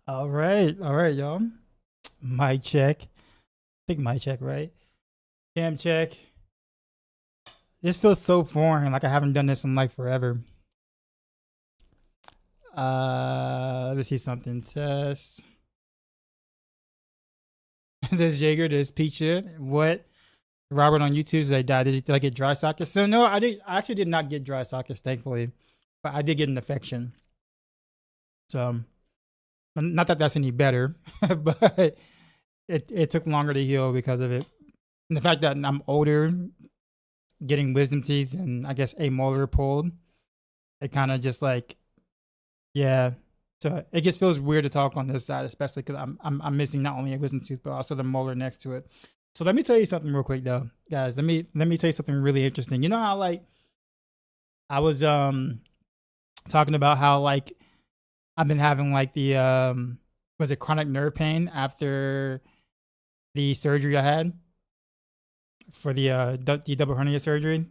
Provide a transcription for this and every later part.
All right, y'all. Mic check. I think mic check, right? Cam check. This feels so foreign. Like I haven't done this in like forever. Let me see something. Test. There's Jaeger. There's Peacha. What? Robert on YouTube said I died. Did I get dry sockets? So no, I did. I actually did not get dry sockets, thankfully, but I did get an infection. So not that that's any better, but it took longer to heal because of it. And the fact that I'm older, getting wisdom teeth and I guess a molar pulled, it kind of just like, yeah. So it just feels weird to talk on this side, especially because I'm missing not only a wisdom tooth but also the molar next to it. So let me tell you something real quick though, guys. Let me tell you something really interesting. You know how like I was talking about how like I've been having like the was it chronic nerve pain after the surgery I had for the double hernia surgery.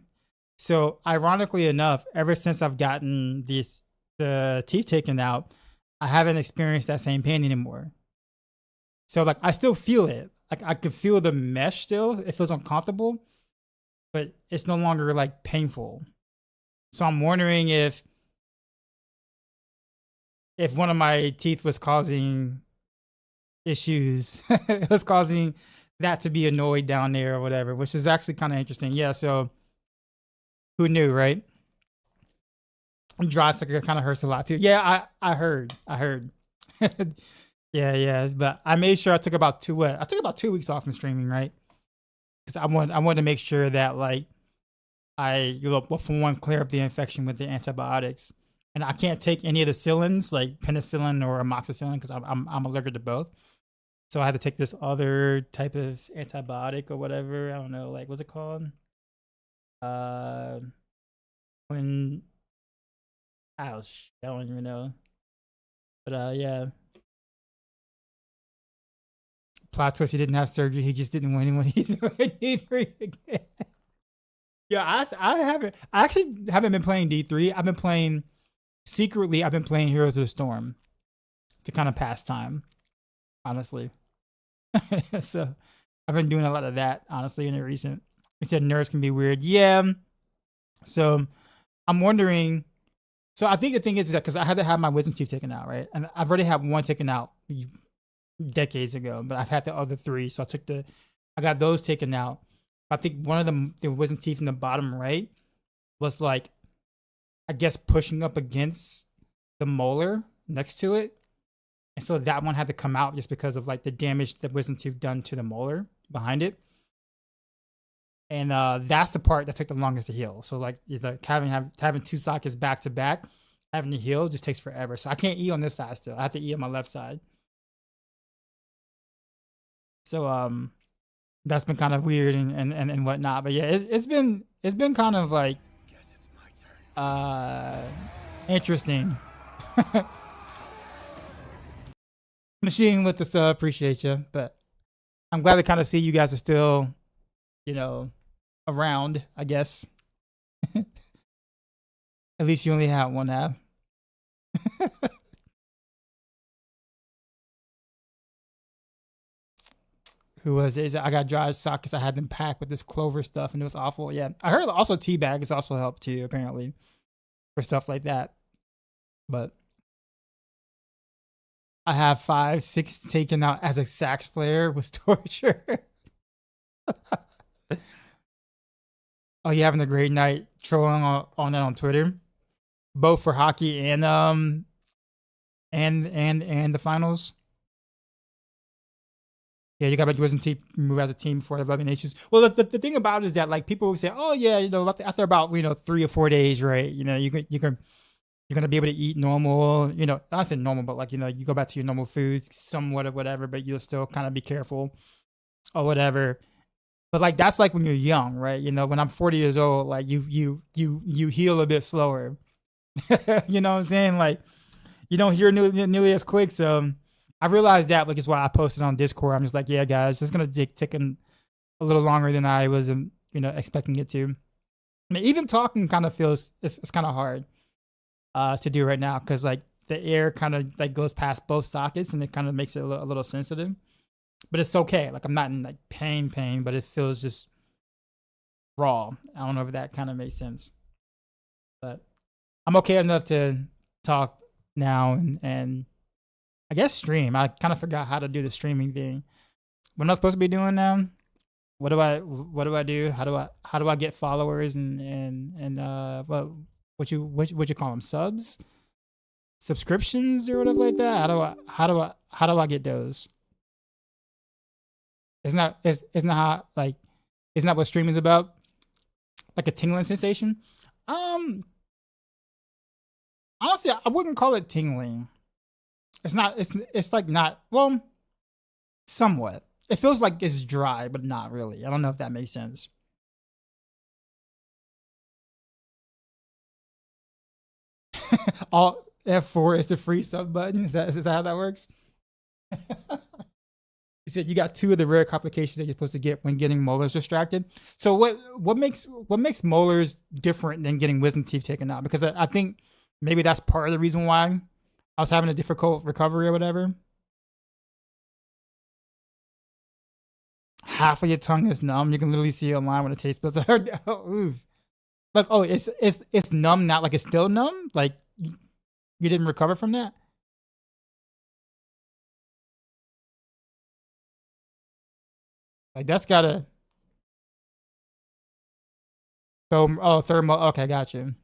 So ironically enough, ever since I've gotten the teeth taken out, I haven't experienced that same pain anymore. So like I still feel it. Like I could feel the mesh still. It feels uncomfortable, but it's no longer like painful. So I'm wondering if one of my teeth was causing issues, it was causing that to be annoyed down there or whatever, which is actually kind of interesting. Yeah, so who knew, right? Dry sucker kind of hurts a lot too. Yeah, I heard. Yeah, but I made sure I took about I took about 2 weeks off from streaming, right? Because I wanted to make sure that like well, for one, clear up the infection with the antibiotics, and I can't take any of the cillins like penicillin or amoxicillin because I'm allergic to both. So I had to take this other type of antibiotic or whatever. I don't know, like what's it called? Uh, when ouch, I don't even know. But yeah, plot twist: he didn't have surgery. He just didn't want anyone. He didn't D3 again. Yeah, I haven't. I actually haven't been playing D3. I've been playing secretly. I've been playing Heroes of the Storm to kind of pass time, honestly. So I've been doing a lot of that, honestly, in the recent. We said nerves can be weird. Yeah. So I'm wondering. So I think the thing is that because I had to have my wisdom teeth taken out, right? And I've already had one taken out decades ago, but I've had the other three. So I got those taken out. I think one of them, the wisdom teeth in the bottom right, was like, I guess pushing up against the molar next to it. And so that one had to come out just because of like the damage the wisdom tooth done to the molar behind it. And that's the part that took the longest to heal. So like having two sockets back to back, having to heal just takes forever. So I can't eat on this side still. I have to eat on my left side. So that's been kind of weird and whatnot. But yeah, it's been kind of like uh interesting. Machine with the sub, appreciate you. But I'm glad to kind of see you guys are still, you know, around, I guess. At least you only have one app. Who was it? I got dry sockets. I had them packed with this clover stuff, and it was awful. Yeah, I heard also tea bags also help too, apparently, for stuff like that. But I have 5, 6 taken out as a sax player was torture. Oh, you having a great night trolling on that on Twitter, both for hockey and the finals. Yeah, you got to wisdom team move as a team for the Ruby Nations. Well, the thing about it is that like people will say, oh yeah, after about 3 or 4 days, right? You're gonna be able to eat normal. Not say normal, but like you go back to your normal foods somewhat or whatever, but you'll still kind of be careful or whatever. But like that's like when you're young, right? When I'm 40 years old, like you heal a bit slower. You know what I'm saying? Like you don't heal nearly as quick. So I realized that, like, is why I posted on Discord. I'm just like, yeah, guys, it's gonna take a little longer than I was, expecting it to. I mean, even talking kind of feels it's kind of hard to do right now because like the air kind of like goes past both sockets and it kind of makes it a little sensitive. But it's okay. Like I'm not in like pain, but it feels just raw. I don't know if that kind of makes sense. But I'm okay enough to talk now and I guess stream. I kind of forgot how to do the streaming thing. What am I supposed to be doing now? What do I do? How do I get followers and what you call them, subs, subscriptions or whatever like that? How do I get those? Isn't that how, like, isn't that what streaming is about? Like a tingling sensation? Um Honestly, I wouldn't call it tingling. It's not. It's like not. Well, somewhat. It feels like it's dry, but not really. I don't know if that makes sense. All F4 is the free sub button. Is that how that works? You said you got two of the rare complications that you're supposed to get when getting molars extracted. So what makes molars different than getting wisdom teeth taken out? Because I think maybe that's part of the reason why I was having a difficult recovery or whatever. Half of your tongue is numb. You can literally see a line when the taste buds are. Oh, oof. Like, oh, it's numb, not like it's still numb. Like you didn't recover from that. Like that's gotta thermal. Okay, got you.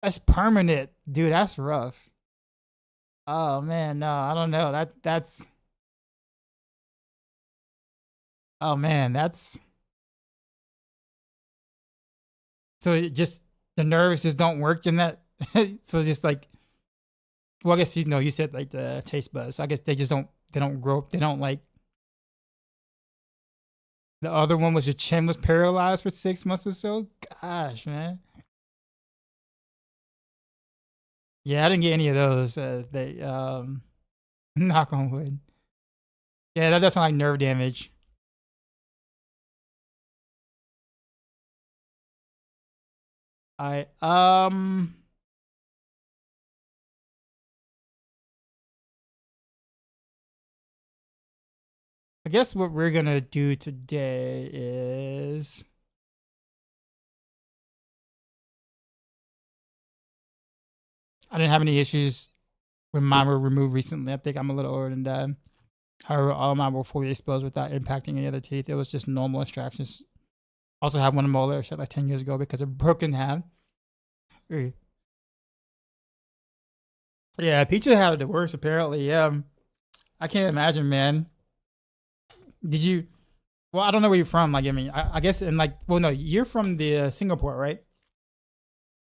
That's permanent, dude. That's rough. Oh man, no, I don't know. That's oh man, that's so it just the nerves just don't work in that. So it's just like, well, I guess you know you said like the taste buds. So I guess they don't grow. They don't like the other one was your chin was paralyzed for 6 months or so. Gosh, man. Yeah, I didn't get any of those. They knock on wood. Yeah, that does sound like nerve damage. I I guess what we're gonna do today is I didn't have any issues when mine were removed recently. I think I'm a little older than that. However, all of mine were fully exposed without impacting any other teeth. It was just normal extractions. Also had one molar shut like 10 years ago because of broken hand. Eh. Yeah, Peaches had it the worst apparently. Yeah, I can't imagine, man. Did you? Well, I don't know where you're from. Like, I mean, I guess in like, well, no, you're from the Singapore, right?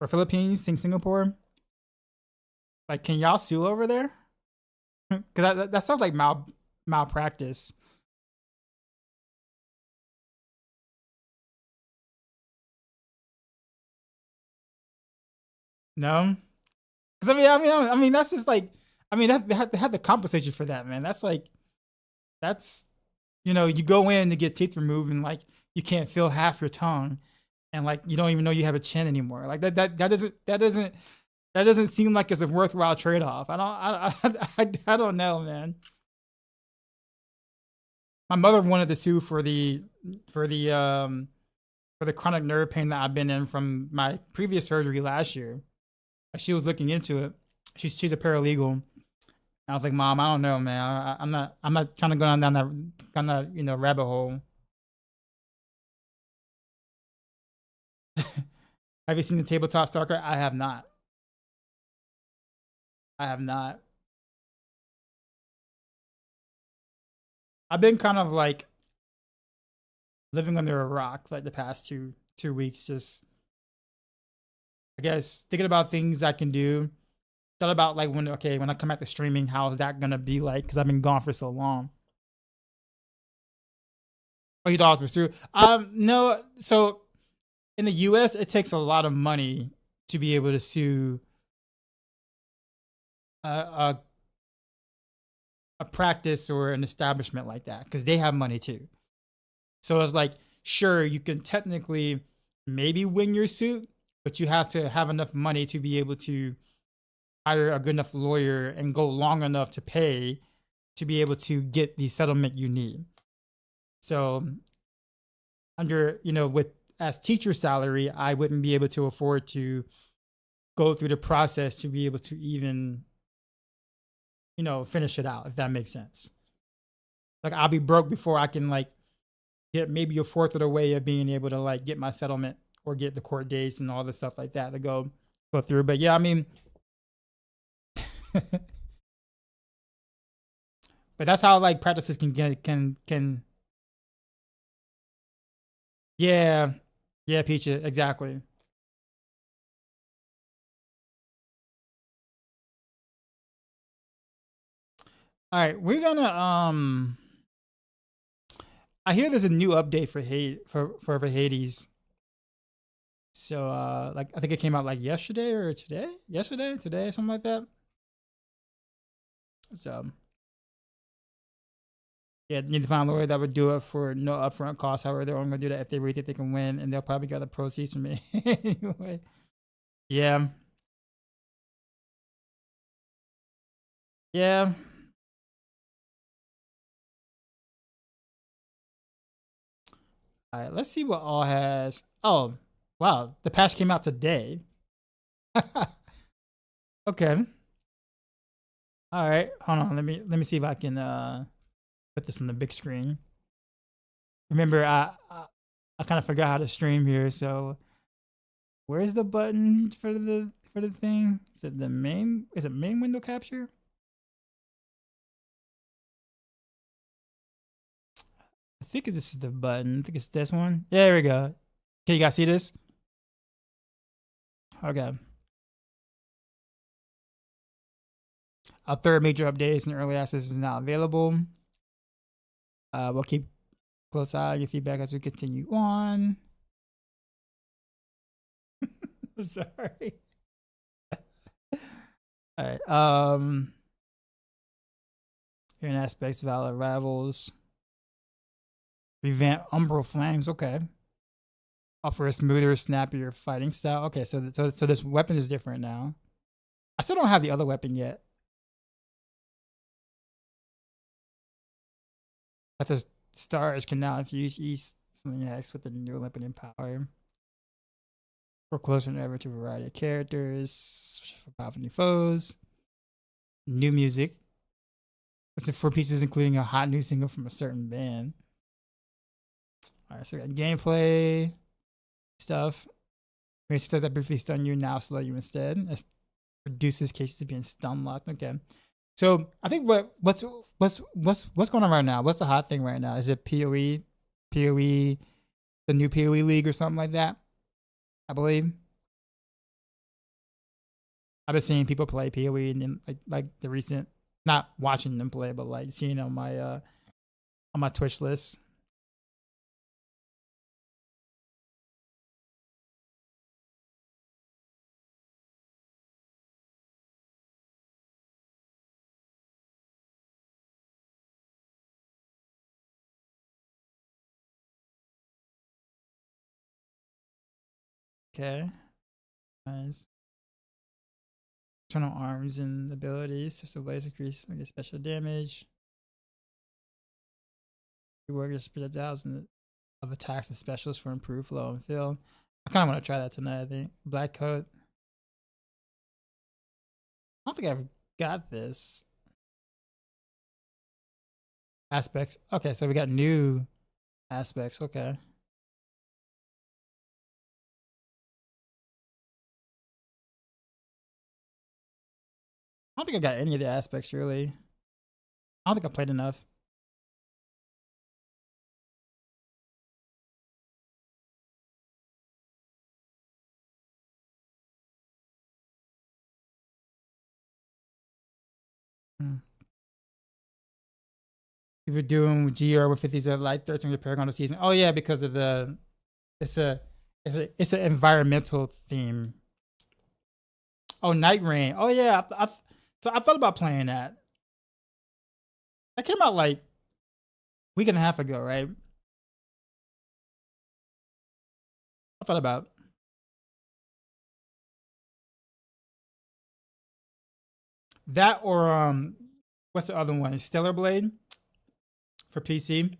Or Philippines, Singapore. Like, can y'all sue over there? Because that sounds like malpractice. No, because I mean, that's just like, I mean, they have to compensate you for that, man. That's like, that's you go in to get teeth removed and like you can't feel half your tongue, and like you don't even know you have a chin anymore. Like that doesn't seem like it's a worthwhile trade off. I don't know, man. My mother wanted to sue for the for the chronic nerve pain that I've been in from my previous surgery last year. She was looking into it. She's a paralegal. I was like, Mom, I don't know, man. I'm not trying to go down that rabbit hole. Have you seen the tabletop stalker? I have not. I have not. I've been kind of like living under a rock like the past two weeks, just I guess thinking about things I can do. Thought about like when I come back to streaming, how is that gonna be like? Because I've been gone for so long. Oh, you thought I was pursued? No. So in the U.S., it takes a lot of money to be able to sue a a practice or an establishment like that because they have money too. So it's like, sure, you can technically maybe win your suit, but you have to have enough money to be able to hire a good enough lawyer and go long enough to pay to be able to get the settlement you need. So under, with as teacher salary, I wouldn't be able to afford to go through the process to be able to even, finish it out, if that makes sense. Like I'll be broke before I can like get maybe a fourth of the way of being able to like get my settlement or get the court dates and all the stuff like that to go through. But yeah, I mean, but that's how like practices can. Yeah, yeah, Peacha, exactly. All right, we're gonna I hear there's a new update for Hades. So like I think it came out like yesterday or today? Yesterday, today, something like that. So yeah, need to find a lawyer that would do it for no upfront cost. However, they're only gonna do that if they really think they can win, and they'll probably get the proceeds from it anyway. Yeah. Yeah. All right, let's see what all has. Oh, wow, the patch came out today. Okay. All right, hold on. Let me see if I can put this on the big screen. Remember, I kind of forgot how to stream here, so where's the button for the thing? Is it the main? Is it main window capture? I think this is the button. I think it's this one. Yeah, there we go. Can you guys see this? Okay. Our third major updates and early access is now available. We'll keep close eye on your feedback as we continue on. Sorry. All right. Hearing aspects, valid rivals. Revamp Umbral Flames. Okay. Offer a smoother, snappier fighting style. Okay, so this weapon is different now. I still don't have the other weapon yet. But the stars can now infuse each something X with the new weapon and power. We're closer than ever to a variety of characters for powerful new foes. New music. Listen 4 pieces, including a hot new single from a certain band. All right, so we got gameplay stuff. May stuff that briefly stun you, now slow you instead. It reduces cases of being stun locked. Okay. So I think what's going on right now? What's the hot thing right now? Is it PoE, the new PoE league or something like that? I believe. I've been seeing people play PoE and like the recent, not watching them play, but like seeing on my Twitch list. Okay. Nice. Turn on arms and abilities. Just a blaze increase special damage. Your warriors projectiles of attacks and specials for improved flow and feel. I kind of want to try that tonight, I think. Black coat. I don't think I've got this. Aspects. Okay, so we got new aspects. Okay. I don't think I got any of the aspects really. I don't think I played enough. Hmm. We were doing GR with 50s at like 13 the Paragon of season. Oh yeah, because of the it's an environmental theme. Oh, Night Rain. Oh yeah, so I thought about playing that. That came out like a week and a half ago, right? I thought about That or what's the other one? Stellar Blade for PC.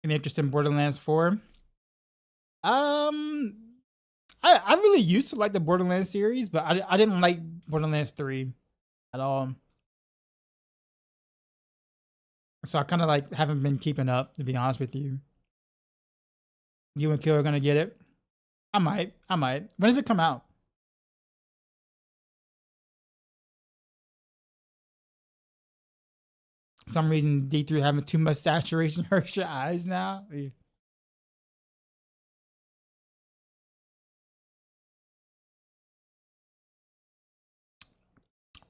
Any interest in Borderlands 4? I really used to like the Borderlands series, but I didn't like Borderlands 3 at all. So I kind of like haven't been keeping up, to be honest with you. You and Kill are gonna get it. I might. When does it come out? Some reason D3 having too much saturation hurts your eyes now.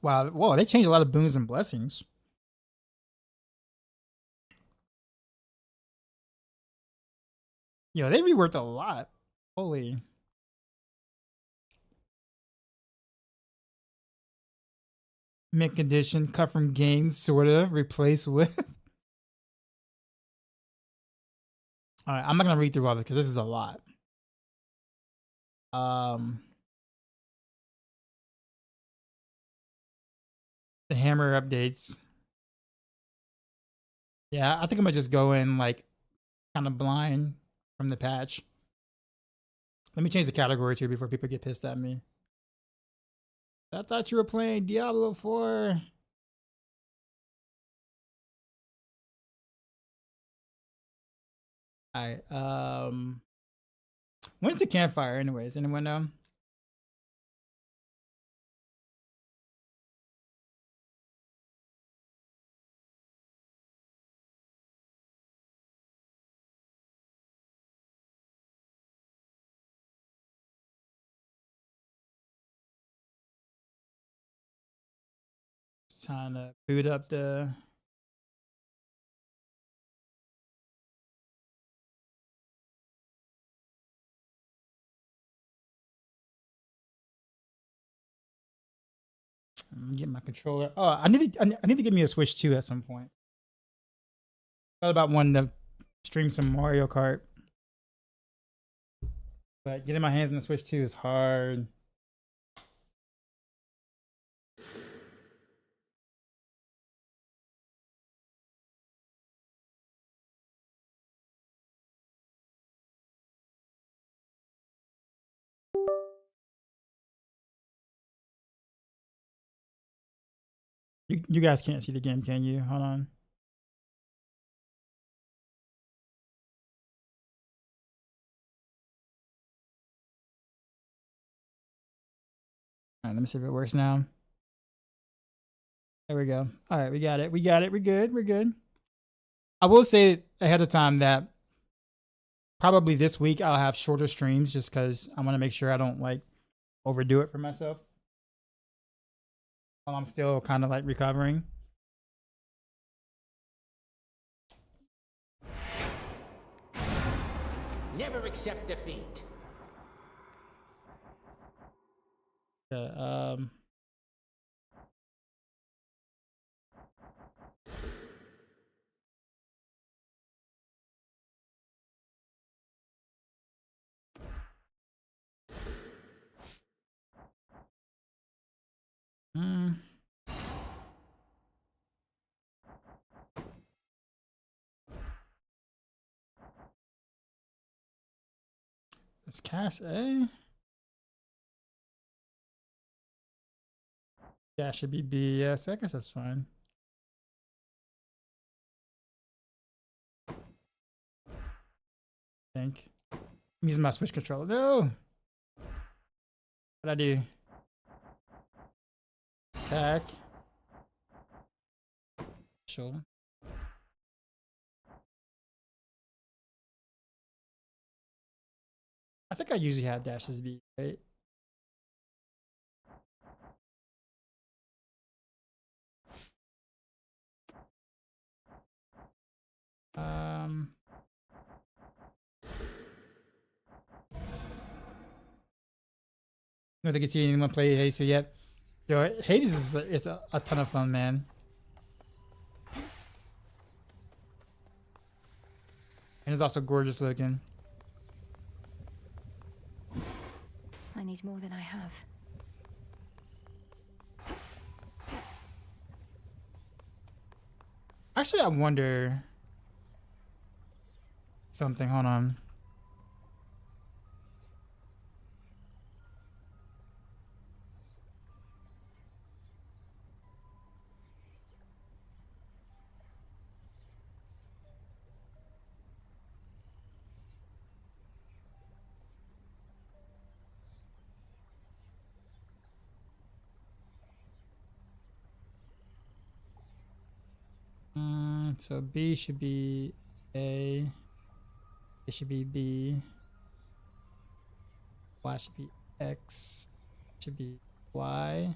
Wow, whoa, they changed a lot of boons and blessings. Yo, they reworked a lot. Holy. Mint condition, cut from games, sort of, replaced with. Alright, I'm not gonna read through all this because this is a lot. The hammer updates. Yeah, I think I'm gonna just go in like kind of blind from the patch. Let me change the category too before people get pissed at me. I thought you were playing Diablo 4. Alright, when's the campfire anyways? Anyone know? Trying to boot up the get my controller. Oh, I need to get me a Switch 2 at some point. Thought about wanting to stream some Mario Kart, but getting my hands on the Switch 2 is hard. You guys can't see the game, can you? Hold on. All right, let me see if it works now. There we go. All right, we got it. We're good. I will say ahead of time that probably this week I'll have shorter streams just because I want to make sure I don't like overdo it for myself while I'm still kind of like recovering. Never accept defeat. Yeah, It's Cash A. Yeah, should be B. Yes, I guess that's fine. I think. I'm using my Switch controller. No! What'd I do? Attack. Sure. I think I usually have dashes B, right? I don't think I see anyone play Hades yet. Yo, Hades is a ton of fun, man. And it's also gorgeous looking. more than I have. Actually, I wonder something. Hold on. So B should be A. A should be B. Y should be X. Should be Y.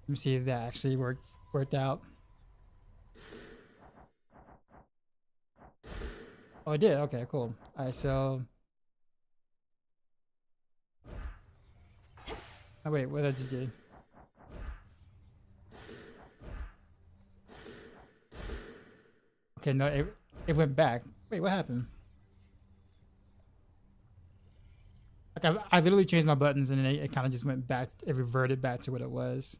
Let me see if that actually worked out. Oh, it did. Okay, cool. All right, so. Oh wait, what did I just do? Okay, no, it went back. Wait, what happened? Like I literally changed my buttons and it kind of just went back. It reverted back to what it was.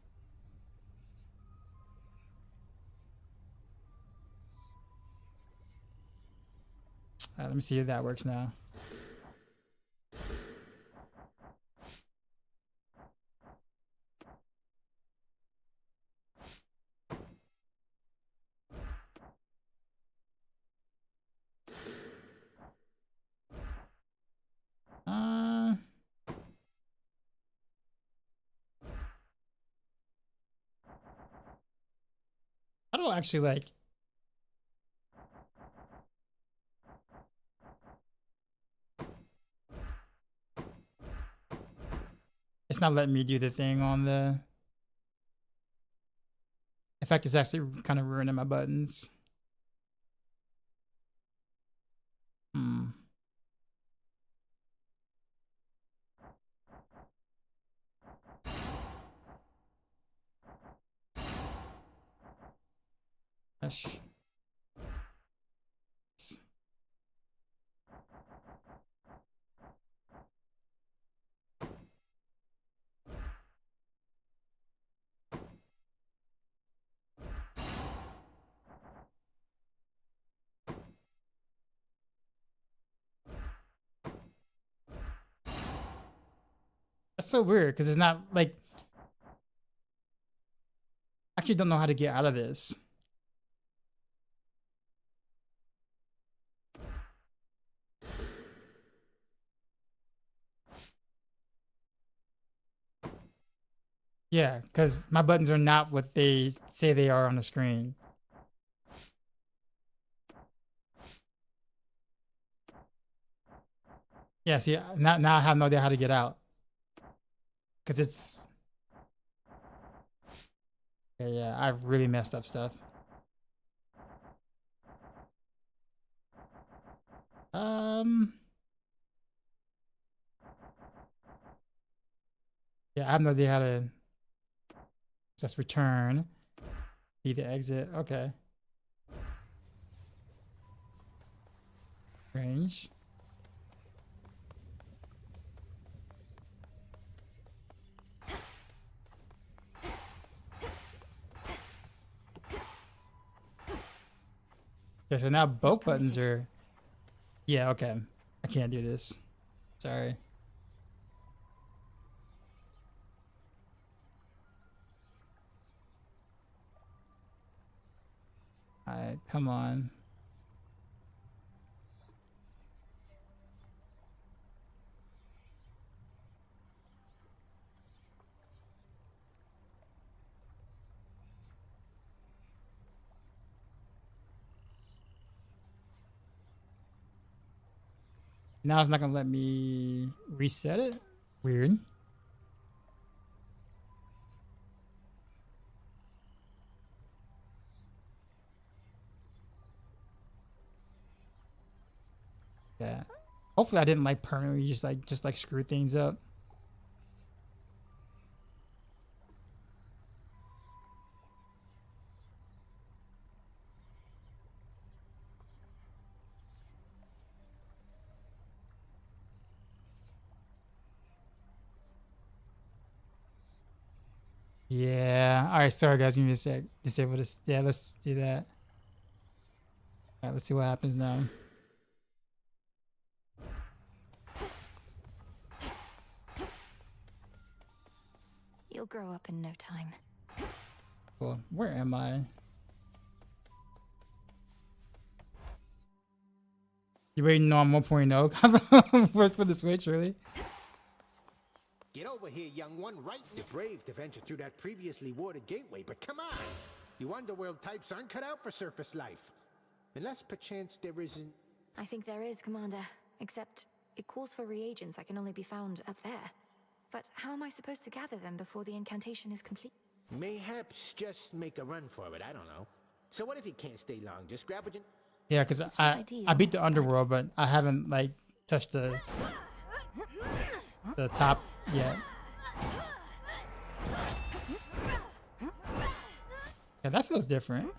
Let me see if that works now. How do I actually like? It's not letting me do the thing on the. In fact, it's actually kind of ruining my buttons. Gosh. That's so weird because it's not like. I actually don't know how to get out of this. Yeah, because my buttons are not what they say they are on the screen. Yeah, see, now I have no idea how to get out. Because it's. Yeah, I've really messed up stuff. Yeah, I have no idea how to. Just return. Be the exit. Okay. Range. Okay, so now both buttons are. Yeah, okay. I can't do this. Sorry. Alright, come on. Now it's not gonna let me reset it. Weird. Yeah. Hopefully I didn't like permanently just like screw things up. Yeah. All right. Sorry, guys. Give me a sec. Disable this. Yeah. Let's do that. All right. Let's see what happens now. You'll grow up in no time. Cool. Where am I? You waiting on 1.0? Cause worth for the Switch, really? Get over here, young one, right? You're brave to venture through that previously warded gateway, but come on! You underworld types aren't cut out for surface life. Unless perchance there isn't... I think there is, Commander. Except it calls for reagents that can only be found up there. But how am I supposed to gather them before the incantation is complete? Mayhaps just make a run for it, I don't know. So what if you can't stay long? Just grab it. Yeah, because I beat the underworld, but I haven't like touched the top yet. Yeah, that feels different.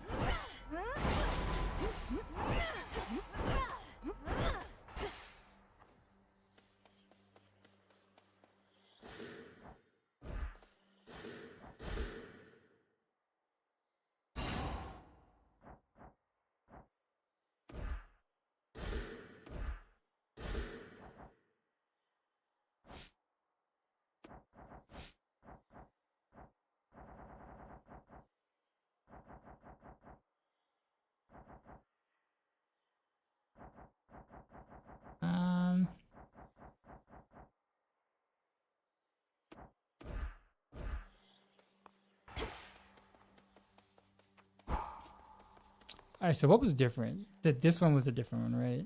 All right, so what was different? This one was a different one, right?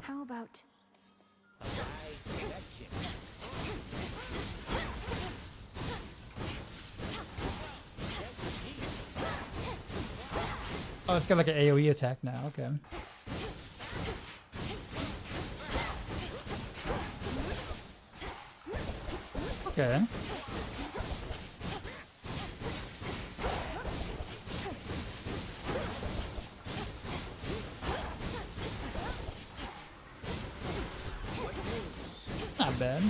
How about... Oh, it's got like an AoE attack now. Okay. Okay. Not bad.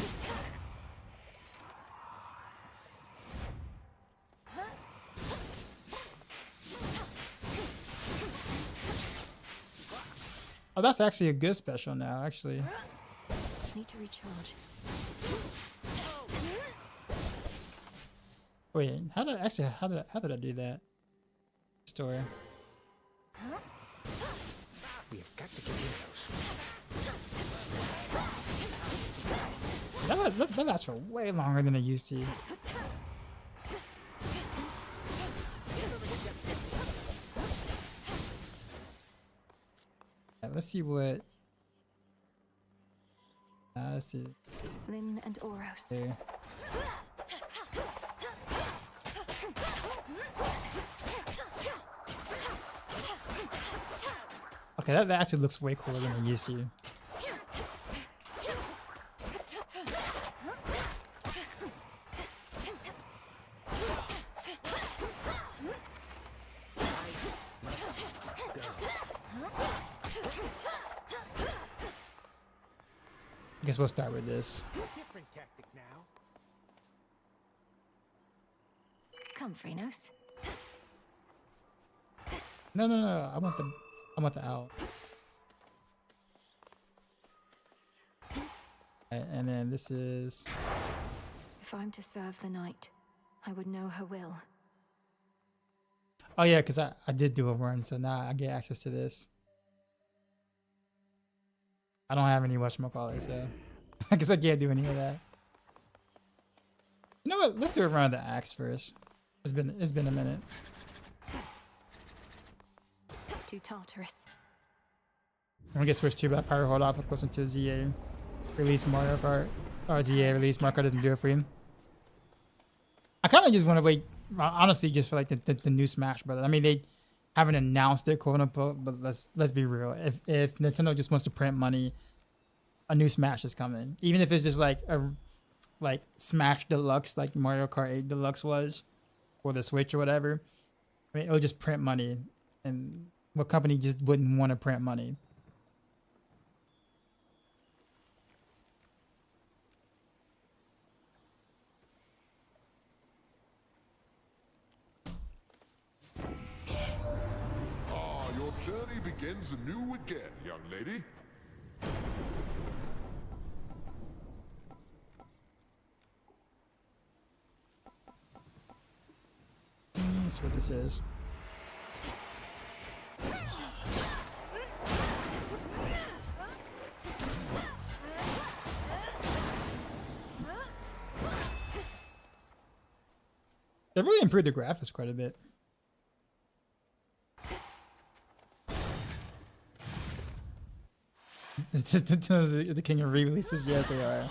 Oh, that's actually a good special now, actually. Need to recharge. Wait, how did I do that? Story. We have got to get rid of those. That lasts for way longer than it used to. Let's see what. Let's see. Lynn and Oros. There. Okay, that actually looks way cooler than it used to. I guess we'll start with this. Different tactic now. Come, Phrenos. No. I want the owl. And then this is. If I'm to serve the night, I would know her will. Oh yeah, because I did do a run, so now I get access to this. I don't have any whatchamacallit, so I guess I can't do any of that. You know what? Let's do a run of the axe first. It's been a minute. To Tartarus. I'm gonna get switched to, but I probably hold off and listen to ZA release Mario Kart. Or ZA release Mario Kart doesn't do it for you. I kind of just want to wait, honestly, just for like the new Smash Brothers. I mean, they haven't announced it, quote unquote, but let's be real. If Nintendo just wants to print money, a new Smash is coming. Even if it's just like a Smash Deluxe, like Mario Kart 8 Deluxe was, or the Switch or whatever. I mean, it'll just print money, and what company just wouldn't want to print money? journey begins anew again, young lady. That's what this is. They really improved the graphics quite a bit. The King of re-releases, yes they are.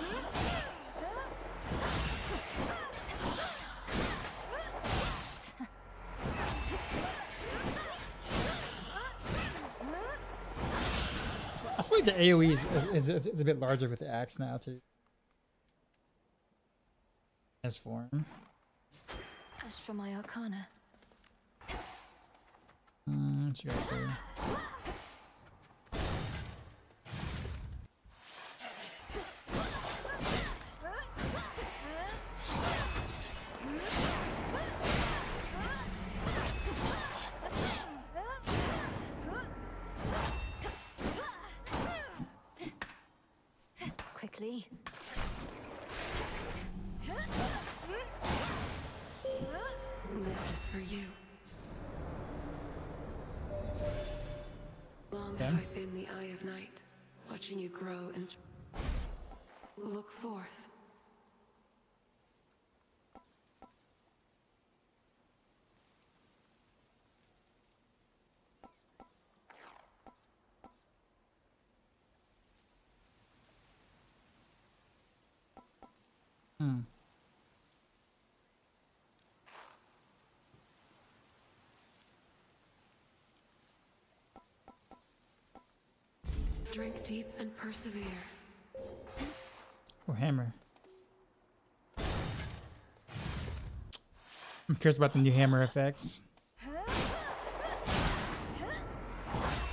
I feel like the AoE is a bit larger with the axe now too. As form. As for my arcana, What you got there? quickly. This is for you. Long Okay. have I been the eye of night, watching you grow and look forth. Drink deep and persevere. Oh, hammer. I'm curious about the new hammer effects.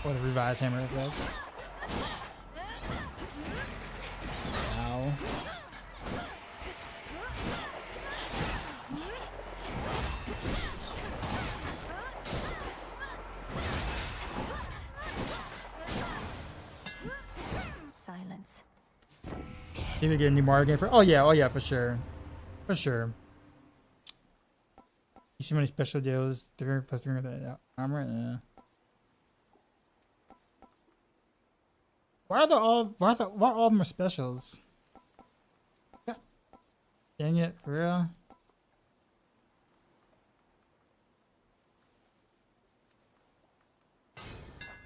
Or the revised hammer effects. Ow. Silence. Either get a new Mario game for. Oh yeah, for sure. For sure. You see many special deals, 300 plus 300 armor? Yeah. Why are all of them are specials? God dang it, for real?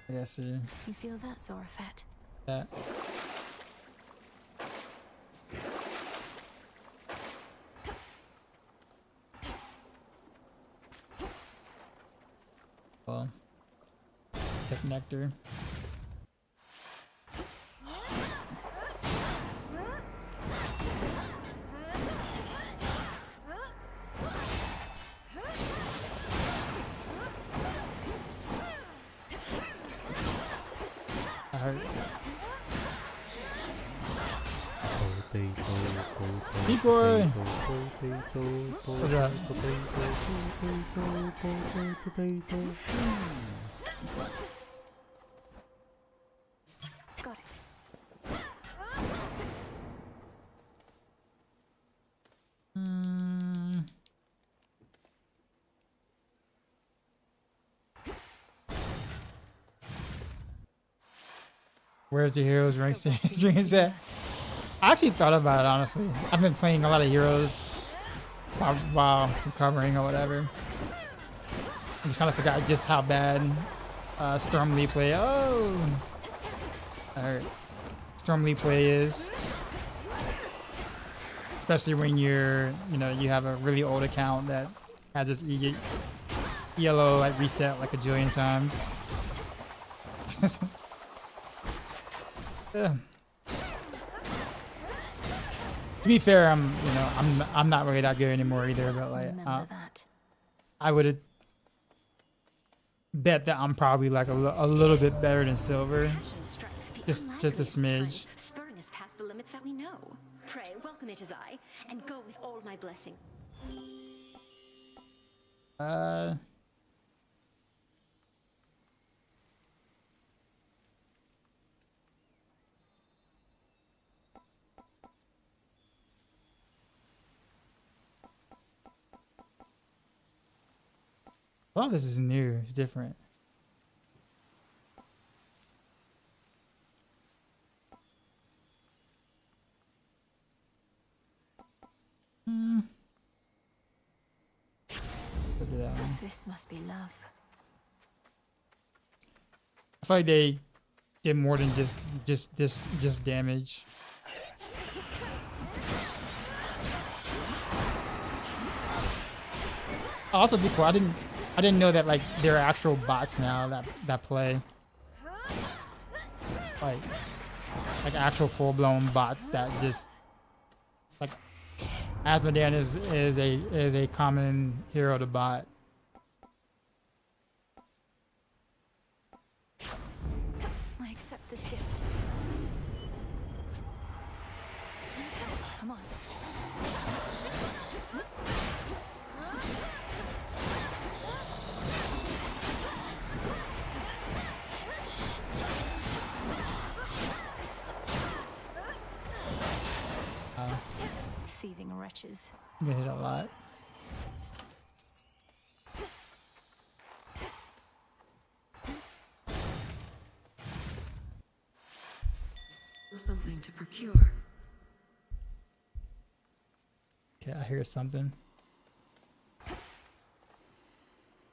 I guess see You feel that, Zorafat? that. Well, Tech Nectar. I heard. Big boy. What's that? Got it. Where's the heroes rank dreams at? I actually thought about it honestly. I've been playing a lot of heroes while recovering or whatever. I just kind of forgot just how bad Storm Lee play. Oh, Storm Lee play is, especially when you have a really old account that has this yellow like reset like a jillion times. Yeah. To be fair, I'm not really that good anymore either. But like, Remember that. I would bet that I'm probably like a little bit better than Silver, just a smidge. Spurring us past the limits that we know. Pray, welcome it as I, and go with all my blessing. Oh, this is new. It's different. Look at that one. This must be love. I feel like they did more than just damage. Also, be cool. I didn't know that like there are actual bots now that play like actual full blown bots that just like Asmodean is a common hero to bot. I accept this gift. Come on. Deceiving wretches. You get hit a lot. Something to procure. Okay, I hear something.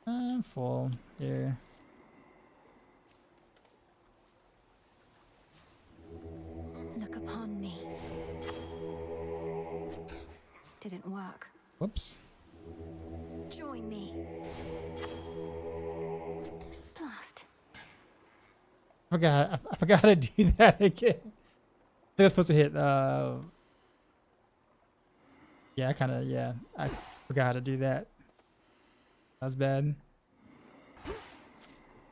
I'm full here. Look upon me. Didn't work. Whoops. Join me. Blast. I forgot how to do that again. I think I was supposed to hit yeah, I forgot how to do that. That was bad.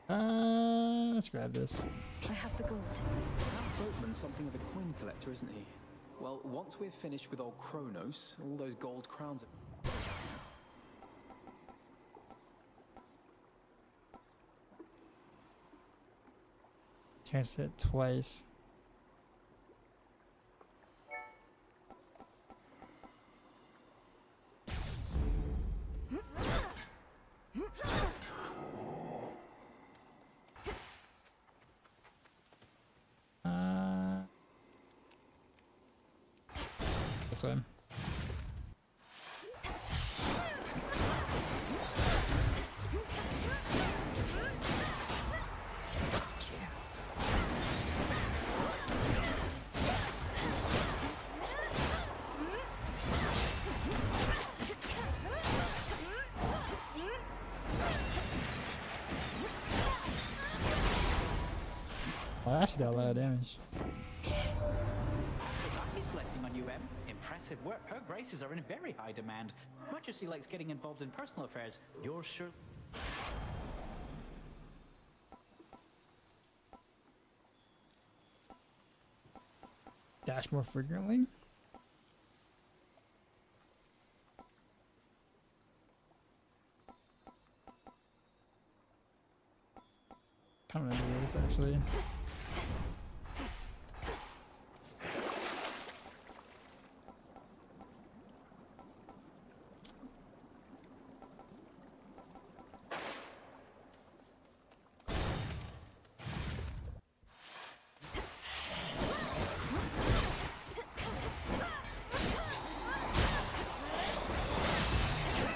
Let's grab this. I have the gold. That boatman's something of a coin collector, isn't he? Well, once we're finished with old Kronos, all those gold crowns are... Chance it twice. This way. Well, that actually did a lot of damage. His blessing on you, Em. Impressive work. Her graces are in very high demand. Much as he likes getting involved in personal affairs, you're sure... Dash more frequently. I don't remember this actually.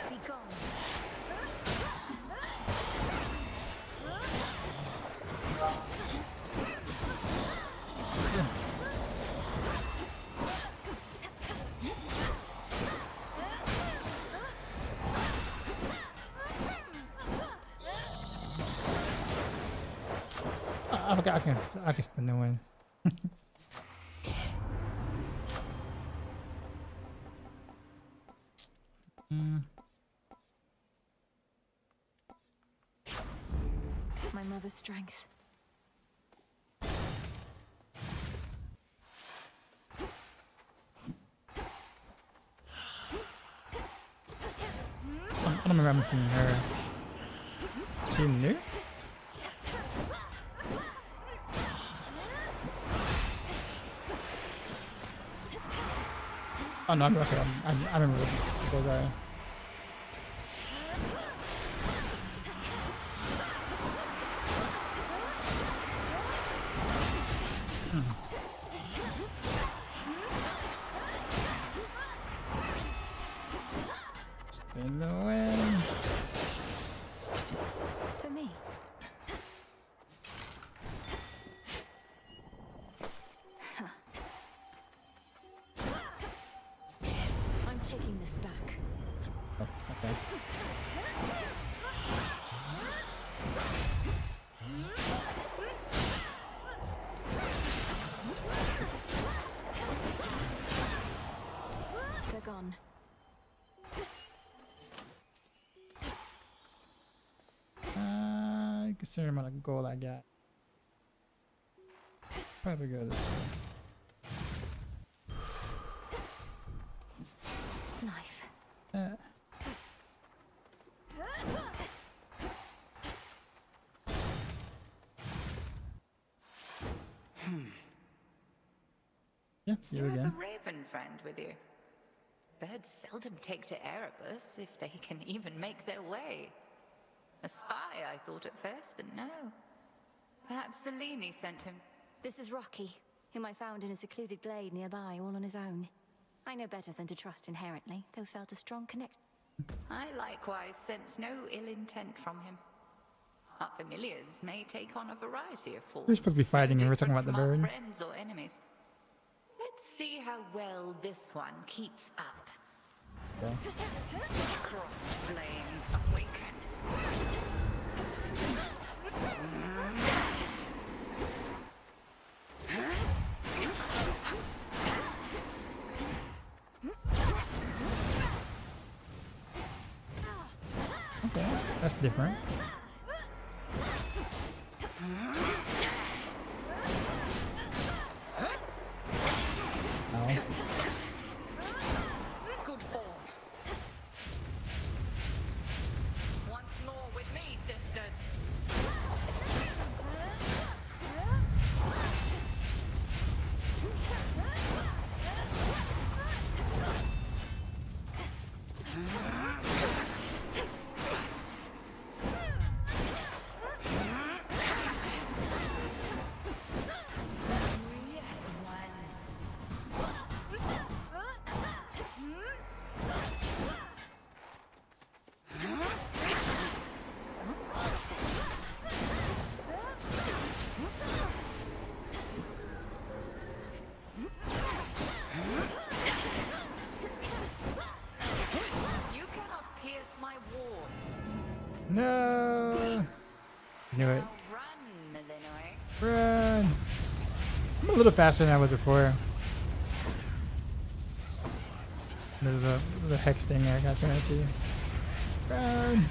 Be gone. I forgot I can spin the win. My mother's strength. I don't remember seeing her. Is she new? Oh no, I'm okay. I remember what those are. in the wind. For me. I'm taking this back. Oh, okay. They're gone. Consider amount of gold I got. Probably go this way. Knife. Yeah, You here have again. a raven friend with you. Birds seldom take to Erebus if they can even make their way. A spy, I thought at first, but no. Perhaps Selene sent him. This is Rocky, whom I found in a secluded glade nearby, all on his own. I know better than to trust inherently, though felt a strong connection. I likewise sense no ill intent from him. Our familiars may take on a variety of forms. We're supposed to be fighting and we're talking about the different from bird. our friends or enemies. Let's see how well this one kees up. Okay. Crossed flames awaken. Okay, that's different. Oh. Good form. Once more with me, sisters. You cannot pierce my wards. No. Knew it. Now run, Illinois. Run. I'm a little faster than I was before. This is the hex thing I got to turn into. Run.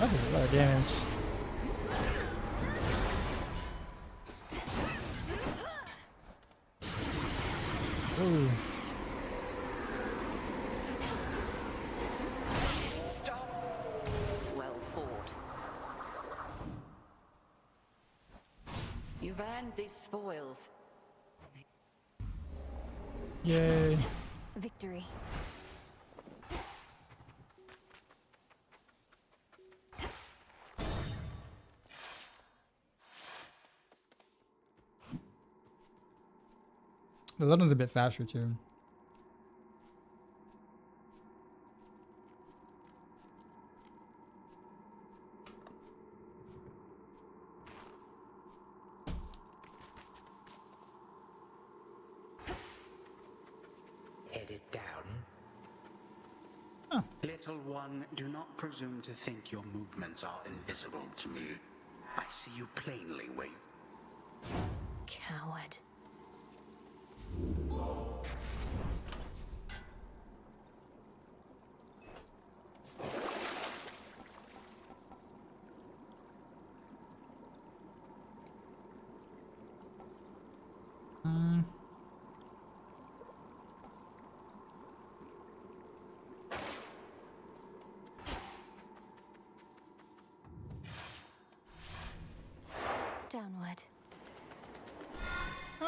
That did a lot of damage. Ooh. Stop. Well fought. You've earned these spoils. Yay. Victory. The London's a bit faster too. Headed down. Oh. Little one, do not presume to think your movements are invisible to me. I see you plainly where you... Coward.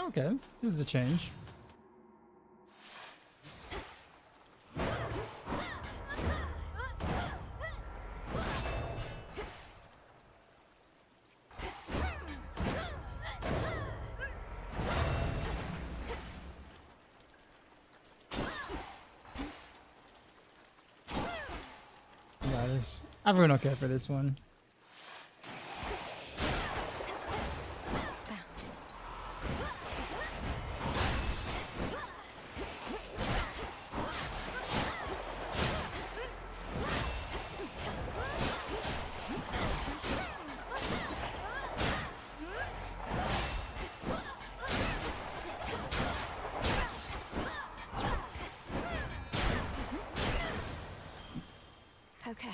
Okay, this is a change. Yeah, I really don't care for this one. Okay.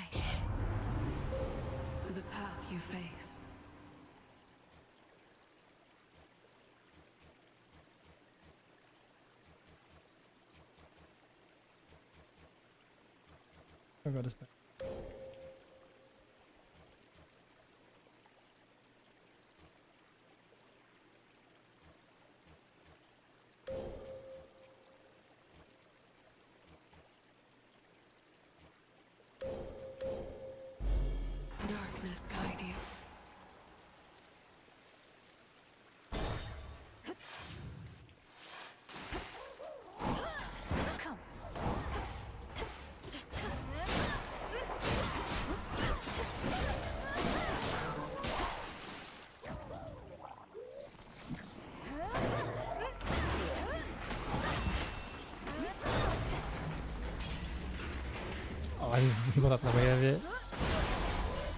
The path you face. I'll go this way. Darkness guide you. Come. Oh, I got out the way of it.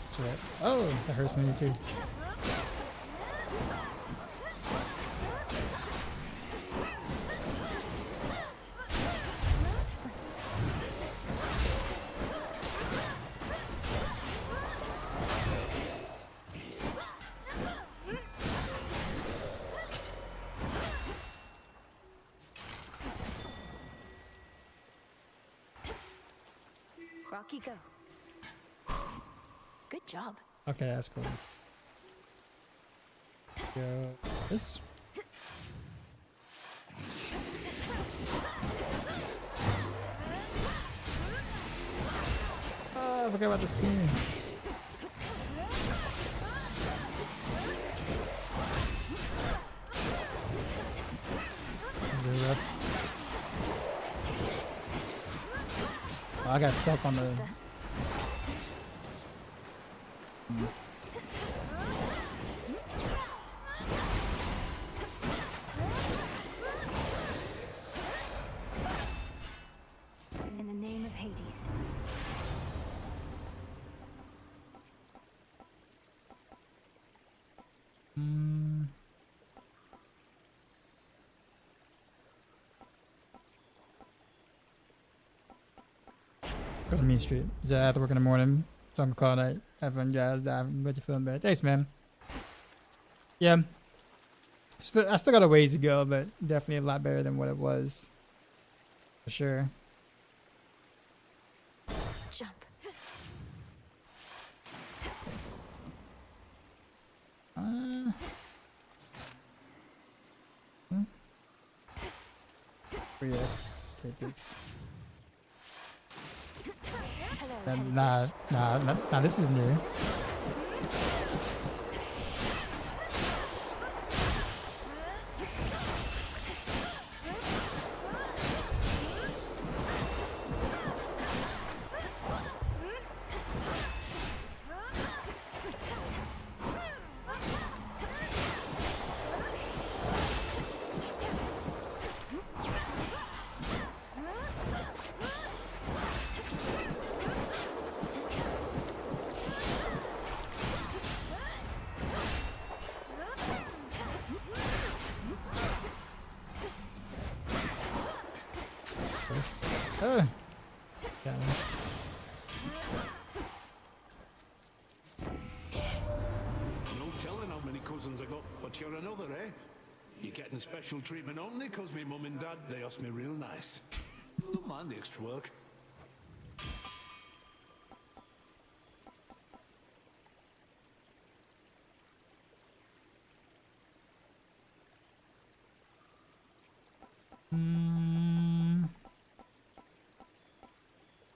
That's right. Oh, that hurts me too. Rocky, go. Good job. Okay, that's cool. Go this. Oh, I forgot about the steam. This is rough. Oh, I got stuck on the. In the name of Hades. Let's go to Mean Street. So I have to work in the morning. So I'm gonna call night. Have fun, guys. I'm ready to feeling better. Thanks, man. Yeah. I still got a ways to go, but definitely a lot better than what it was. For sure. Jump. Yes, take this. Hello, Nah, this is new. This. Oh. Got him. No telling how many cousins I got, but you're another, eh? You're getting special treatment only because me mum and dad, they asked me real nice. Don't mind the extra work.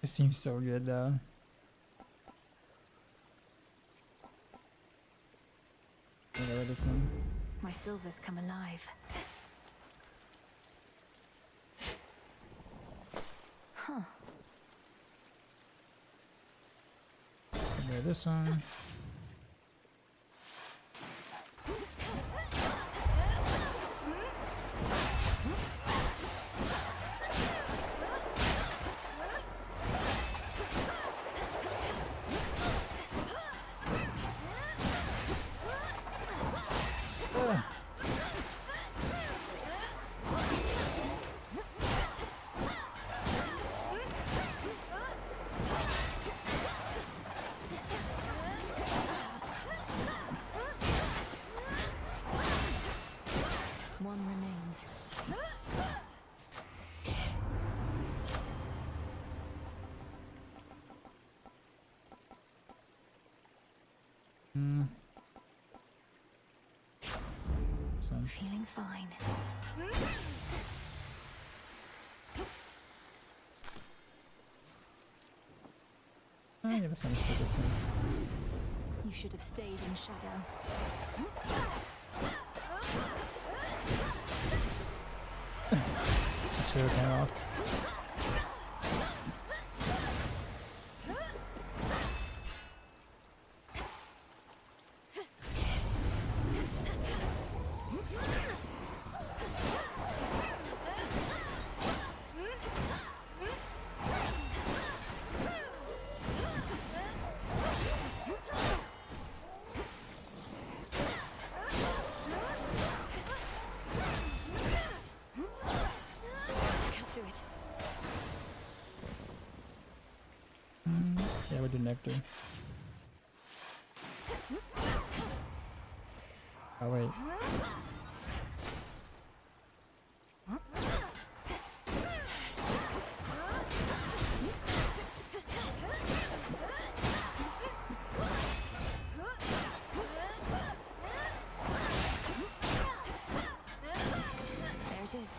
It seems so good though. Yeah, this one. My silver's come alive. Huh. Yeah, this one. One remains. This one. Feeling fine. Oh, yeah, let's see this one. You should have stayed in shadow. I should have came off. Can't do it. Yeah, with the nectar. Oh wait. There it is.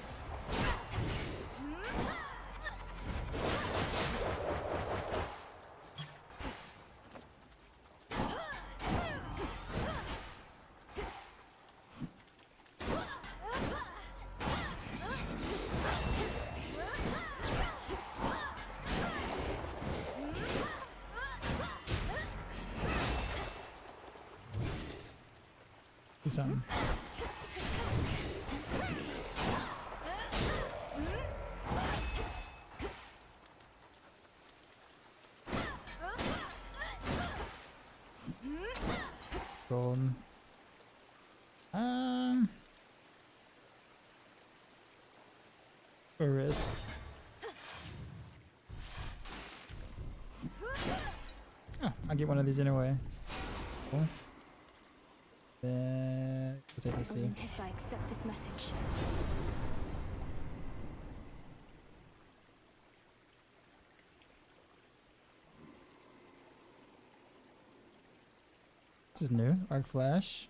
Do something. Golden. A risk. Oh, I'll get one of these anyway. Cool. Then we'll take this. Olympus, I accept this message. This is new. Arc Flash.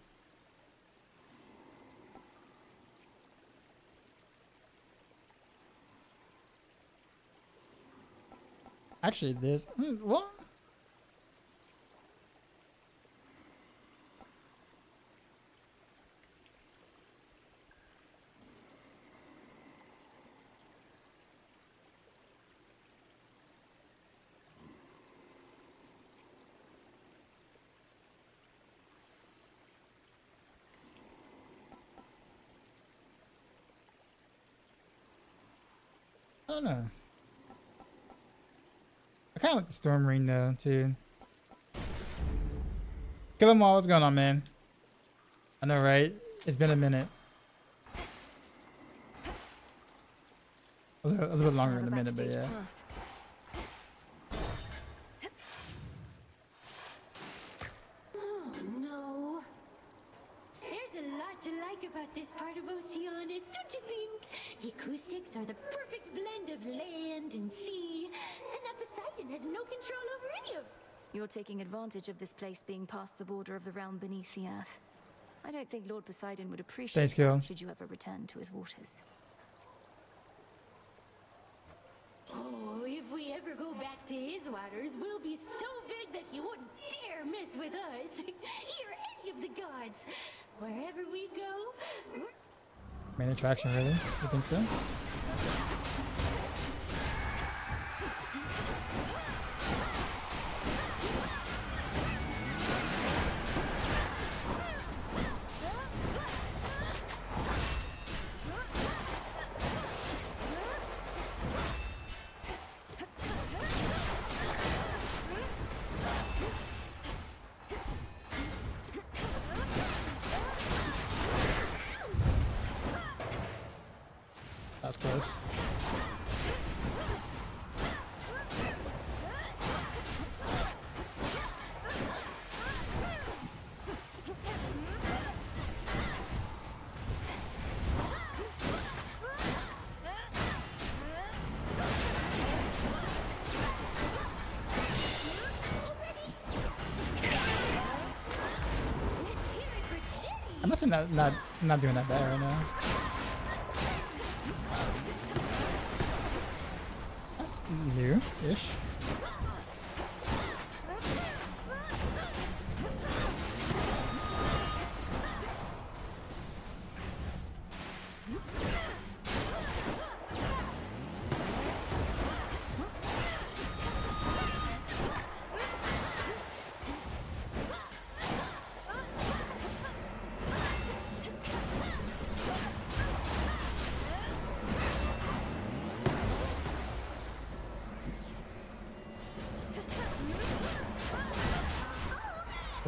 Actually, this. What? I don't know. I kind of like the Storm Ring though, too. Kill 'em all. What's going on, man? I know, right? It's been a minute. A little bit longer than a minute, but yeah. Oh no. There's a lot to like about this part of Oceanus, don't you think? The acoustics are the perfect blend of land and sea, and that Poseidon has no control over any of it. You're taking advantage of this place being past the border of the realm beneath the earth. I don't think Lord Poseidon would appreciate Thanks, Gil. that should you ever return to his waters. Oh, if we ever go back to his waters, we'll be so big that he wouldn't dare mess with us. Or any of the gods. Wherever we go, we're... Main attraction, really? You think so? That's close. I'm not doing that bad right now. That's new-ish.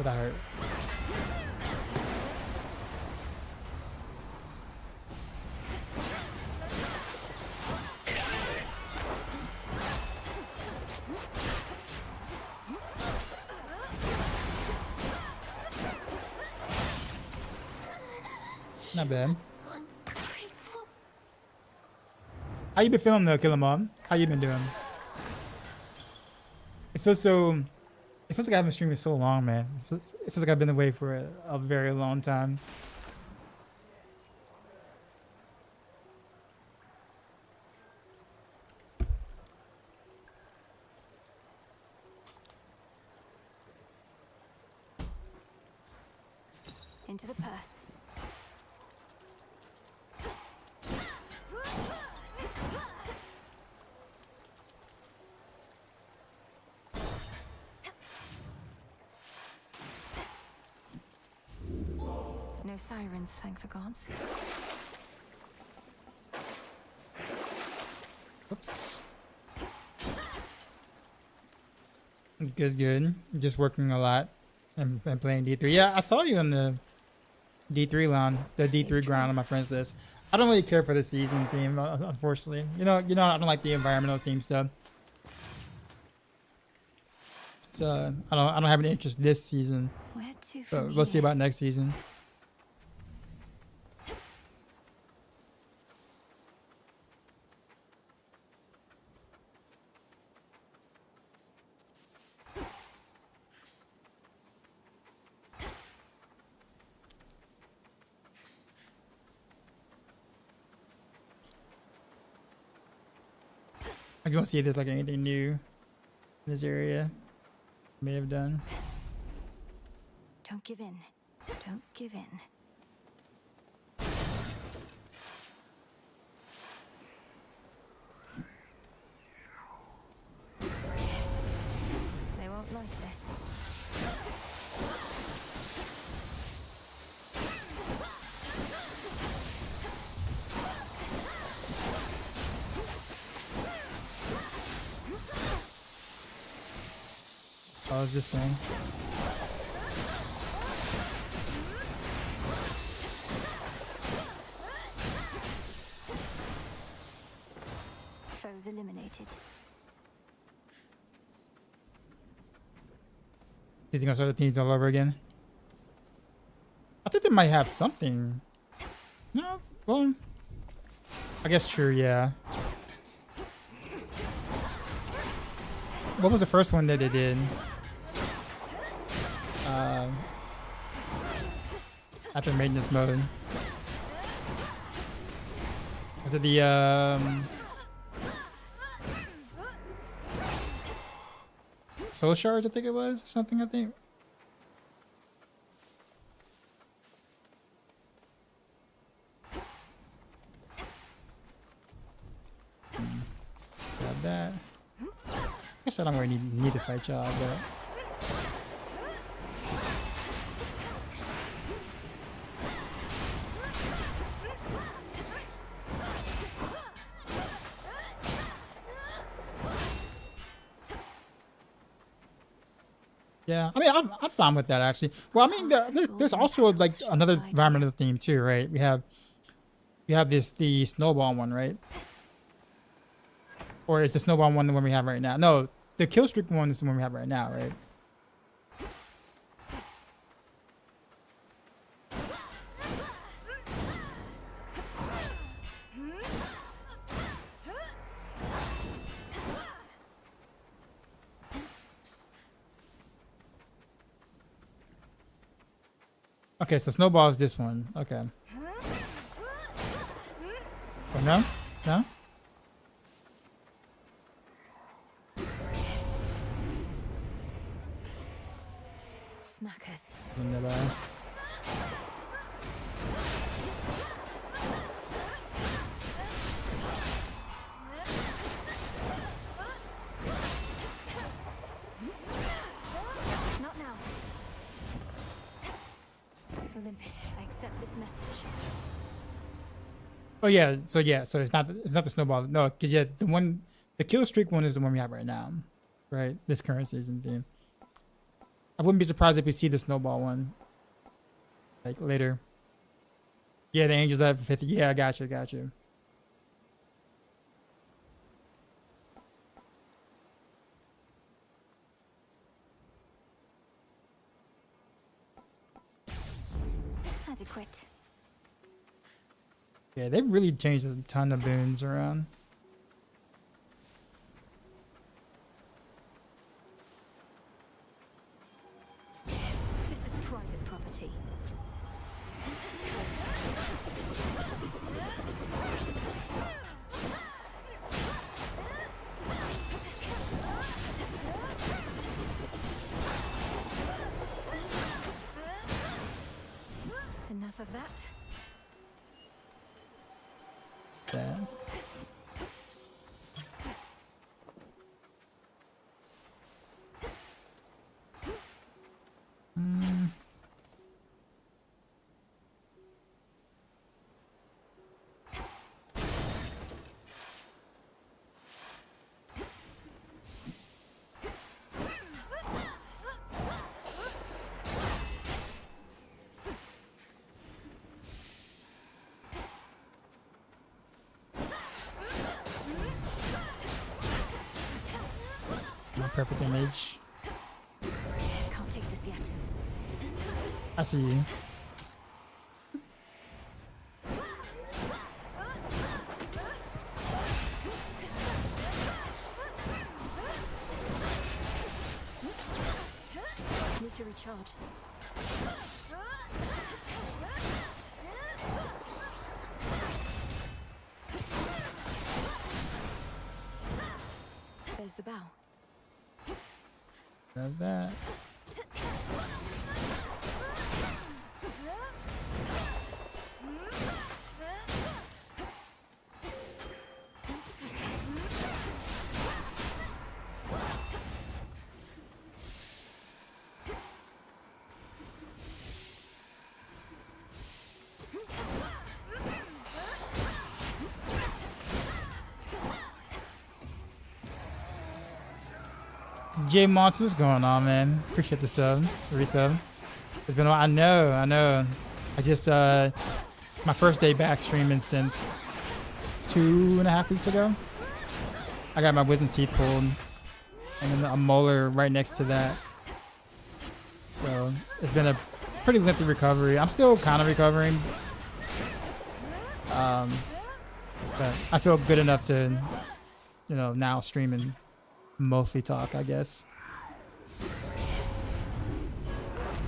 That hurt. Not bad. How you been feeling though, Killer Mom? How you been doing? It feels so... It feels like I haven't streamed in so long, man. It feels like I've been away for a very long time. Into the purse. No sirens, thank the gods. Oops. Good. Just working a lot and playing D3. Yeah, I saw you on the D3 line, the D3 ground on my friends list. I don't really care for the season theme, unfortunately. You know, I don't like the environmental theme stuff. So I don't have any interest this season. Where to But from we'll see here? about next season. I just want to see if there's like anything new in this area. May have done. Don't give in. Don't give in. They won't like this. Oh, it's this thing. Foes eliminated. You think I'll start the teams all over again? I think they might have something. No, well, I guess true, yeah. What was the first one that they did? After maintenance mode. Was it the soul shards, I think it was, something, I think. Grab that. I guess I don't really need to fight y'all, but yeah, I mean, I'm fine with that actually. Well, I mean, there's also like another environmental theme too, right? We have the snowball one, right? Or is the snowball one the one we have right now? No, the kill streak one is the one we have right now, right? Okay, so snowball is this one. Okay. Oh, no? No? Smackers. Not now. Olympus, I accept this message. Oh yeah, so it's not the snowball. No, because yeah, the kill streak one is the one we have right now, right? This current season theme. I wouldn't be surprised if we see the snowball one, like later. Yeah, the angels have 50. Yeah, I got you. Adequate. Yeah, they've really changed a ton of boons around. This is private property. Enough of that. That. Perfect image. Can't take this yet. I see you. Need to recharge. There's the bow. Grab that. J Monts, what's going on, man? Appreciate the sub, resub. It's been a while. I know. I just my first day back streaming since 2.5 weeks ago. I got my wisdom teeth pulled, and then a molar right next to that. So it's been a pretty lengthy recovery. I'm still kind of recovering, but I feel good enough to, now stream and mostly talk, I guess.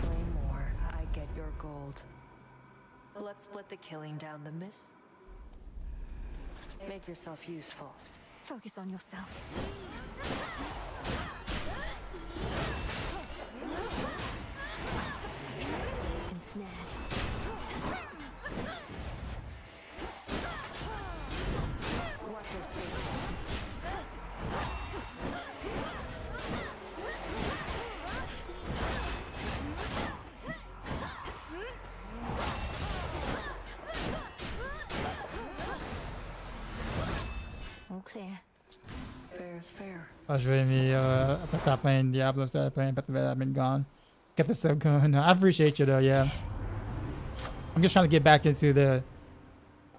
Slay more, I get your gold. Let's split the killing down the mid. Make yourself useful. Focus on yourself. snared. Watch your space. All clear. Fair is fair. I was really I stopped playing Diablo, started playing Path of I've been gone. Get the sub going. I appreciate you though, yeah. I'm just trying to get back into the,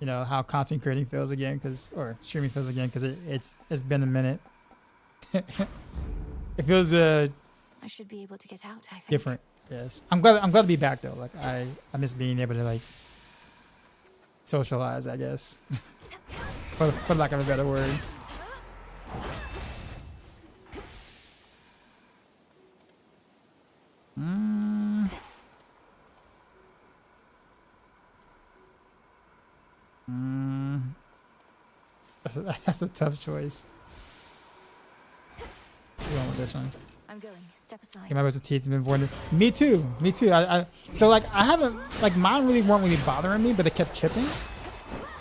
you know, how content creating feels again, or streaming feels again, because it's been a minute. It feels I should be able to get out, I think. different. Yes, I'm glad to be back though. Like I miss being able to like socialize, I guess, for lack of a better word. That's a tough choice. You want with this one? I'm going. Step aside. My wisdom teeth have been born. Me too. Me too. So like I haven't like mine really weren't really bothering me, but they kept chipping.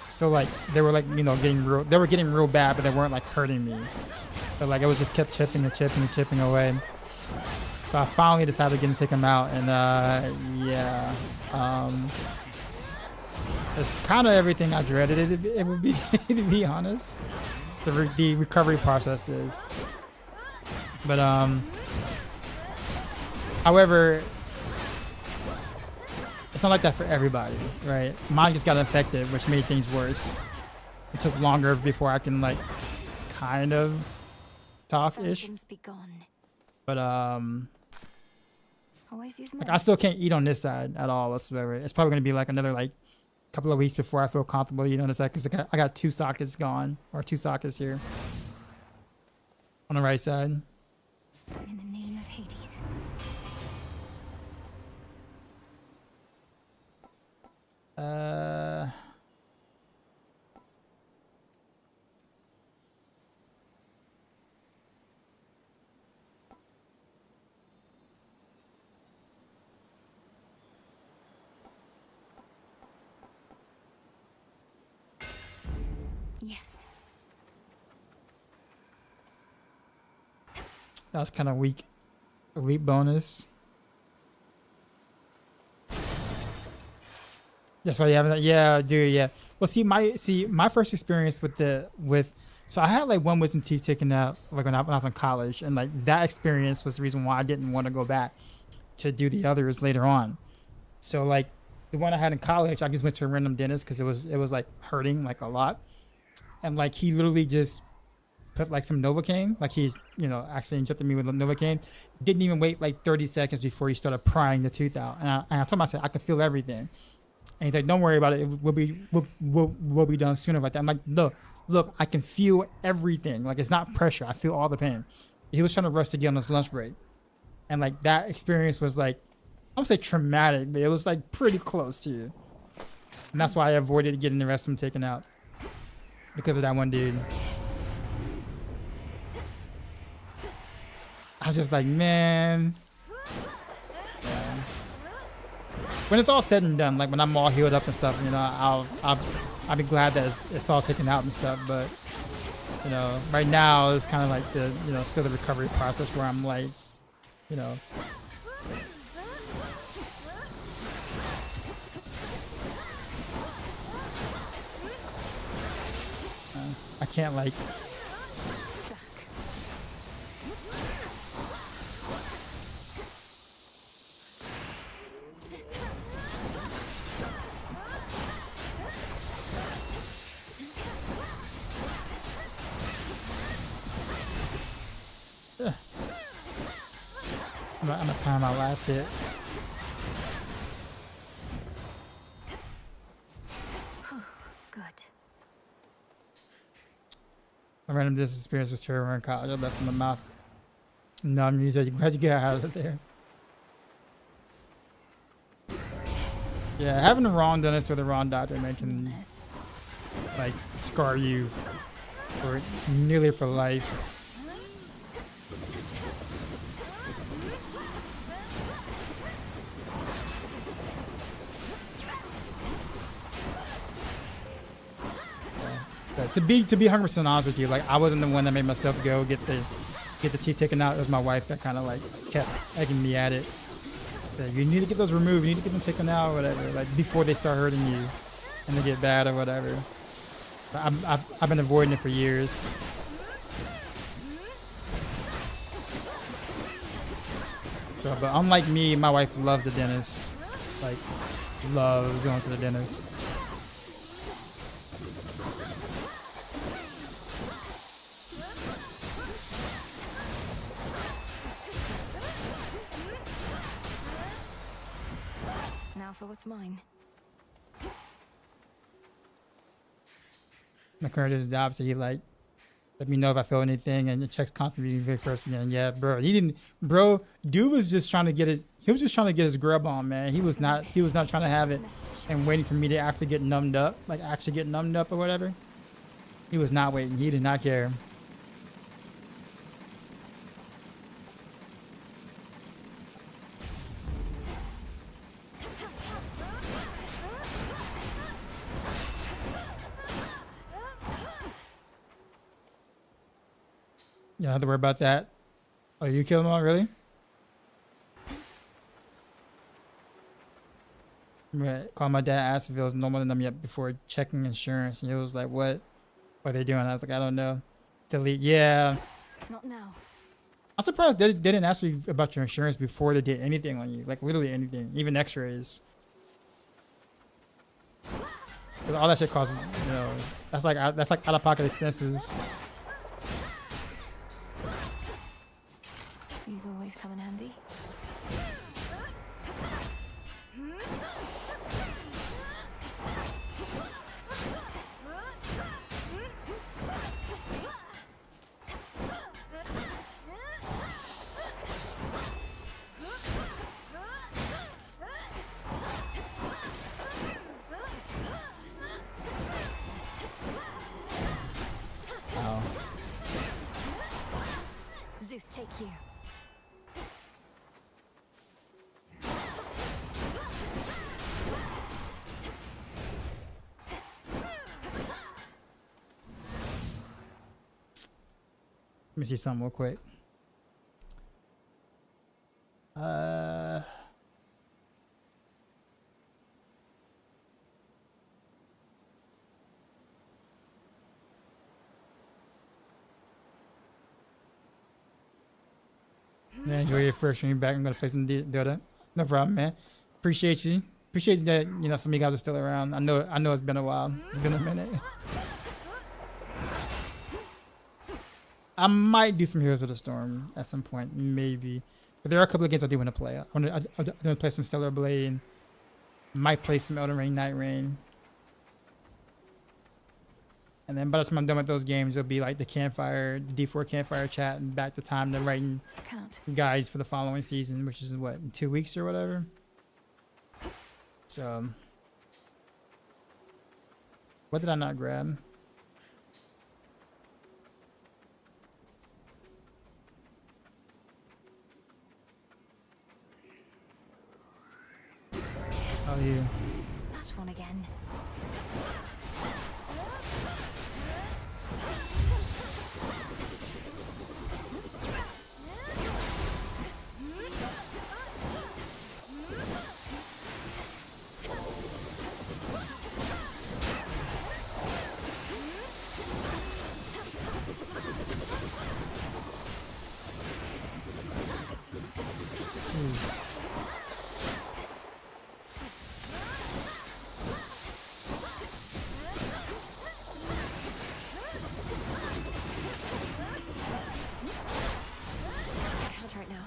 So like they were like, you know, getting real bad, but they weren't like hurting me. But like it was just kept chipping and chipping and chipping away. So I finally decided to get them out, and yeah, it's kind of everything I dreaded it would be, to be honest. The recovery process is, but however, it's not like that for everybody, right? Mine just got infected, which made things worse. It took longer before I can like kind of talk-ish. But like I still can't eat on this side at all whatsoever. It's probably gonna be like another like couple of weeks before I feel comfortable eating on this side, because I got 2 sockets gone, or 2 sockets here on the right side. In the name of Hades. Yes. That was kind of weak. A weak bonus. That's why you haven't. Yeah, dude. Yeah. Well, my first experience so I had like 1 wisdom teeth taken out like when I was in college, and like that experience was the reason why I didn't want to go back to do the others later on. So like the one I had in college, I just went to a random dentist because it was like hurting like a lot, and like he literally just put like some Novocaine, like he's, you know, actually injected me with Novocaine. Didn't even wait like 30 seconds before he started prying the tooth out, and I told him, I said I could feel everything. And he's like, don't worry about it. We'll be done sooner like that. I'm like, look, I can feel everything. Like, it's not pressure. I feel all the pain. He was trying to rush to get on his lunch break. And like that experience was like, I don't say traumatic, but it was like pretty close to you. And that's why I avoided getting the rest of them taken out. Because of that one dude. I was just like, man. Yeah. When it's all said and done, like when I'm all healed up and stuff, you know, I'll be glad that it's all taken out and stuff. But you know, right now it's kind of like the, you know, still the recovery process where I'm like, you know, I can't like. I'm gonna time my last hit. Good. My random distance experience was terrible in college. I left in my mouth. No, I'm glad you got out of there. Yeah, having the wrong dentist or the wrong doctor, man, can like scar you for nearly for life. But to be 100% honest with you, like I wasn't the one that made myself go get the teeth taken out. It was my wife that kind of like kept egging me at it. Said you need to get those removed. You need to get them taken out or whatever. Like before they start hurting you and they get bad or whatever. But I've been avoiding it for years. So, but unlike me, my wife loves the dentist. Like, loves going to the dentist. Now for what's mine. My current is the opposite. He like, let me know if I feel anything, and it checks constantly very personally. And yeah, bro, he didn't. Bro, dude was just trying to get his. He was just trying to get his grub on, man. He was not trying to have it and waiting for me to actually get numbed up, like actually get numbed up or whatever. He was not waiting. He did not care. You don't have to worry about that. Oh, you killed him already? Right. Called my dad, asked if it was normal to them yet before checking insurance, and he was like, "What are they doing?" I was like, "I don't know." Delete. Yeah. Not now. I'm surprised they didn't ask you about your insurance before they did anything on you, like literally anything, even X-rays. 'Cause all that shit costs, you know, that's like out-of-pocket expenses. These always come in handy. Oh. Zeus, take you. Let me see something real quick. Yeah, enjoy your first stream back. I'm gonna play some Dota. No problem, man. Appreciate you. Appreciate that. You know, some of you guys are still around. I know it's been a while. It's been a minute. I might do some Heroes of the Storm at some point, maybe. But there are a couple of games I do want to play. I want to play some Stellar Blade. Might play some Elden Ring, Night Rain. And then by the time I'm done with those games, it'll be like the campfire, the D4 campfire chat, and back to time to writing guides for the following season, which is what, in 2 weeks or whatever. So, what did I not grab? Oh, yeah. That one again. Jeez. Count right now.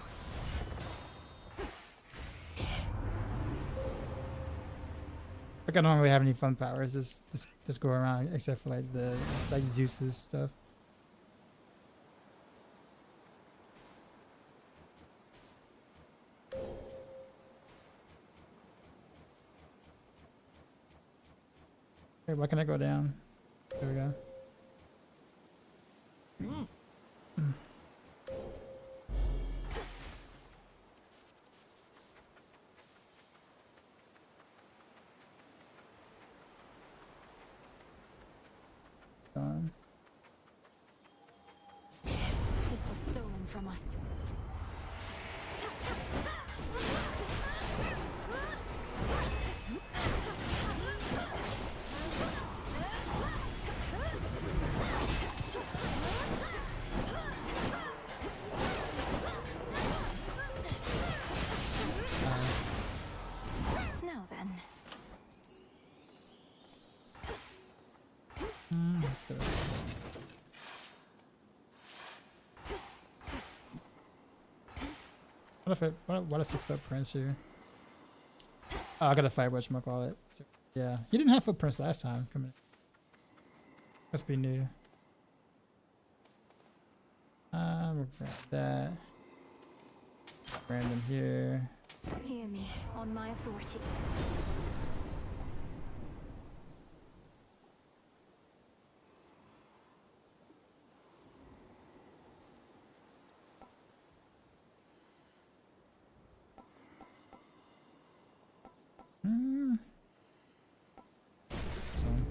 Like I don't really have any fun powers. Just go around, except for like the Zeus's stuff. Wait, why can I go down? There we go. from us. Now then. Let's go. What is the footprints here? Oh, I gotta fight whatchamacallit. So, yeah, he didn't have footprints last time. Come in. Must be new. We'll grab that. Random here. Hear me on my authority. This one.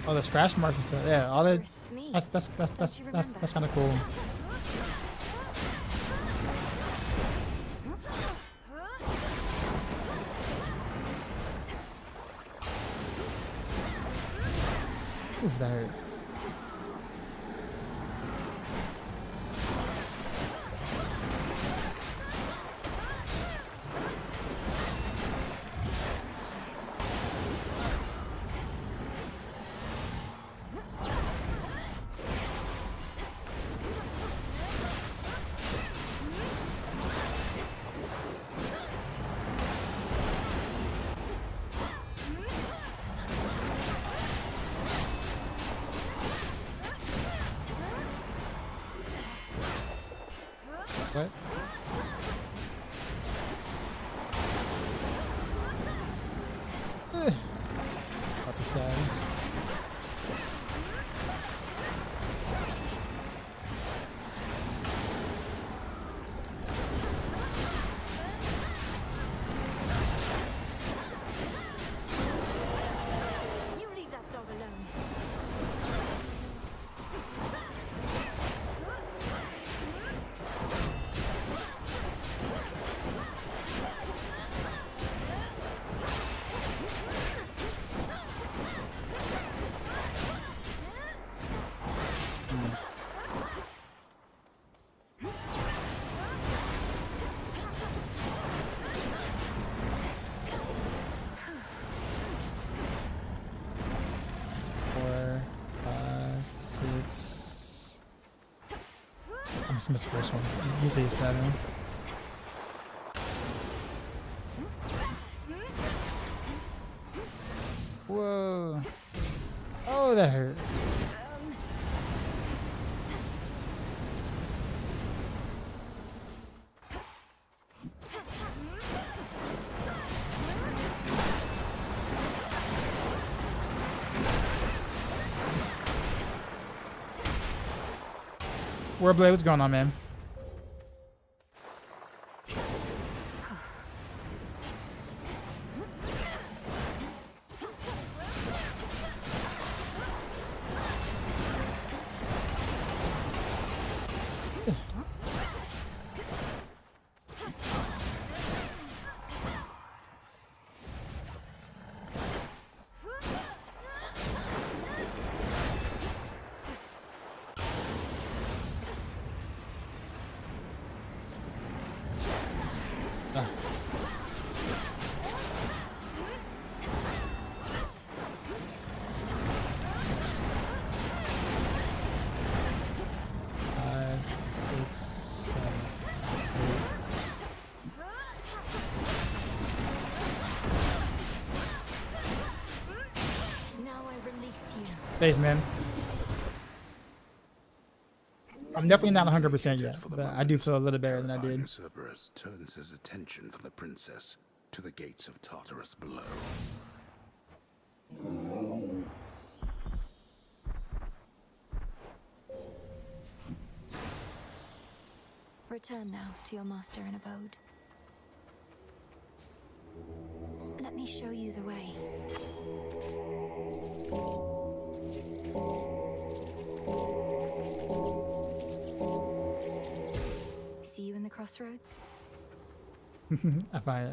Oh, the scratch marks and stuff. Yeah, all the that's kind of cool. Oof, that hurt. What? About the side. You leave that dog alone. I'm just missed the first one. Usually 7. Whoa. Oh, that hurt. Warblade, what's going on, man? Thanks, man. I'm definitely not 100% yet, but I do feel a little better than I did. Cerberus turns his attention from the princess to the gates of Tartarus below. Return now to your master in abode. Let me show you the way. the crossroads? If I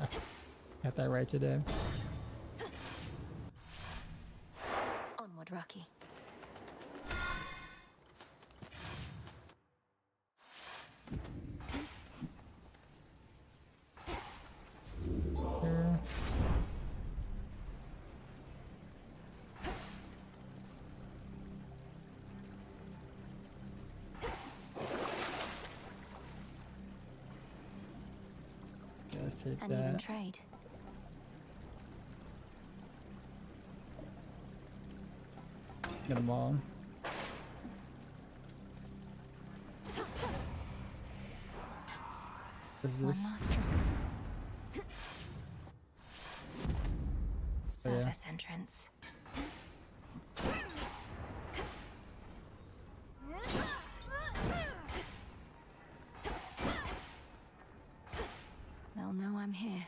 got that right today. Onward, Rocky. Here. Yeah, let's take And even that. trade. Get them all. What is One this? last drop. Oh, yeah. Service entrance. They'll know I'm here.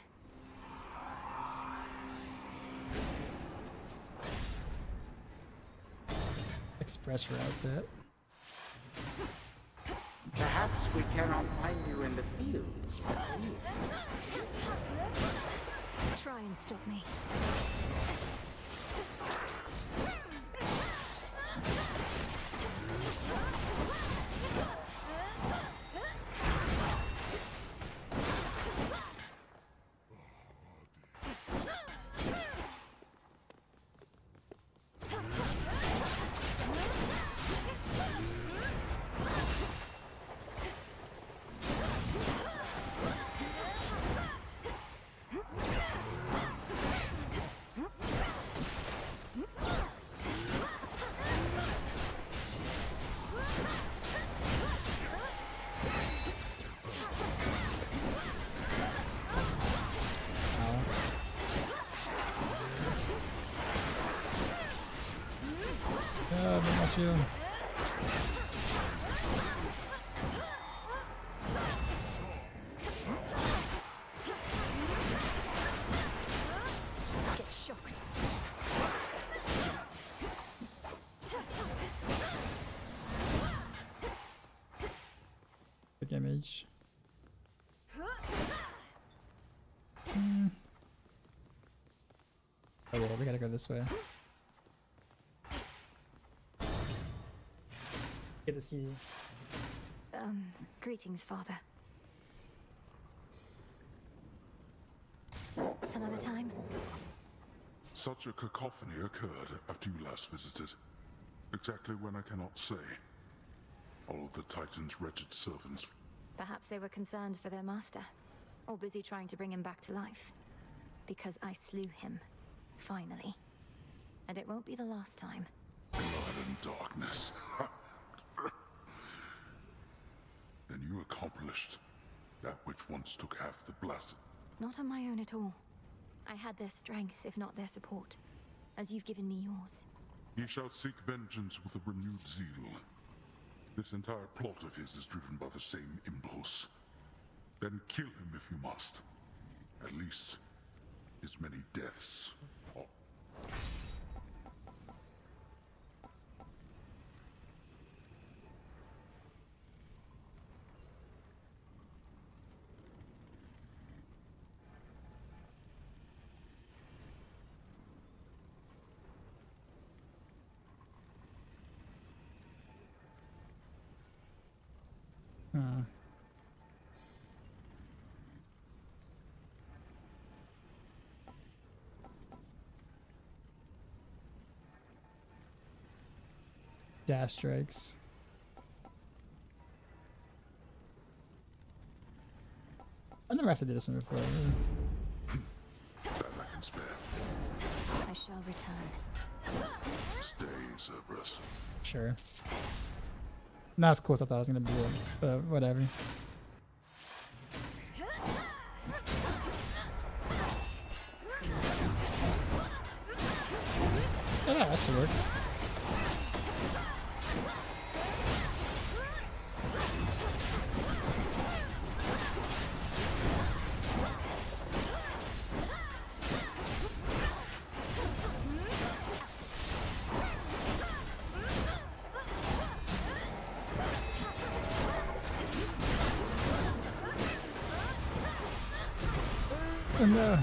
Express route set. Perhaps we cannot find you in the fields, but here. Try and stop me. Yeah, but my shield. Get shocked. Quick image. Oh yeah, we gotta go this way. Get to see. Greetings, Father. Some other time? Such a cacophony occurred after you last visited. Exactly when I cannot say. All of the Titan's wretched servants. Perhaps they were concerned for their master, or busy trying to bring him back to life. Because I slew him, finally. And it won't be the last time. Blood and darkness. Then you accomplished that which once took half the blast. Not on my own at all. I had their strength, if not their support, as you've given me yours. He shall seek vengeance with a renewed zeal. This entire plot of his is driven by the same impulse. Then kill him if you must. At least, as many deaths. Oh. Dash strikes. I never have to do this one before. That I can spare. I shall return. Stay, Cerberus. Sure. Not as cool as I thought it was gonna be, but whatever. Yeah, that actually works. No.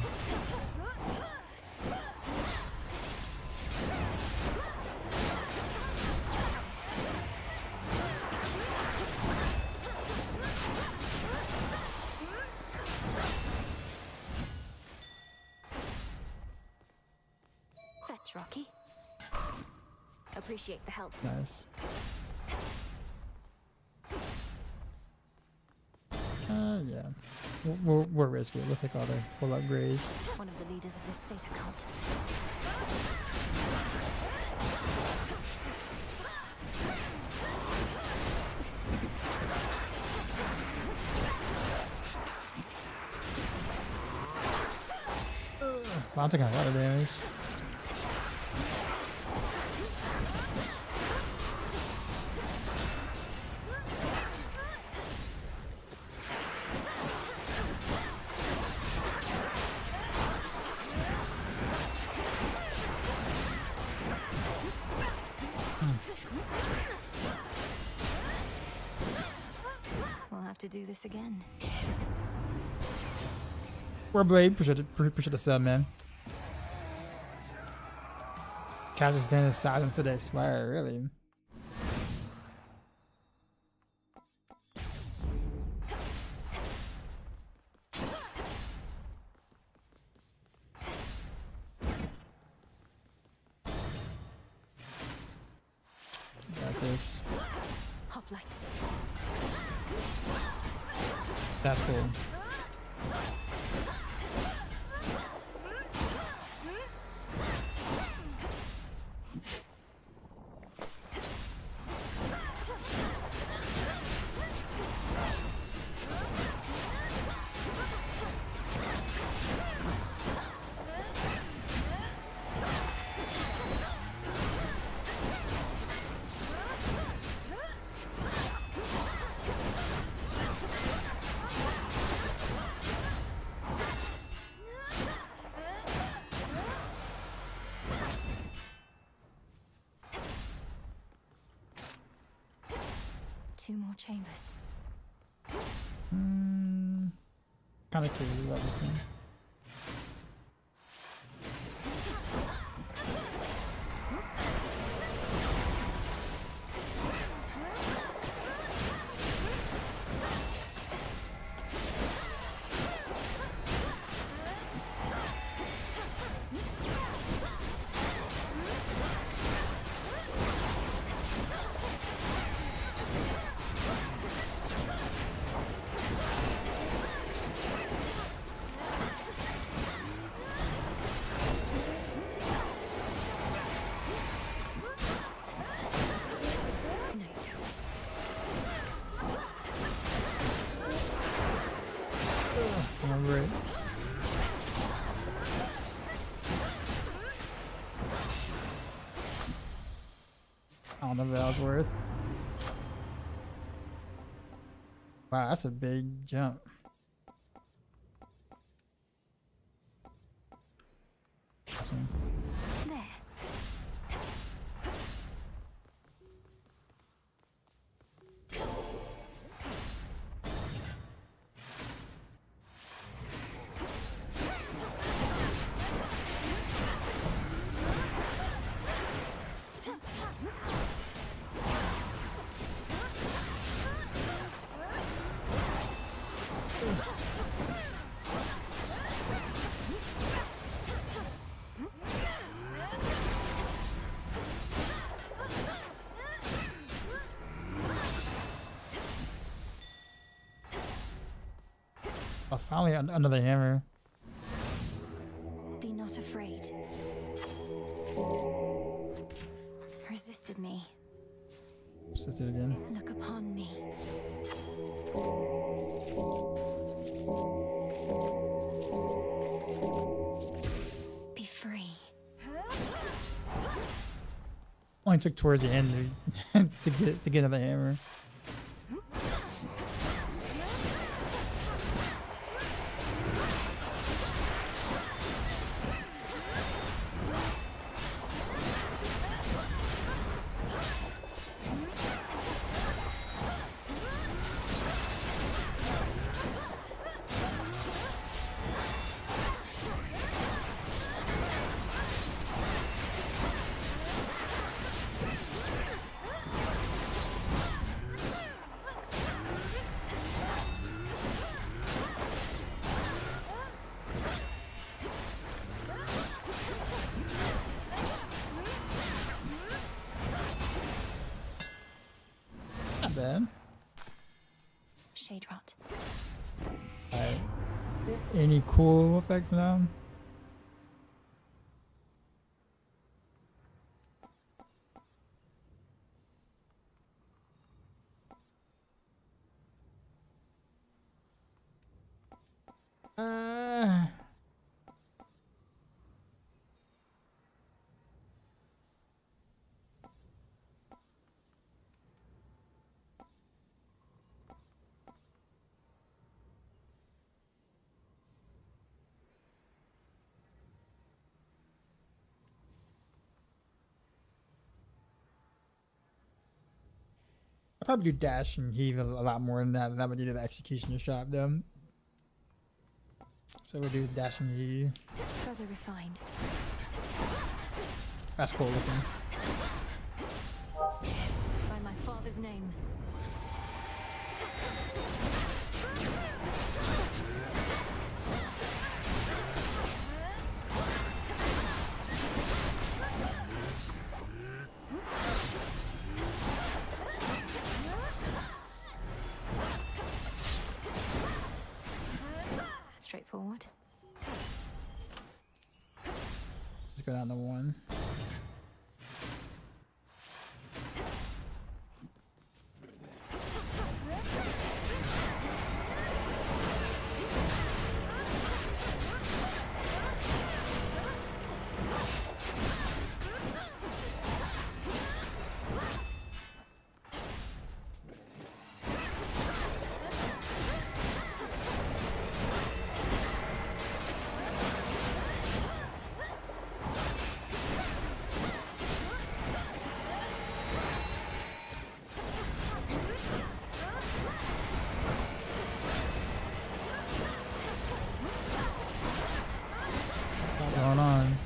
Fetch, Rocky. Appreciate the help. Nice. Yeah. We're risky. We'll take all the full upgrades. One of the leaders of this Sata cult. Wow, I'm taking a lot of damage. We'll have to do this again. Warblade, appreciate the sub, man. Cass has been silent today, swear, really. Got this. Hoplites. That's cool. Two more chambers. Kind of curious about this one. Remember it. I don't know if that was worth. Wow, that's a big jump. This one. There. Oh, finally another hammer. Be not afraid. Resisted me. Let's do it again. Look upon me. Be free. Only took towards the end to get another hammer. Alright. Any cool effects now? I'll probably do dash and heave a lot more than that. That would do the executioner's job though. So we'll do dash and heave. Further refined. That's cool looking. By my father's name. Straightforward. Let's go down to 1. What's going on?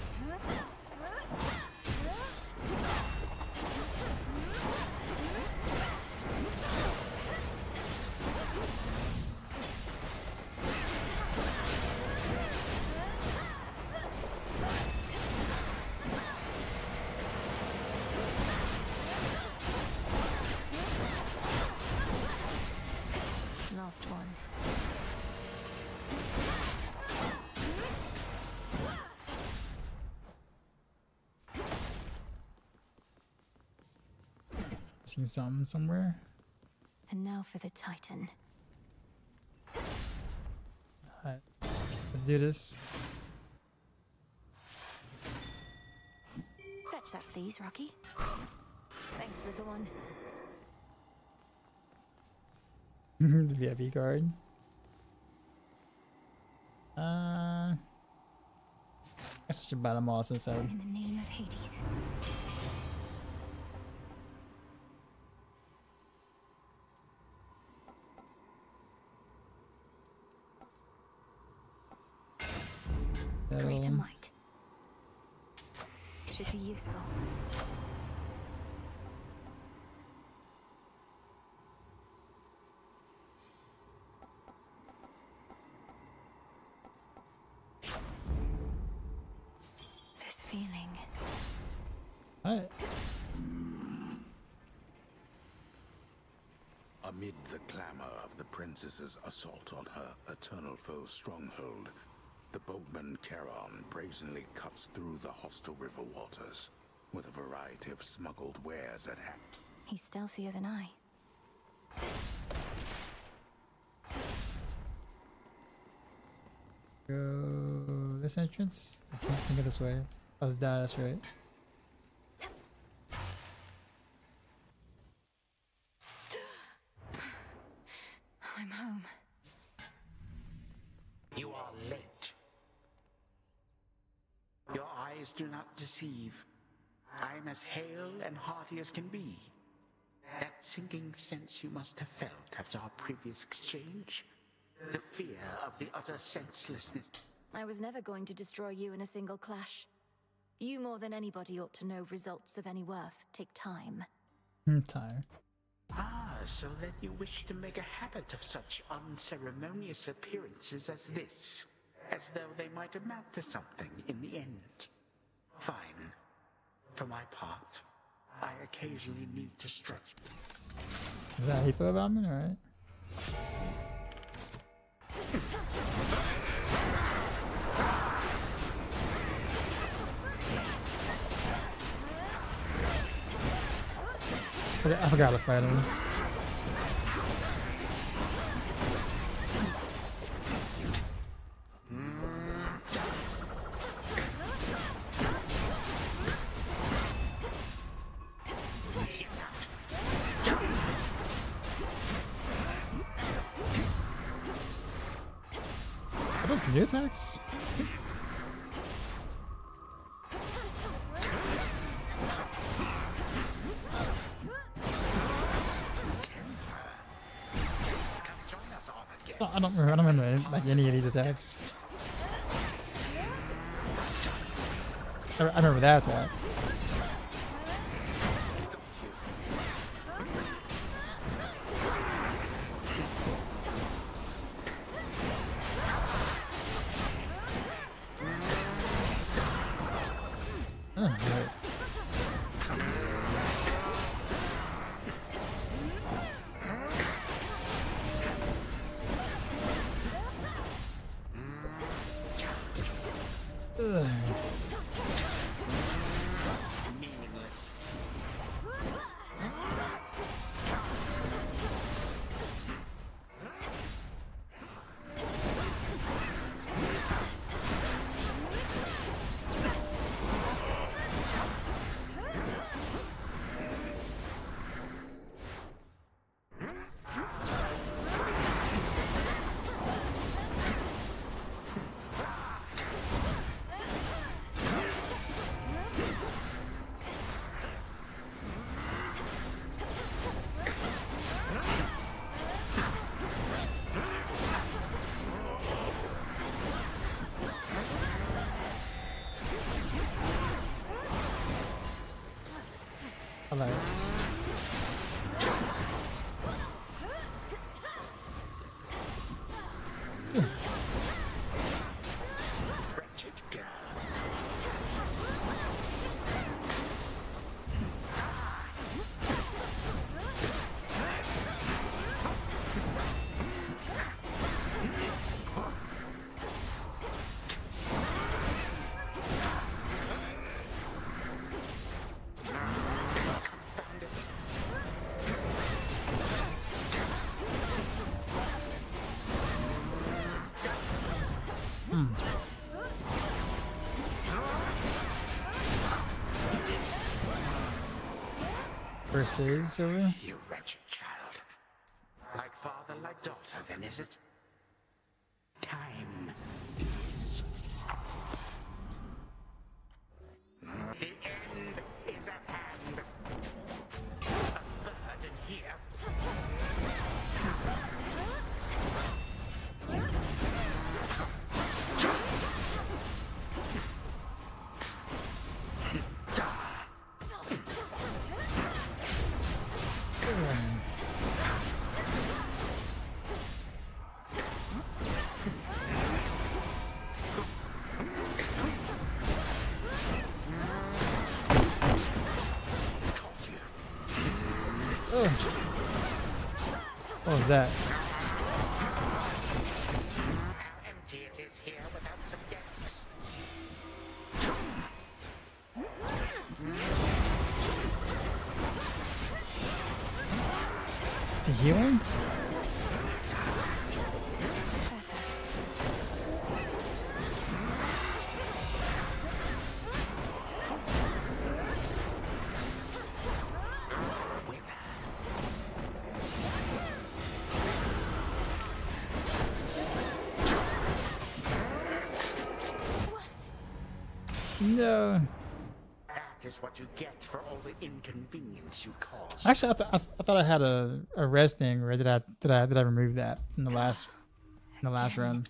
Last one. Seen something somewhere. And now for the Titan. Alright. Let's do this. Fetch that, please, Rocky. Thanks, little one. The VIP card. I should buy them all since I. In the name of Hades. Greater might. Should be useful. This feeling. Alright. Amid the clamor of the princess's assault on her eternal foe's stronghold, the boatman Charon brazenly cuts through the hostile river waters, with a variety of smuggled wares at hand. He's stealthier than I. Go this entrance? I can't think of this way. I was dash, right? I'm home. You are late. Your eyes do not deceive. I'm as hale and hearty as can be. That sinking sense you must have felt after our previous exchange. The fear of the utter senselessness. I was never going to destroy you in a single clash. You more than anybody ought to know results of any worth take time. Time. Ah, so then you wish to make a habit of such unceremonious appearances as this, as though they might amount to something in the end. Fine. For my part, I occasionally need to stretch. Is that how you feel about me, alright? I forgot to fight him. Are those new attacks? I don't remember like any of these attacks. I remember that attack. Oh, right. Ugh. Hello. First phase over. You wretched child. Like father, like daughter, then is it? Time is. The end is at hand. A burden here. What was that? How empty it is here without some guests. Is he healing? No. That is what you get for all the inconvenience you cause. Actually, I thought I had a res thing, or did I remove that in the last run?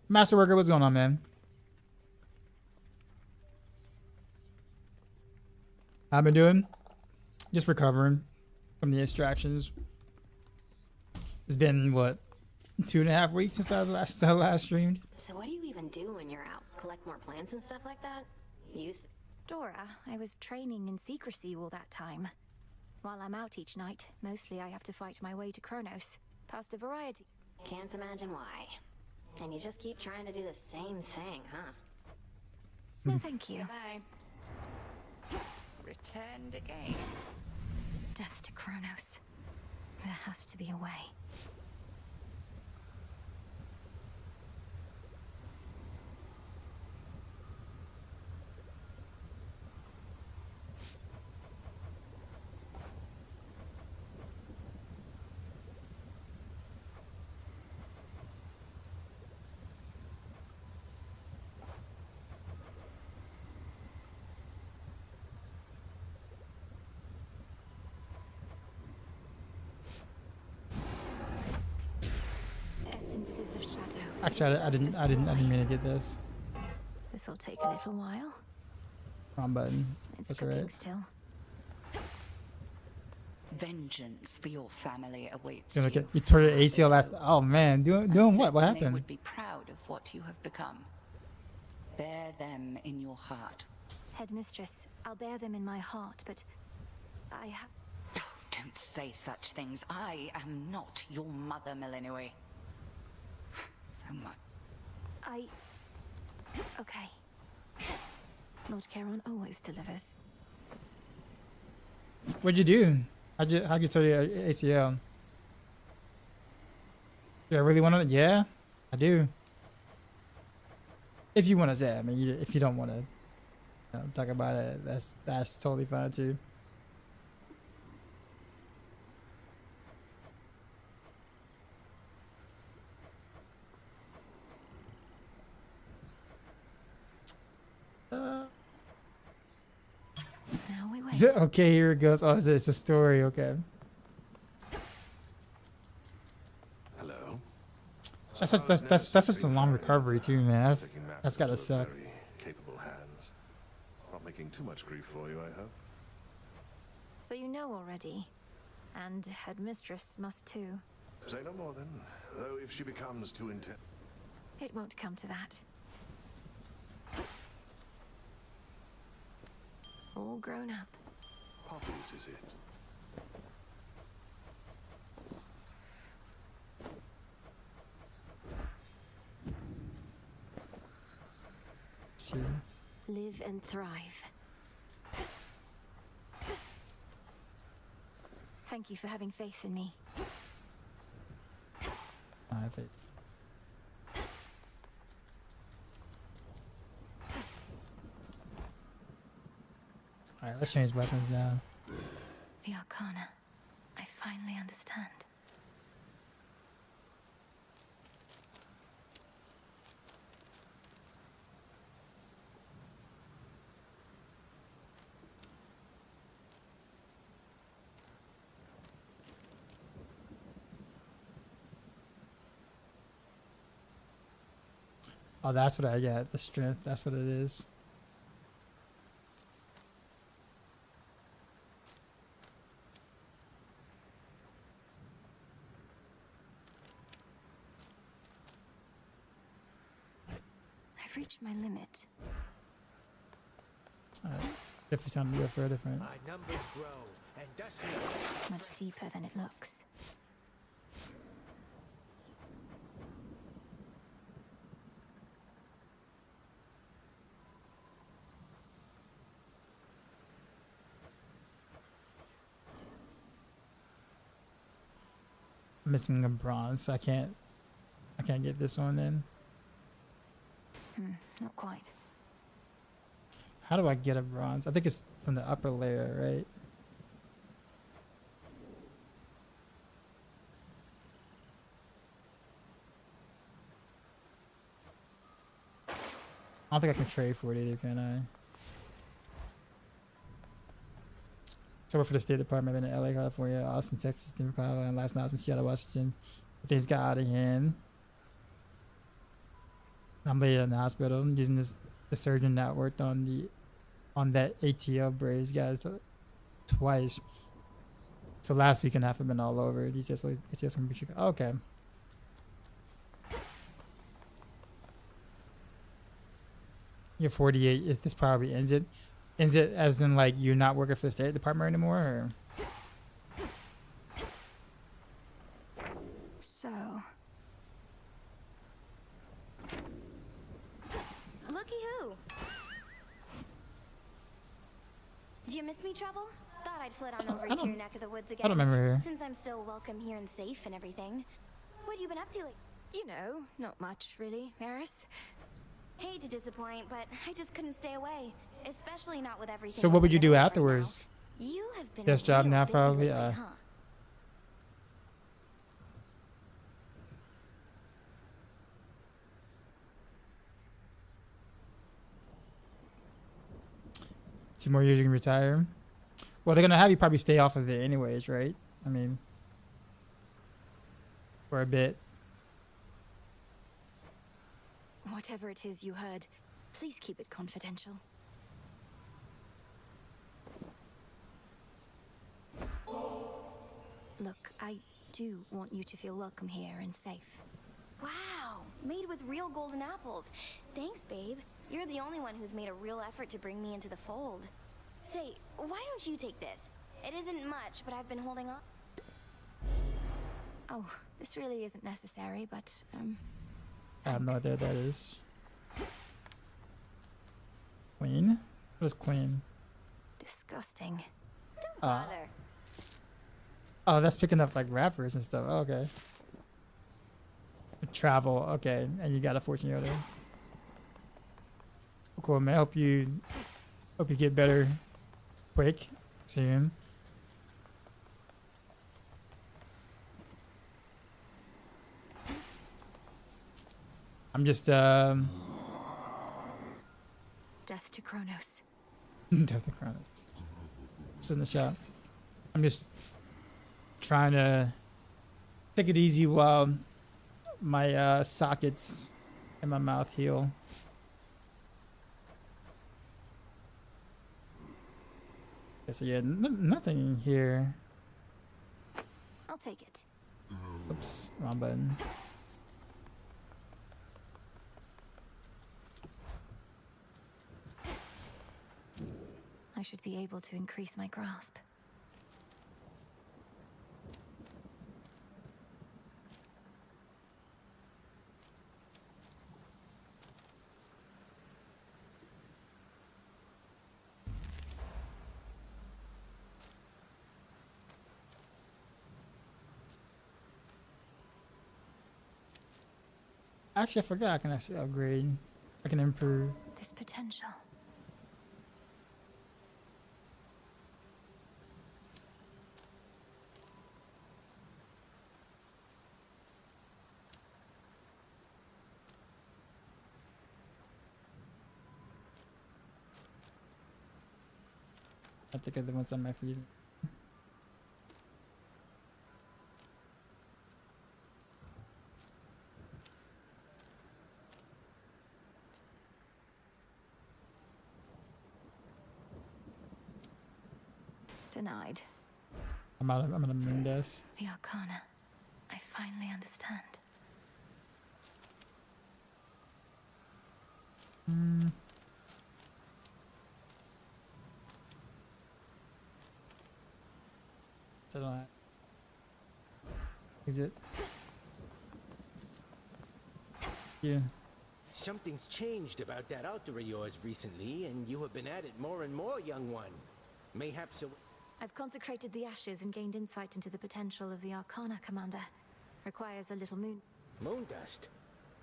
Master Worker, what's going on, man? I've been doing just recovering from the distractions. It's been what, 2.5 weeks since I last streamed. So what do you even do when you're out? Collect more plants and stuff like that? You used to... Dora, I was training in secrecy all that time. While I'm out each night, mostly I have to fight my way to Kronos, past a variety. Can't imagine why. And you just keep trying to do the same thing, huh? No, thank you. Bye. returned again. Death to Kronos. There has to be a way. Essences of shadow. Actually, I didn't mean to get this. This'll take a little while. Wrong button. It's That's cooking alright. still. Vengeance for your family awaits You, you. you tore your ACL last. Oh man, doing what? What They happened? would be proud of what you have become. Bear them in your heart. Headmistress, I'll bear them in my heart, but I have. Oh, don't say such things. I am not your mother, Melinoi. So much. Okay. Lord Charon always delivers. What'd you do? How'd you tear your ACL? Do I really want to? Yeah, I do. If you want to say, I mean, if you don't want to talk about it, that's totally fine too. Now we wait. Is it, okay, here it goes. Oh, it's a story. Okay. Hello. That's such a long recovery too, man. That's gotta suck. Very capable hands. Not making too much grief for you, I hope. So you know already. And Headmistress must too. Say no more then. Though if she becomes too intense. It won't come to that. All grown up. Poppies, is it? See. Live and thrive. Thank you for having faith in me. I have it. All right, let's change weapons now. The Arcana. I finally understand. Oh, that's what I get. The strength. That's what it is. I've reached my limit. All right. Definitely time to go for a different. My numbers grow, and thus Much deeper than it looks. Missing a bronze. So I can't get this one in. Not quite. How do I get a bronze? I think it's from the upper layer, right? I don't think I can trade for it either, can I? So for the State Department in LA, California, Austin, Texas, Denver, Colorado, and last night I was in Seattle, Washington. Things got out of hand. I'm laid in the hospital using the surgeon that worked on that ATL brace, guys, twice. So last week and a half have been all over. It's just gonna be okay. You're 48. This probably ends it. Is it as in like you're not working for the State Department anymore? Or? So. Looky who. you miss me, Trouble? Thought I'd flit on over I to don't- your neck of the woods again. I don't remember her. Since I'm still welcome here and safe and everything. What have you been up to lately? You know, not much, really, Eris. Hate to disappoint, but I just couldn't stay away. Especially not with everything. So what would you do going on right afterwards? now. You have been Desk job real now, busy probably. lately, huh? Two more years you can retire. Well, they're gonna have you probably stay off of it anyways, right? I mean, for a bit. Whatever it is you heard, please keep it confidential. Look, I do want you to feel welcome here and safe. Wow, made with real golden apples. Thanks, babe. You're the only one who's made a real effort to bring me into the fold. Say, why don't you take this? It isn't much, but I've been holding on. Oh, this really isn't necessary, but, I have no idea what that is. Queen? What is queen? disgusting. Don't bother. Oh, that's picking up like rappers and stuff. Oh, okay. Travel. Okay, and you got a 14-year-old. Cool, man. Hope you get better quick soon. I'm just Death to Kronos. Death to Kronos. Just in the shop. I'm just trying to take it easy while my sockets in my mouth heal. Okay, so yeah, nothing here. I'll take it. Oops, wrong button. I should be able to increase my grasp. Actually, I forgot I can actually upgrade. I can improve. This potential. I think of the ones I'm actually using. Denied. I'm at a moon desk. The Arcana. I finally understand. I don't know. Is it? Yeah. Something's changed about that altar of yours recently, and you have been at it more and more, young one. Mayhaps a... I've consecrated the ashes and gained insight into the potential of the Arcana, Commander. Requires a little moon. Moon dust?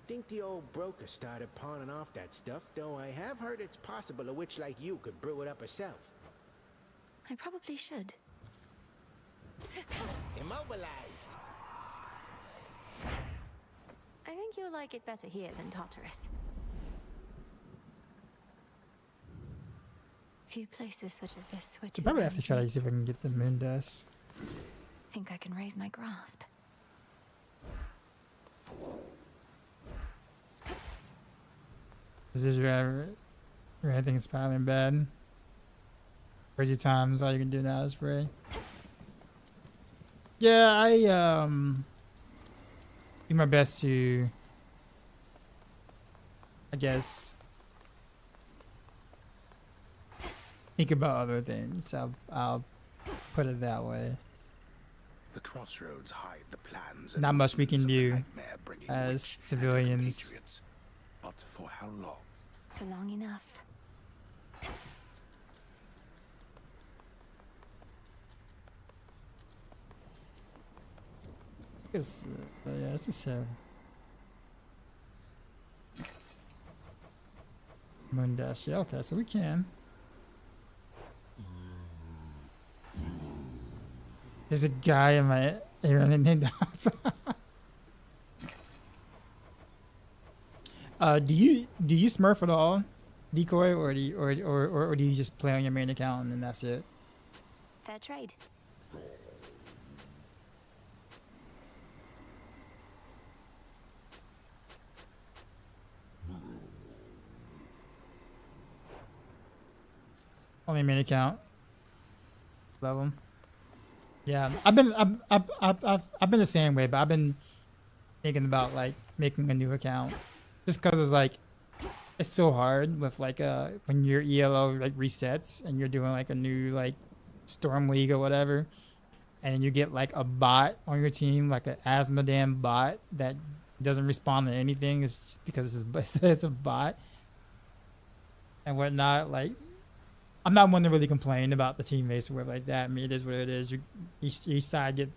Think the old broker started pawning off that stuff, though I have heard it's possible a witch like you could brew it up herself. I probably should. Immobilized! I think you'll like it better here than Tartarus. Few places such as this were You too probably have to try to empty. see if I can get the moon dust. Think I can raise my grasp. Is this where anything spiraling bad? Crazy times, all you can do now is pray. Yeah, I do my best to, I guess, think about other things. I'll put it that way. The crossroads hide the plans. Not much we can do nightmare bringing as witch civilians. compatriots. But for how long? For long enough. It's yeah, it's a 7. Moon dash. Yeah, okay, so we can. There's a guy in my area named do you smurf at all, Decoy, or do you, or do you just play on your main account and then that's it? Fair trade. Only main account. Love them. Yeah, I've been the same way, but I've been thinking about like making a new account, just cause it's like it's so hard with like when your ELO like resets and you're doing like a new like Storm League or whatever, and you get like a bot on your team, like an Asmodan bot that doesn't respond to anything. It's because it's a bot and whatnot. Like, I'm not one to really complain about the teammates or whatever like that. I mean, it is what it is. Each side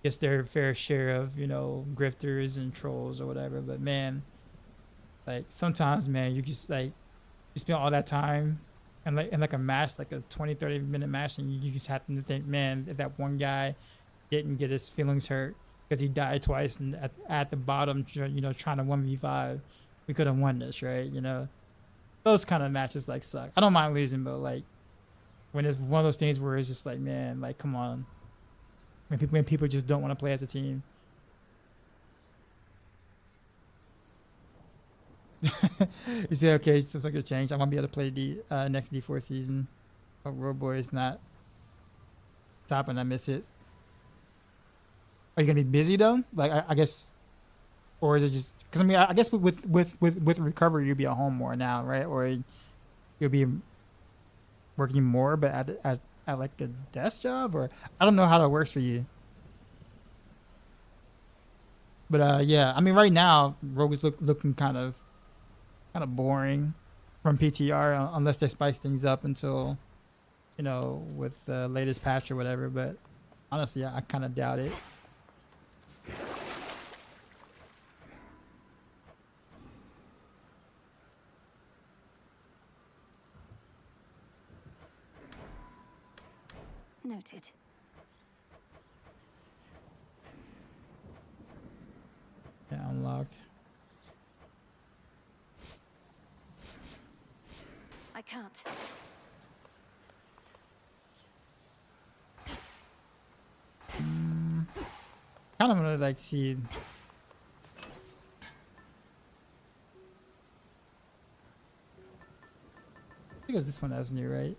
gets their fair share of, you know, grifters and trolls or whatever. But man, like sometimes, man, you just like you spend all that time and like a match, like a 20-30 minute match, and you just happen to think, man, if that one guy didn't get his feelings hurt because he died twice and at the bottom, you know, trying to 1v5, we could have won this, right? You know. Those kind of matches like suck. I don't mind losing, but like when it's one of those things where it's just like, man, like come on. When people just don't want to play as a team. You say okay, so it's like a change. I want to be able to play the next D4 season. But Road Boy is not top and I miss it. Are you gonna be busy though? Like I guess. Or is it just because I mean I guess with recovery you'll be at home more now, right? Or you'll be working more, but at like a desk job, or I don't know how that works for you. But yeah, I mean right now Rogue is looking kind of boring from PTR unless they spice things up until, you know, with the latest patch or whatever. But honestly, I kind of doubt it. Noted. Yeah, unlock. I can't. Kind of gonna like see. Because this one has new, right?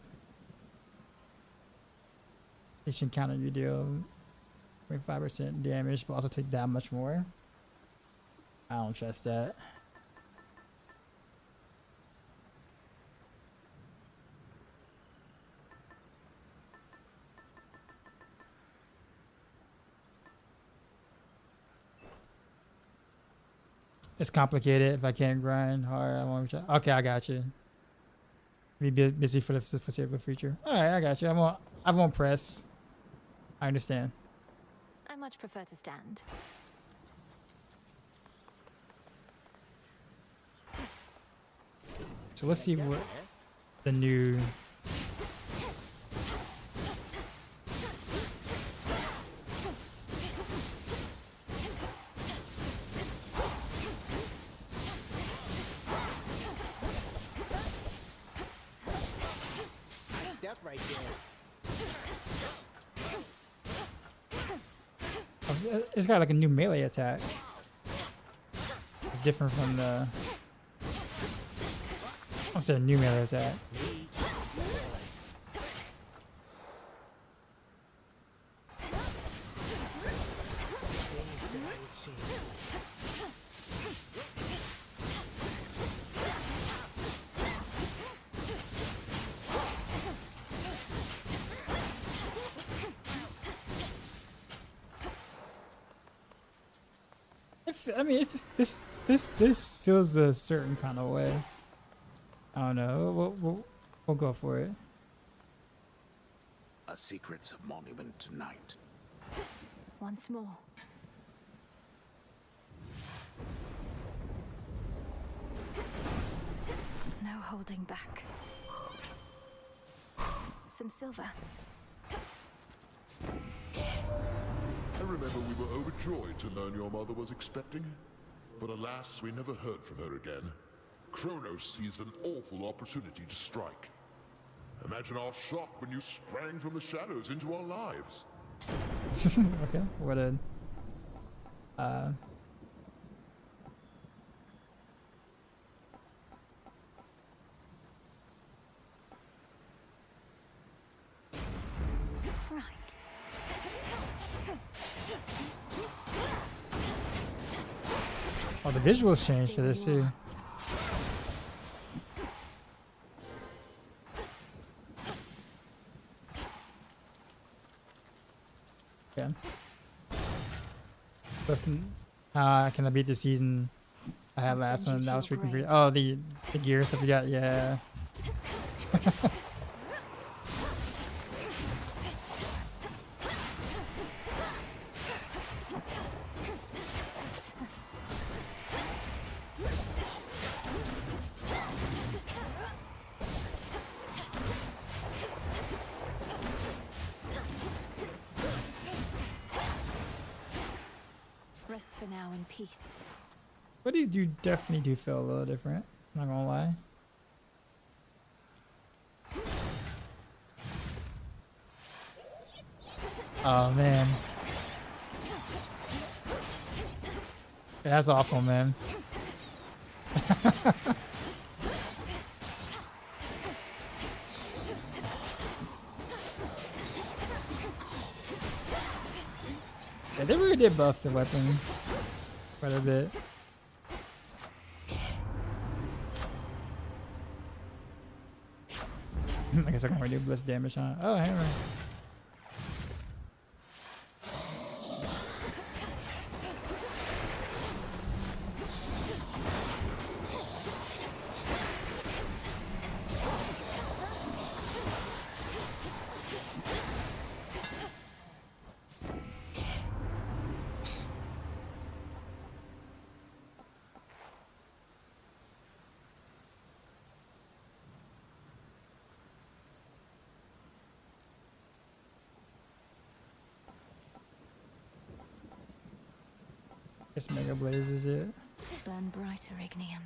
It should counter you deal 25% damage, but also take that much more. I don't trust that. It's complicated. If I can't grind hard, I won't try. Okay, I got you. Be busy for the foreseeable future. All right, I got you. I won't press. I understand. I much prefer to stand. So let's see what the new. Step right there. It's got like a new melee attack. It's different from the. I'm saying new melee attack. I mean, this feels a certain kind of way. I don't know. We'll go for it. A secret monument tonight. Once more. no holding back. Some silver. I remember we were overjoyed to learn your mother was expecting, but alas, we never heard from her again. Kronos seized an awful opportunity to strike. Imagine our shock when you sprang from the shadows into our lives. Okay, what a Right. oh, the visuals changed for this too. Yeah. Listen, can I beat the season I had last one? That was freaking great. Oh, the gear stuff we got, yeah. Rest for now in peace. But these do definitely do feel a little different. Not gonna lie. Oh man. That's awful, man. Yeah, they really did buff the weapon quite a bit. I guess I can already do blitz damage on. Oh, hammer. Guess Mega Blaze is it. Burn brighter, Ignium.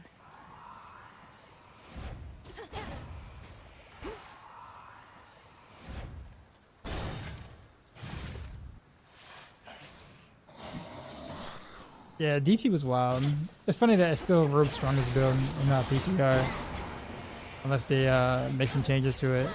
Yeah, DT was wild. It's funny that it's still Rogue's strongest build and not PTR. Unless they make some changes to it.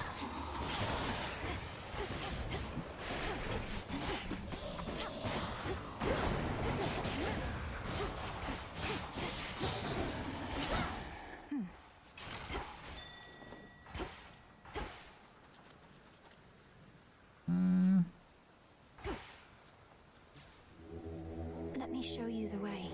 Let me show you the way.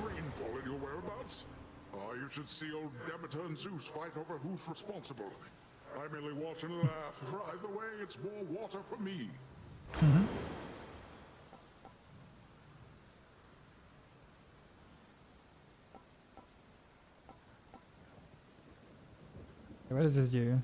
Rainfall in your whereabouts? You should see old Demeter and Zeus fight over who's responsible. I merely watch and laugh, for either way, it's more water for me. What does this do?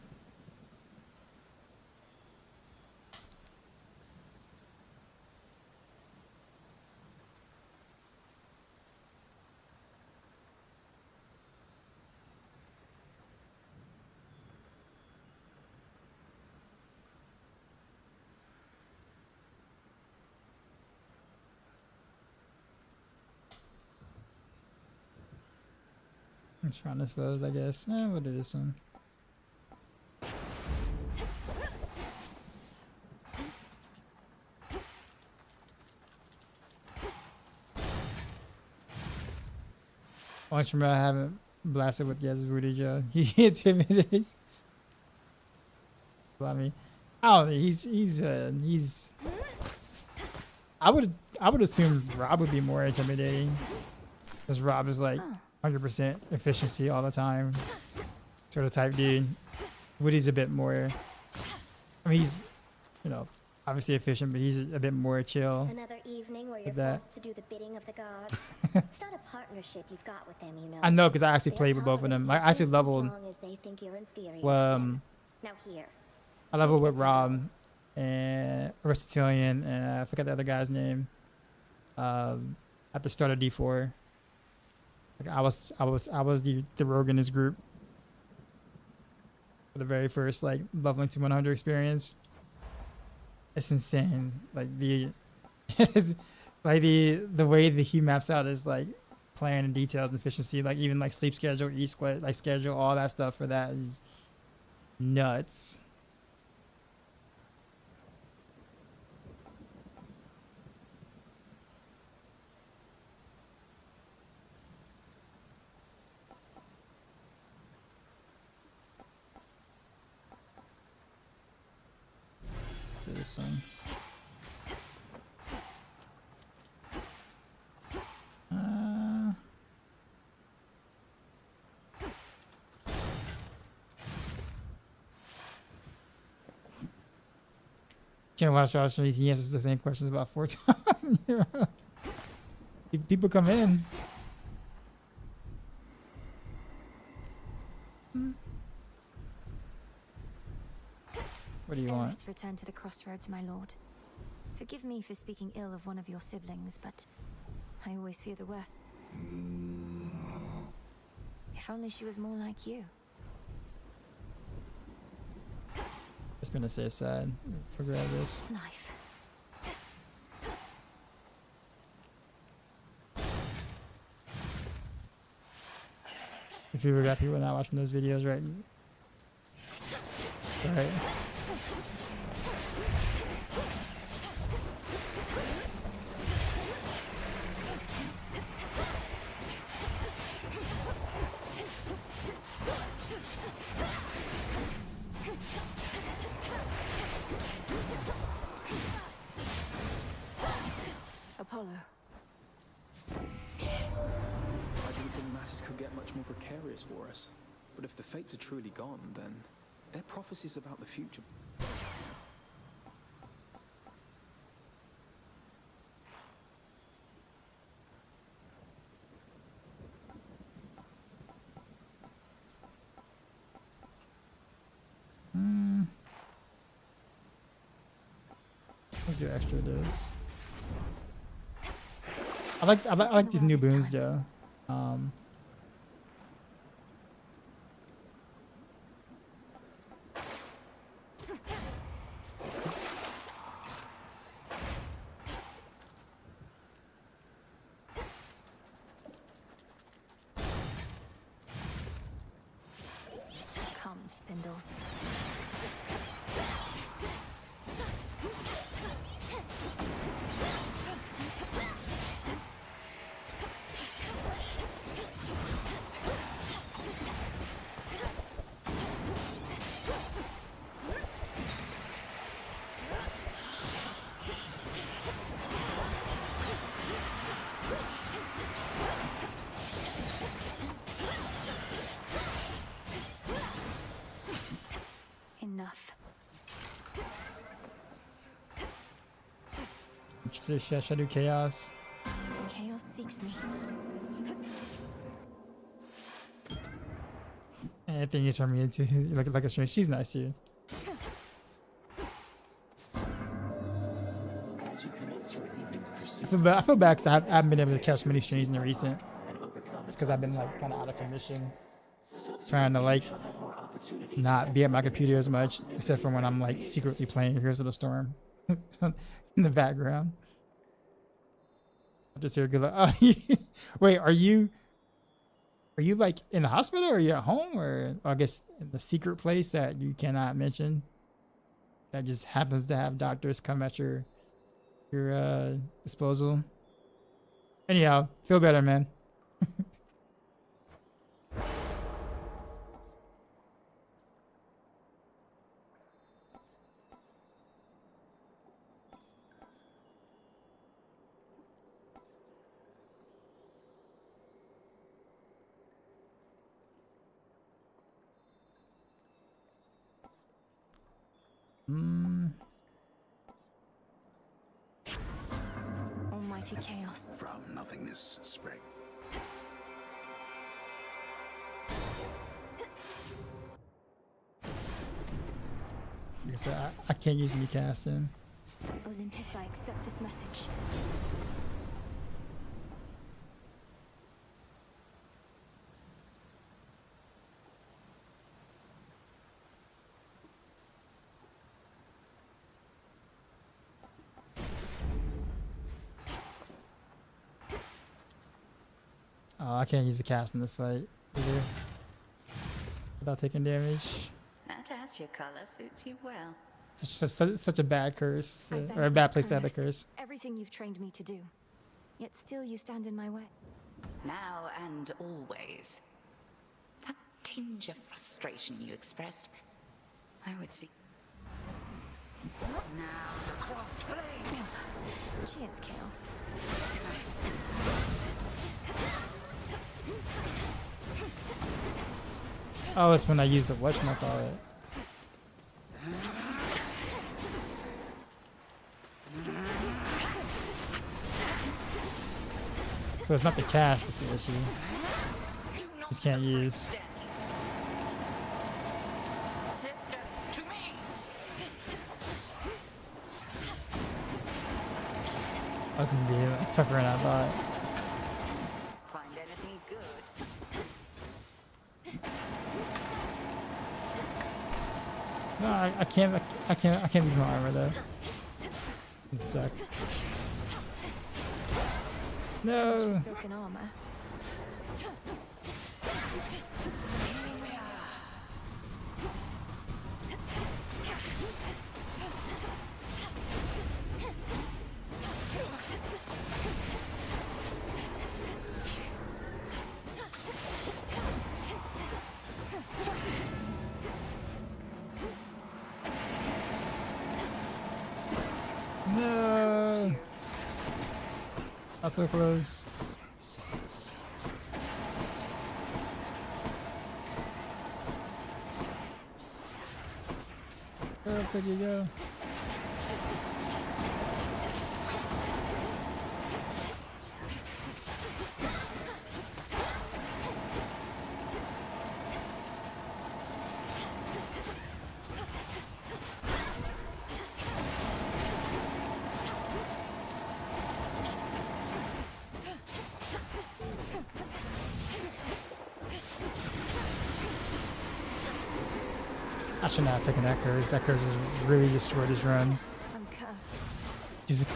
Let's run this foes, I guess. We'll do this one. Only from I haven't blasted with Yes Booty Joe. He intimidates. I mean, I don't know. He's. I would assume Rob would be more intimidating, because Rob is like 100% efficiency all the time, sort of type dude. Woody's a bit more. I mean, he's, you know, obviously efficient, but he's a bit more chill. Another evening where you're that. forced to do the bidding of the gods. It's not a partnership you've got with them, you know. I know, because I actually They'll played with both of them. I tolerate you actually just leveled. as long as they think you're inferior to Well, them. Now here. I leveled with Rob and Aristotelian, and I forgot the other guy's name. At the start of D4, like I was the rogue in this group for the very first like leveling to 100 experience. It's insane. Like the like the way that he maps out his like plan and details and efficiency, like even like sleep schedule, eat like schedule, all that stuff for that is nuts. Let's do this one. Can't watch Josh. He answers the same questions about 4 times. People come in. What do you want? Eris, return to the crossroads, my lord. Forgive me for speaking ill of one of your siblings, but I always fear the worst. If only she was more like you. It's been a safe side. We'll grab this. Life. If you got people not watching those videos, right? Right. Apollo. I didn't think matters could get much more precarious for us. But if the fates are truly gone, then they're prophecies about the future. Let's do extra this. I like these new boons though. Oops. Come, Spindles. Enough. Should I do chaos? Chaos seeks me. Anything you turn me into, you look like a strange. She's nice to you. I feel bad because I haven't been able to catch many streams in the recent. It's because I've been like kind of out of commission, trying to like not be at my computer as much, except for when I'm like secretly playing Heroes of the Storm in the background. I just hear good luck. Oh, wait, are you like in the hospital, or are you at home, or I guess in the secret place that you cannot mention? That just happens to have doctors come at your disposal. Anyhow, feel better, man. Almighty chaos. From nothingness spring. Like I said, I can't use me casting. Olympus, I accept this message. Oh, I can't use the cast in this fight either. Without taking damage. That as your color suits you well. Such a bad curse. I thank Or a bad you, place to have a Cronus. curse. Everything you've trained me to do. Yet still you stand in my way. Now and always. That tinge of frustration you expressed, I would see. Now the crossed flames. Cheers, Chaos. Oh, it's when I use the whatchamacallit. So it's not the cast that's the issue. Just can't use. That's gonna be tougher than I thought. Find anything good? No, I can't use my armor though. It sucked. No. Silken armor. No. That's so close. Where did you go? I should not have taken that curse. That curse has really destroyed his run. I'm cursed. Just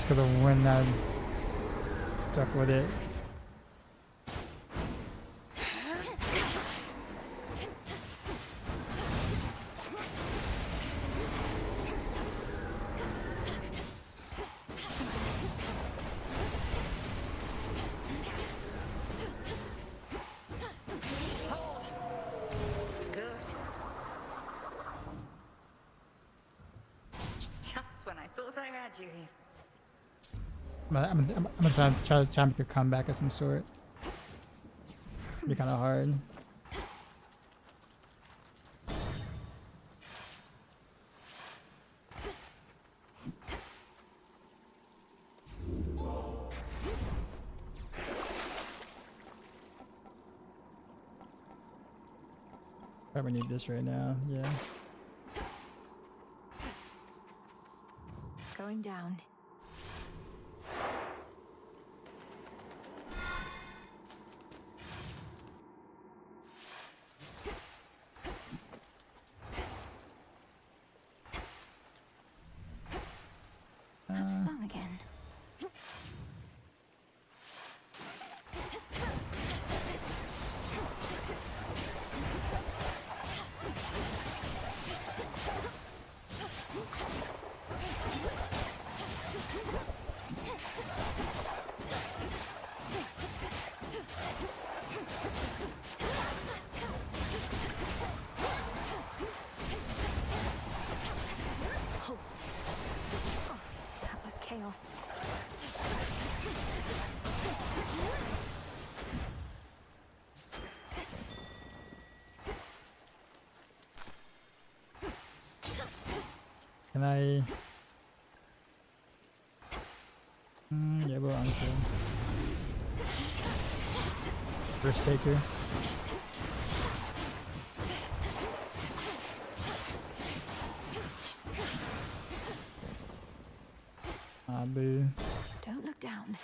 because of when I'm stuck with it. Good. Just when I thought I had you. I'm gonna try to make a comeback of some sort. Be kind of hard. Probably need this right now. Yeah. Going down. That song again. Can I? Yeah, we'll answer. First taker. Boo. Don't look down.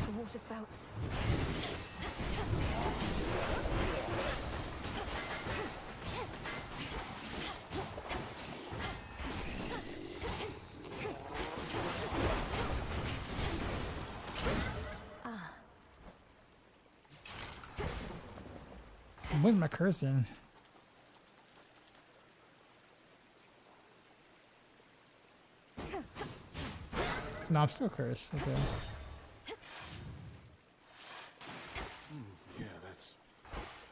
The water spouts. Where's my cursing? No, I'm still cursed. Okay. Yeah, that's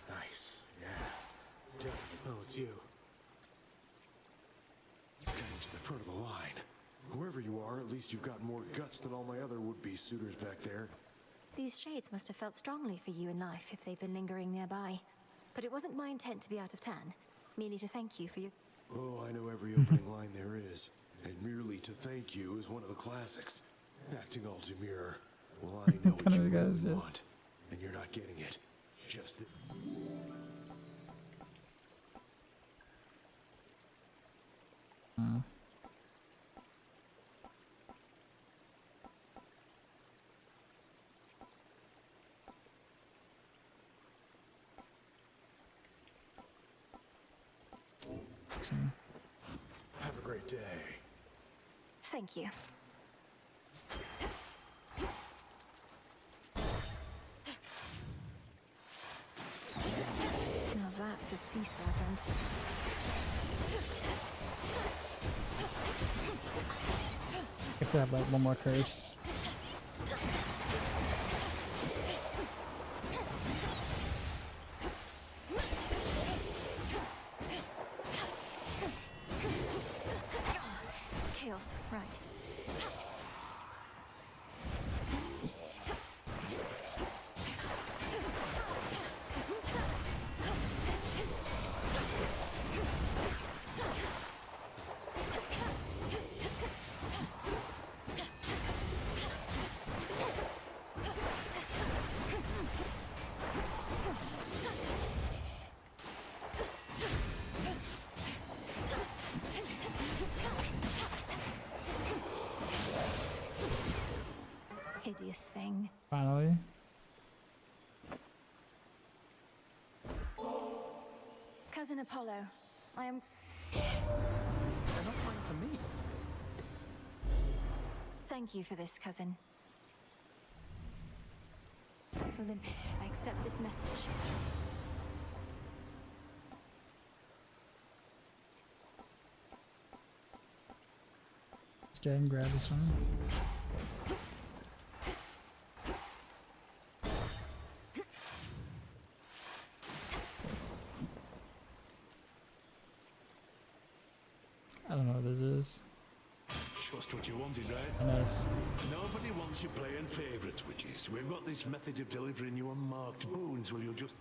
nice. Yeah, definitely. Oh, it's you. Getting to the front of the line. Whoever you are, at least you've got more guts than all my other would-be suitors back there. These shades must have felt strongly for you in life if they've been lingering nearby. But it wasn't my intent to be out of turn, merely to thank you for your... Oh, I know every opening line there is. And merely to thank you is one of the classics. Acting all demure. Well, I know what you really want. And you're not getting it. Just the... Have a great day. Thank you. Now that's a sea serpent. I still have like one more curse. Chaos, right. Hideous thing. Finally. Cousin Apollo, I am... They're not fine for me. Thank you for this, cousin. Olympus, I accept this message. Let's go and grab this one. I don't know what this is. Just what you wanted, right? Nice. Nobody wants you playing favourites, witches. We've got this method of delivering you unmarked boons. Will you just...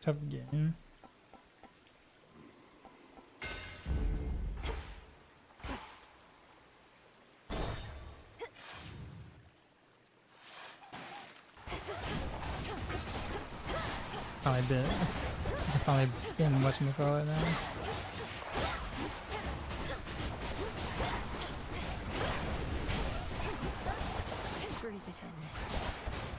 Tough game. Finally bit. I can finally spin whatchamacallit now. Breathe it in.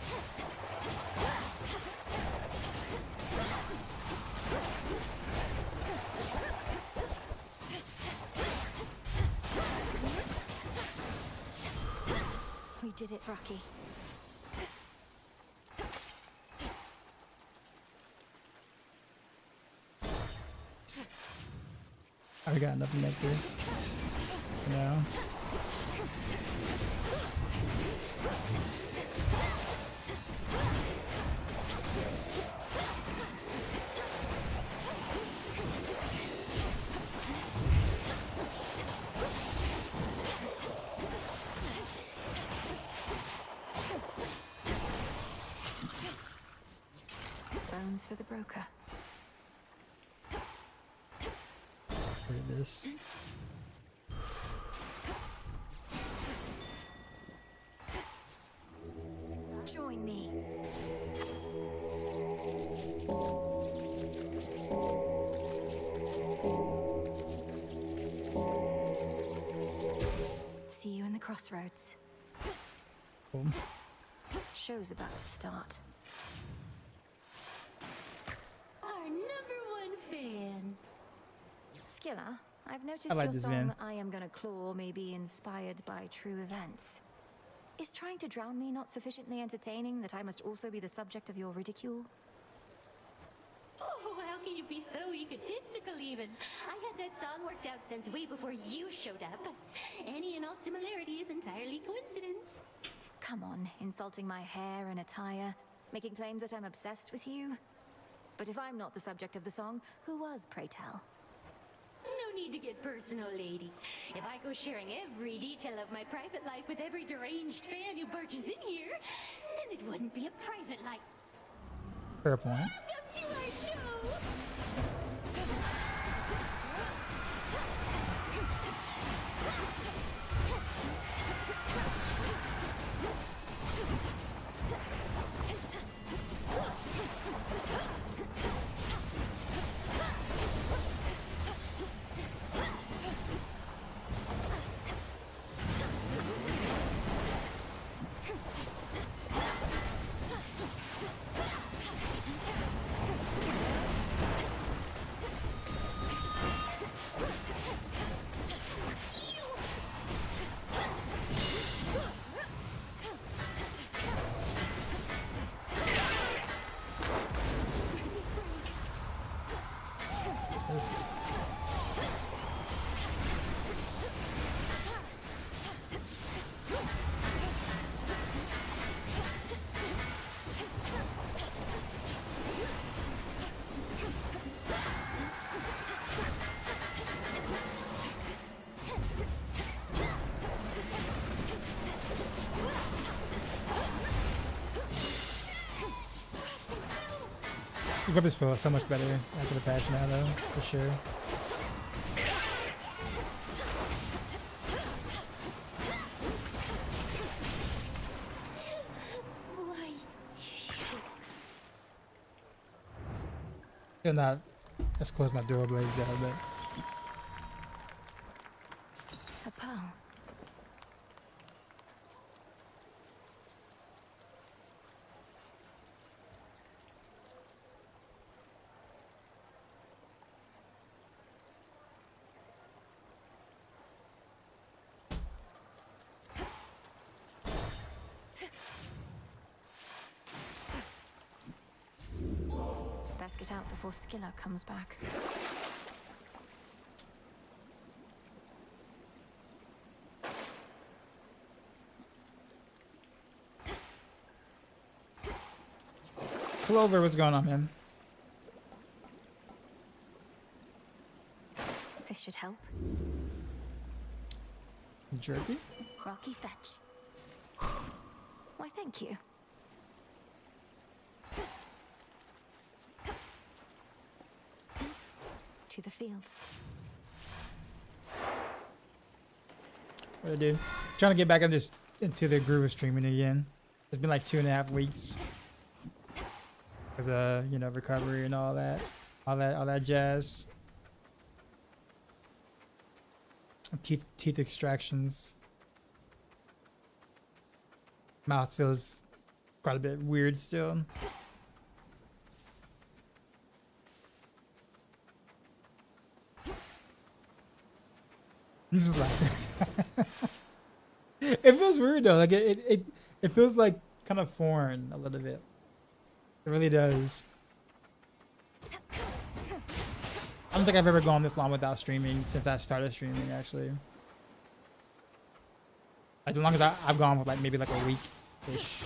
did it, Rocky. I got nothing like this. No. Bones for the broker. Look at this. Join me. See you in the crossroads. Boom. Show's about to start. Our #1 fan. Skilla, I've noticed I like your this song man. I Am Gonna Claw may be inspired by true events. Is trying to drown me not sufficiently entertaining that I must also be the subject of your ridicule? Oh, how can you be so egotistical even? I had that song worked out since way before you showed up. Any and all similarity is entirely coincidence. Come on, insulting my hair and attire, making claims that I'm obsessed with you. But if I'm not the subject of the song, who was, pray tell? No need to get personal, lady. If I go sharing every detail of my private life with every deranged fan who barges in here, then it wouldn't be a private life. Fair point. Welcome to our show! This. The grip is feel so much better after the patch now, though, for sure. Why, Still not as cool as my Dual Blades, though, but A pearl. Best get out before Skilla comes back. Clover, what's going on, man? This should help. Jerky? Rocky fetch. Why, thank you. To the fields. What I do? Trying to get back into the groove of streaming again. It's been like 2.5 weeks. Cause you know, recovery and all that jazz. Teeth extractions. Mouth feels quite a bit weird still. This is like it feels feels weird though. Like it feels like kind of foreign a little bit. It really does. I don't think I've ever gone this long without streaming since I started streaming, actually. Like, the longest I've gone with, like, maybe like a week-ish.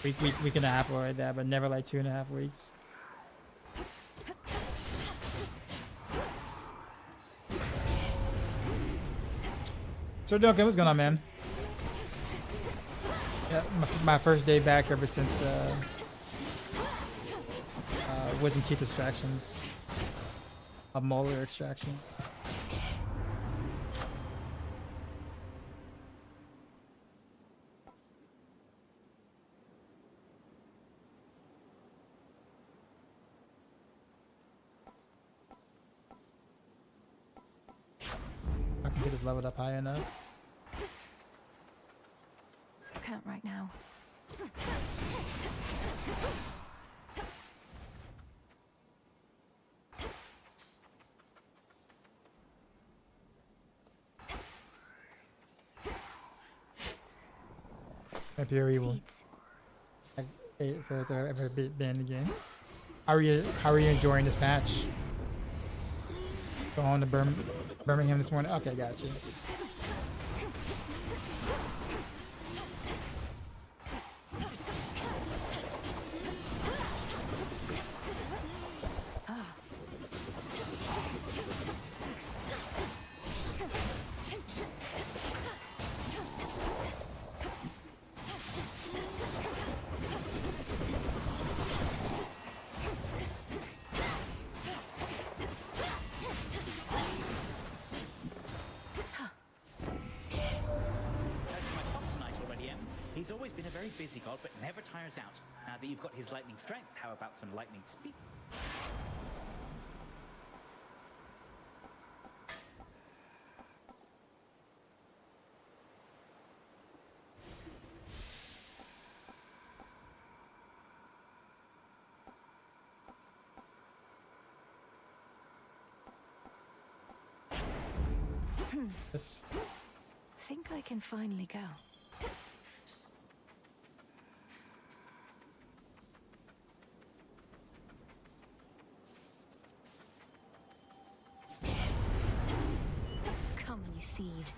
Week and a half or like that, but never like 2.5 weeks. So Duncan, what's going on, man? Yeah, my first day back ever since wisdom teeth extractions, a molar extraction. I can get this leveled up high enough. Can't right now. Pure evil. If it's ever been in the game. How are you enjoying this patch? Going to Birmingham this morning? Okay, gotcha. He's always been a very busy god, but never tires out. Now that you've got his lightning strength, how about some lightning speed? Yes. Think I can finally go. Come, you thieves.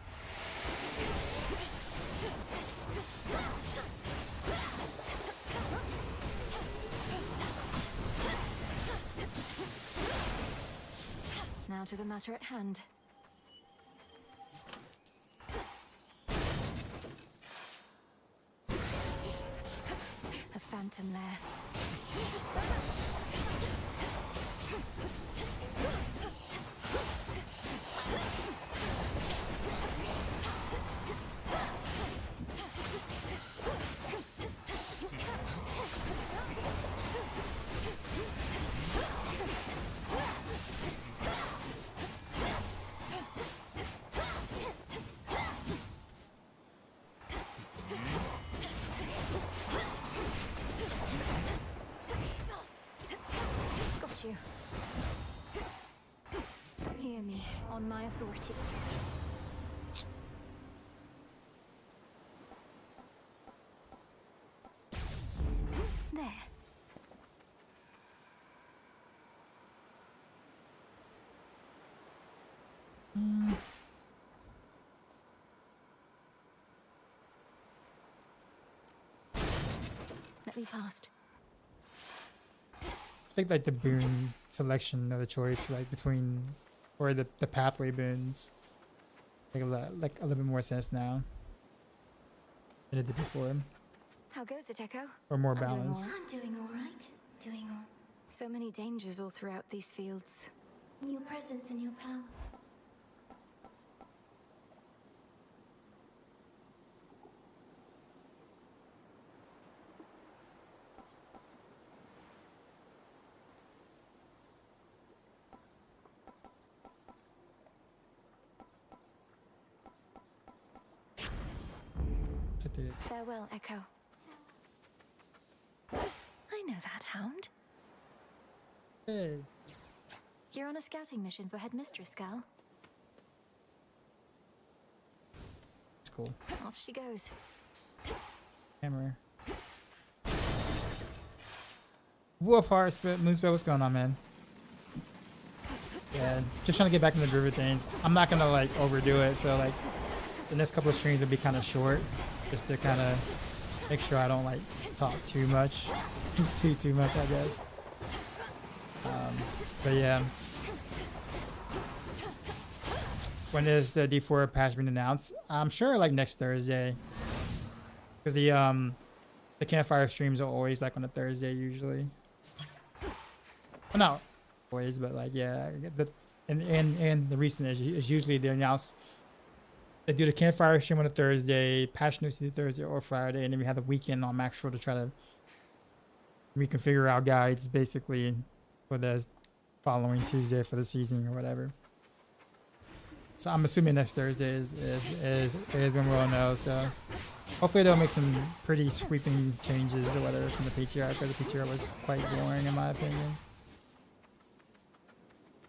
Now to the matter at hand. A phantom lair. Got you. Hear me on my authority. There. Let me past. I think like the boon selection of the choice, like between, or the pathway boons, like a little bit more sense now than it did before, How goes it, Echo? or more I'm doing balance. I'm doing all right. Doing all. So many dangers all throughout these fields. Your presence and your power. Farewell, Echo. I know that hound. Hey. You're on a scouting mission for Headmistress, Gal. cool. Off she goes. Hammer. Wolf Heart, Moonspell, what's going on, man? Yeah, just trying to get back in the groove of things. I'm not gonna like overdo it, so like the next couple of streams will be kind of short, just to kind of make sure I don't like talk too much, too much, I guess. But yeah, when is the D4 patch being announced? I'm sure like next Thursday, because the campfire streams are always like on a Thursday usually. Well, not always, but like yeah, and the recent is usually they announce they do the campfire stream on a Thursday, patch notes either Thursday or Friday, and then we have the weekend on Maxroll to try to reconfigure our guides basically for the following Tuesday for the season or whatever. So I'm assuming next Thursday is when we'll know. So hopefully they'll make some pretty sweeping changes or whatever from the PTR, because the PTR was quite boring in my opinion.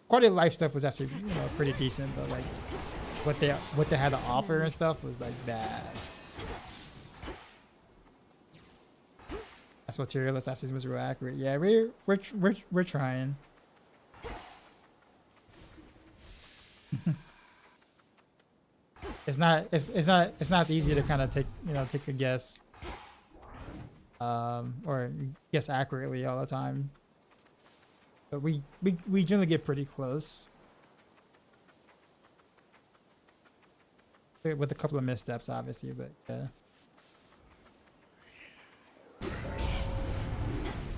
Quality of life stuff was actually pretty decent, but like what they had to offer and stuff was like bad. That's what Tyrion last season was real accurate. Yeah, we're trying. It's not as easy to kind of take a guess or guess accurately all the time, but we generally get pretty close with a couple of missteps obviously, but yeah.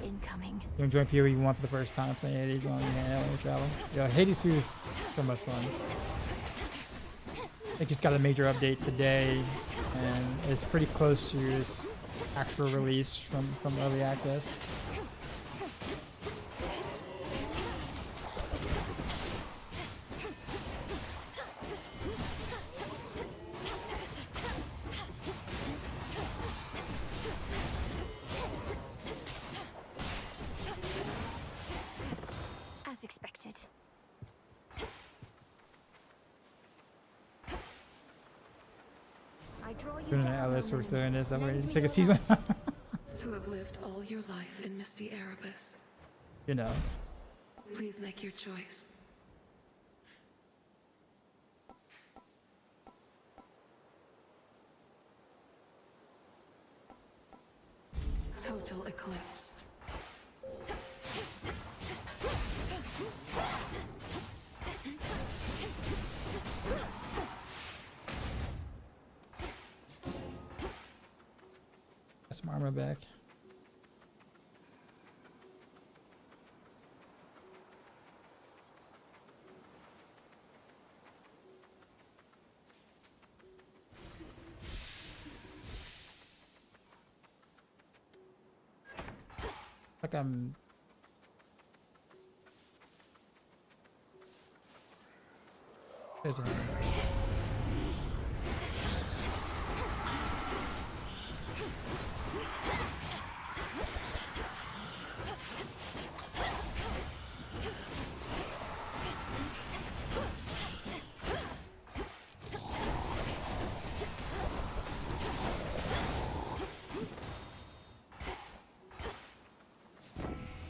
Incoming. You enjoying PoE 1 for the first time playing Hades 1 and travel? Yo, Hades 2 is so much fun. I think it's got a major update today, and it's pretty close to its actual release from early access. As expected. I draw you Doing an down, LS or so in this, I'm ready to Lend me take a your season. To have lived all your life in Misty Erebus, You know. please make your choice. Total eclipse. That's my armor back. Like I'm there's a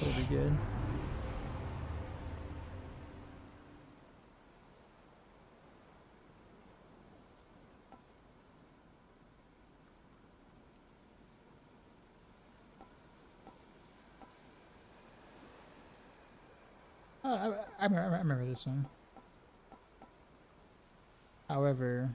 it'll be good. I remember this one. However,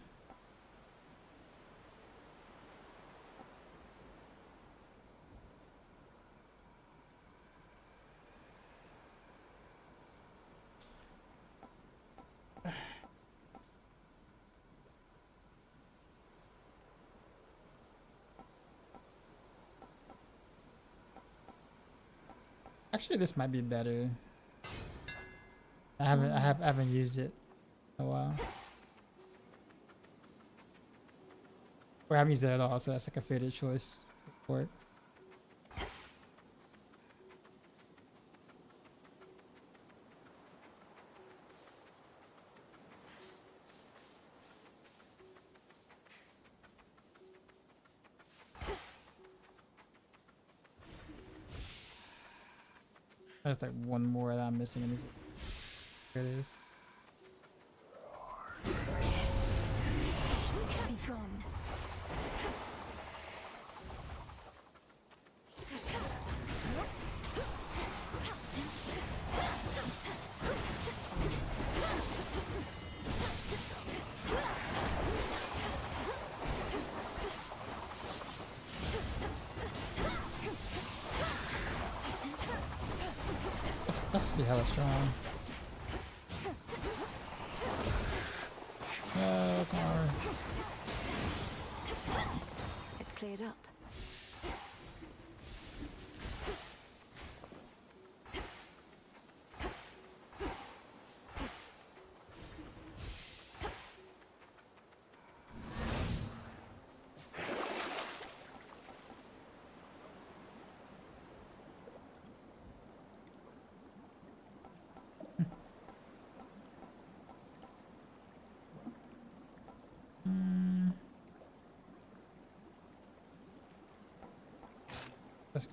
actually this might be better. I haven't used it in a while. Or I haven't used it at all, so that's like a faded choice support. There's like one more that I'm missing in these. Here it is. Be gone. That's because he's hella strong. That's hard. It's cleared up.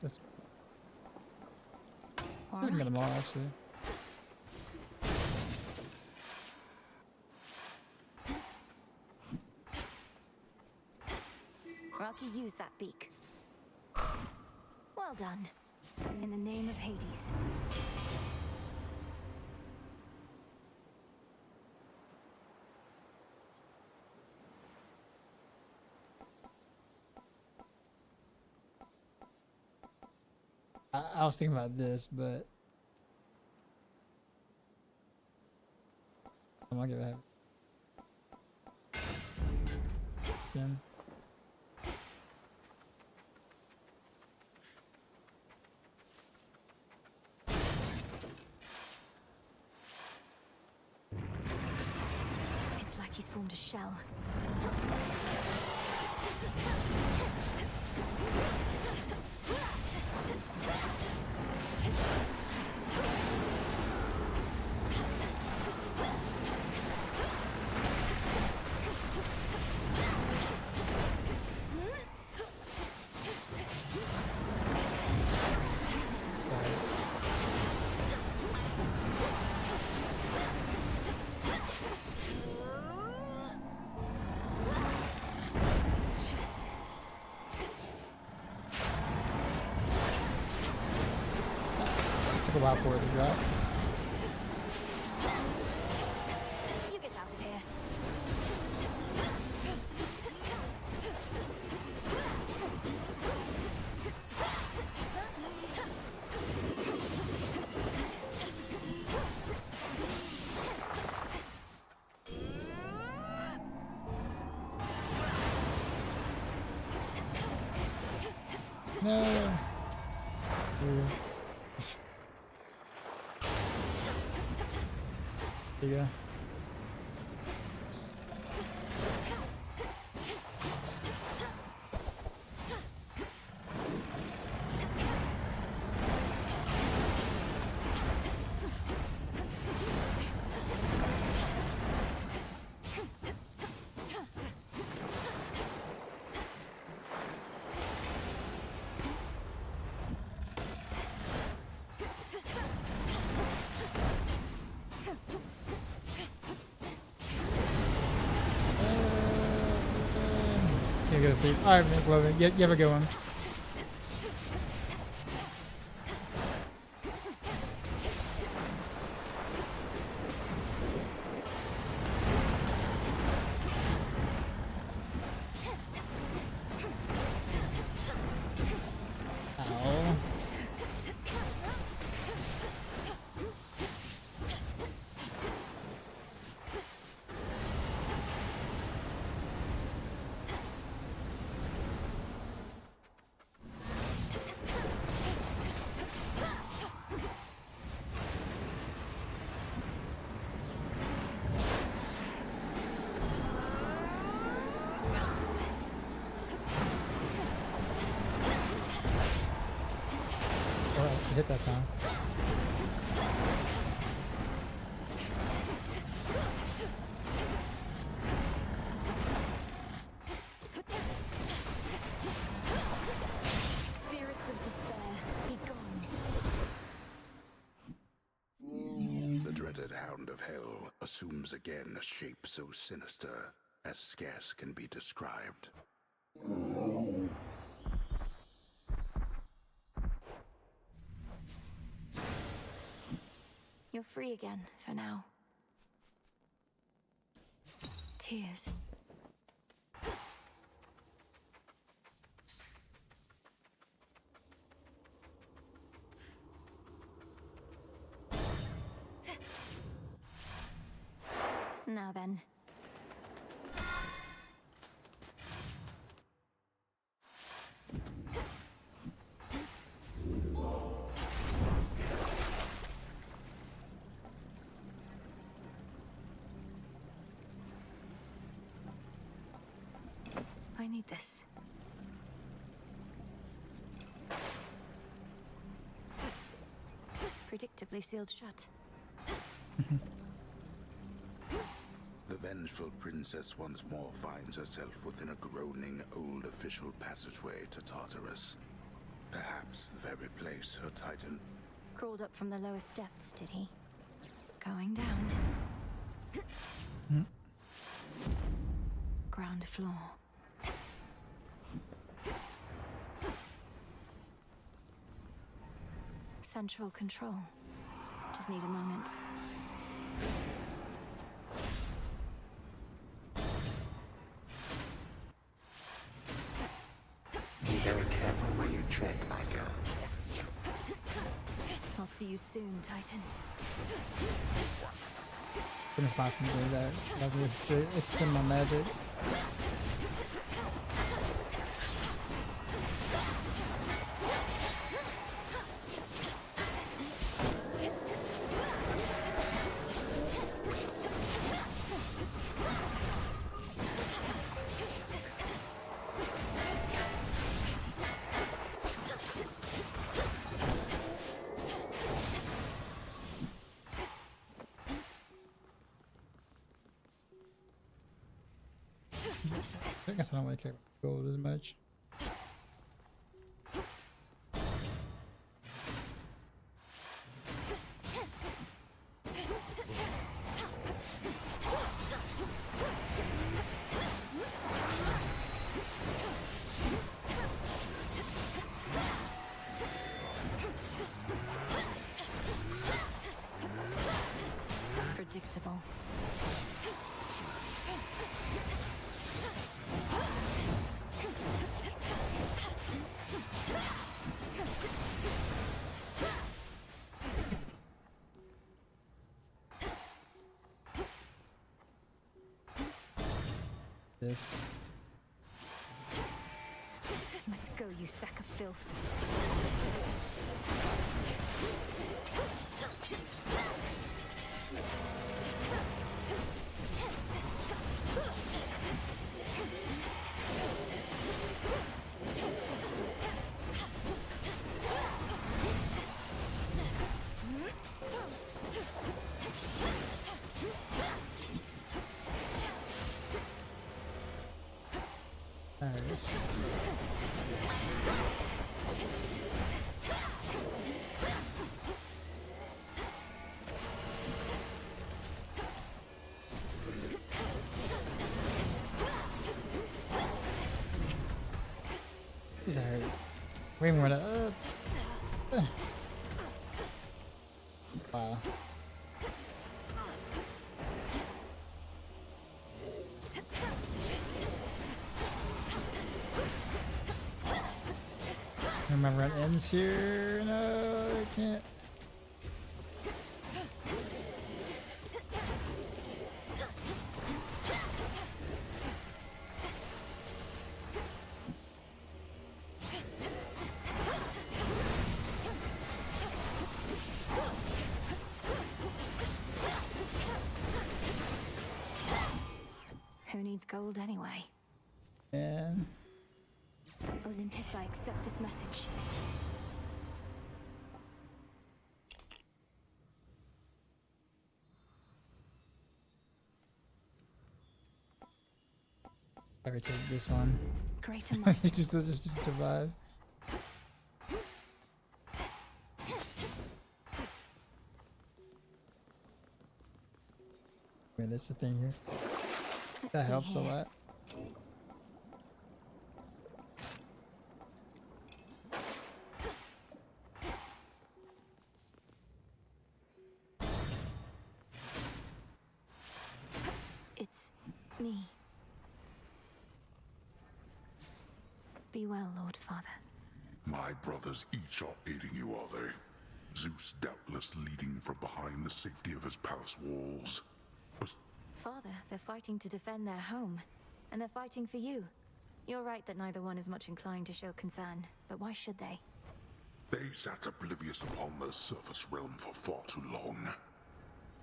Let's All we can get them all right. actually. Rocky, use that beak. Well done. In the name of Hades. I was thinking about this, but I'm gonna give it a extend. It's like he's formed a shell. Took a while for it to drop. You get out of here. No. Ooh. There you go. You gotta sleep. Alright, Nick, love it. You have a good one. Ow. Oh, I hit that time. Spirits of despair, be gone. Hound of Hell assumes again a shape so sinister as scarce can be described. You're free again for now. Tears. Now then. I need this. Predictably sealed shut. The vengeful princess once more finds herself within a groaning old official passageway to Tartarus. Perhaps the very place her titan... Crawled up from the lowest depths, did he? Going down. Ground floor. Central control. Just need a moment. Be very careful where you tread, my girl. I'll see you soon, Titan. Gonna find some ways that to extend my magic. I guess I don't really care about gold as much. Predictable. This. Let's go, you sack of filth. Nice. There. Way more to. Wow. Remember it ends here. No, I can't. Who needs gold anyway? And Olympus, I accept this message. I would take this one. Greater might. just survive. Man, that's the thing here. Let's That see helps a here. lot. It's me. Be well, Lord Father. My brothers each are aiding you, are they? Zeus doubtless leading from behind the safety of his palace walls. But Father, they're fighting to defend their home. And they're fighting for you. You're right that neither one is much inclined to show concern. But why should they? they sat oblivious upon the surface realm for far too long.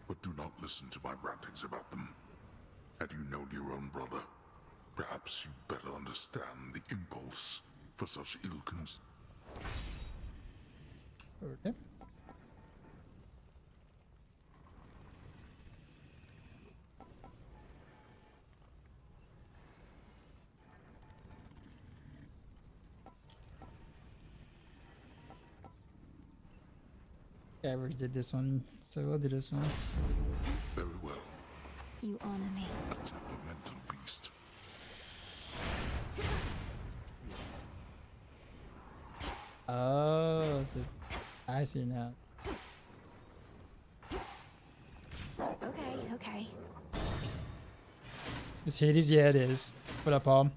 But do not listen to my rantings about them. Had you known your own brother, perhaps you better understand the impulse for such ill cons- Okay. Yeah, I already did this one, so we'll do this one. Very well. You honor me. A temperamental beast. Oh, so I see now. Okay, okay. This Hades, yeah, it is. What up, Paul?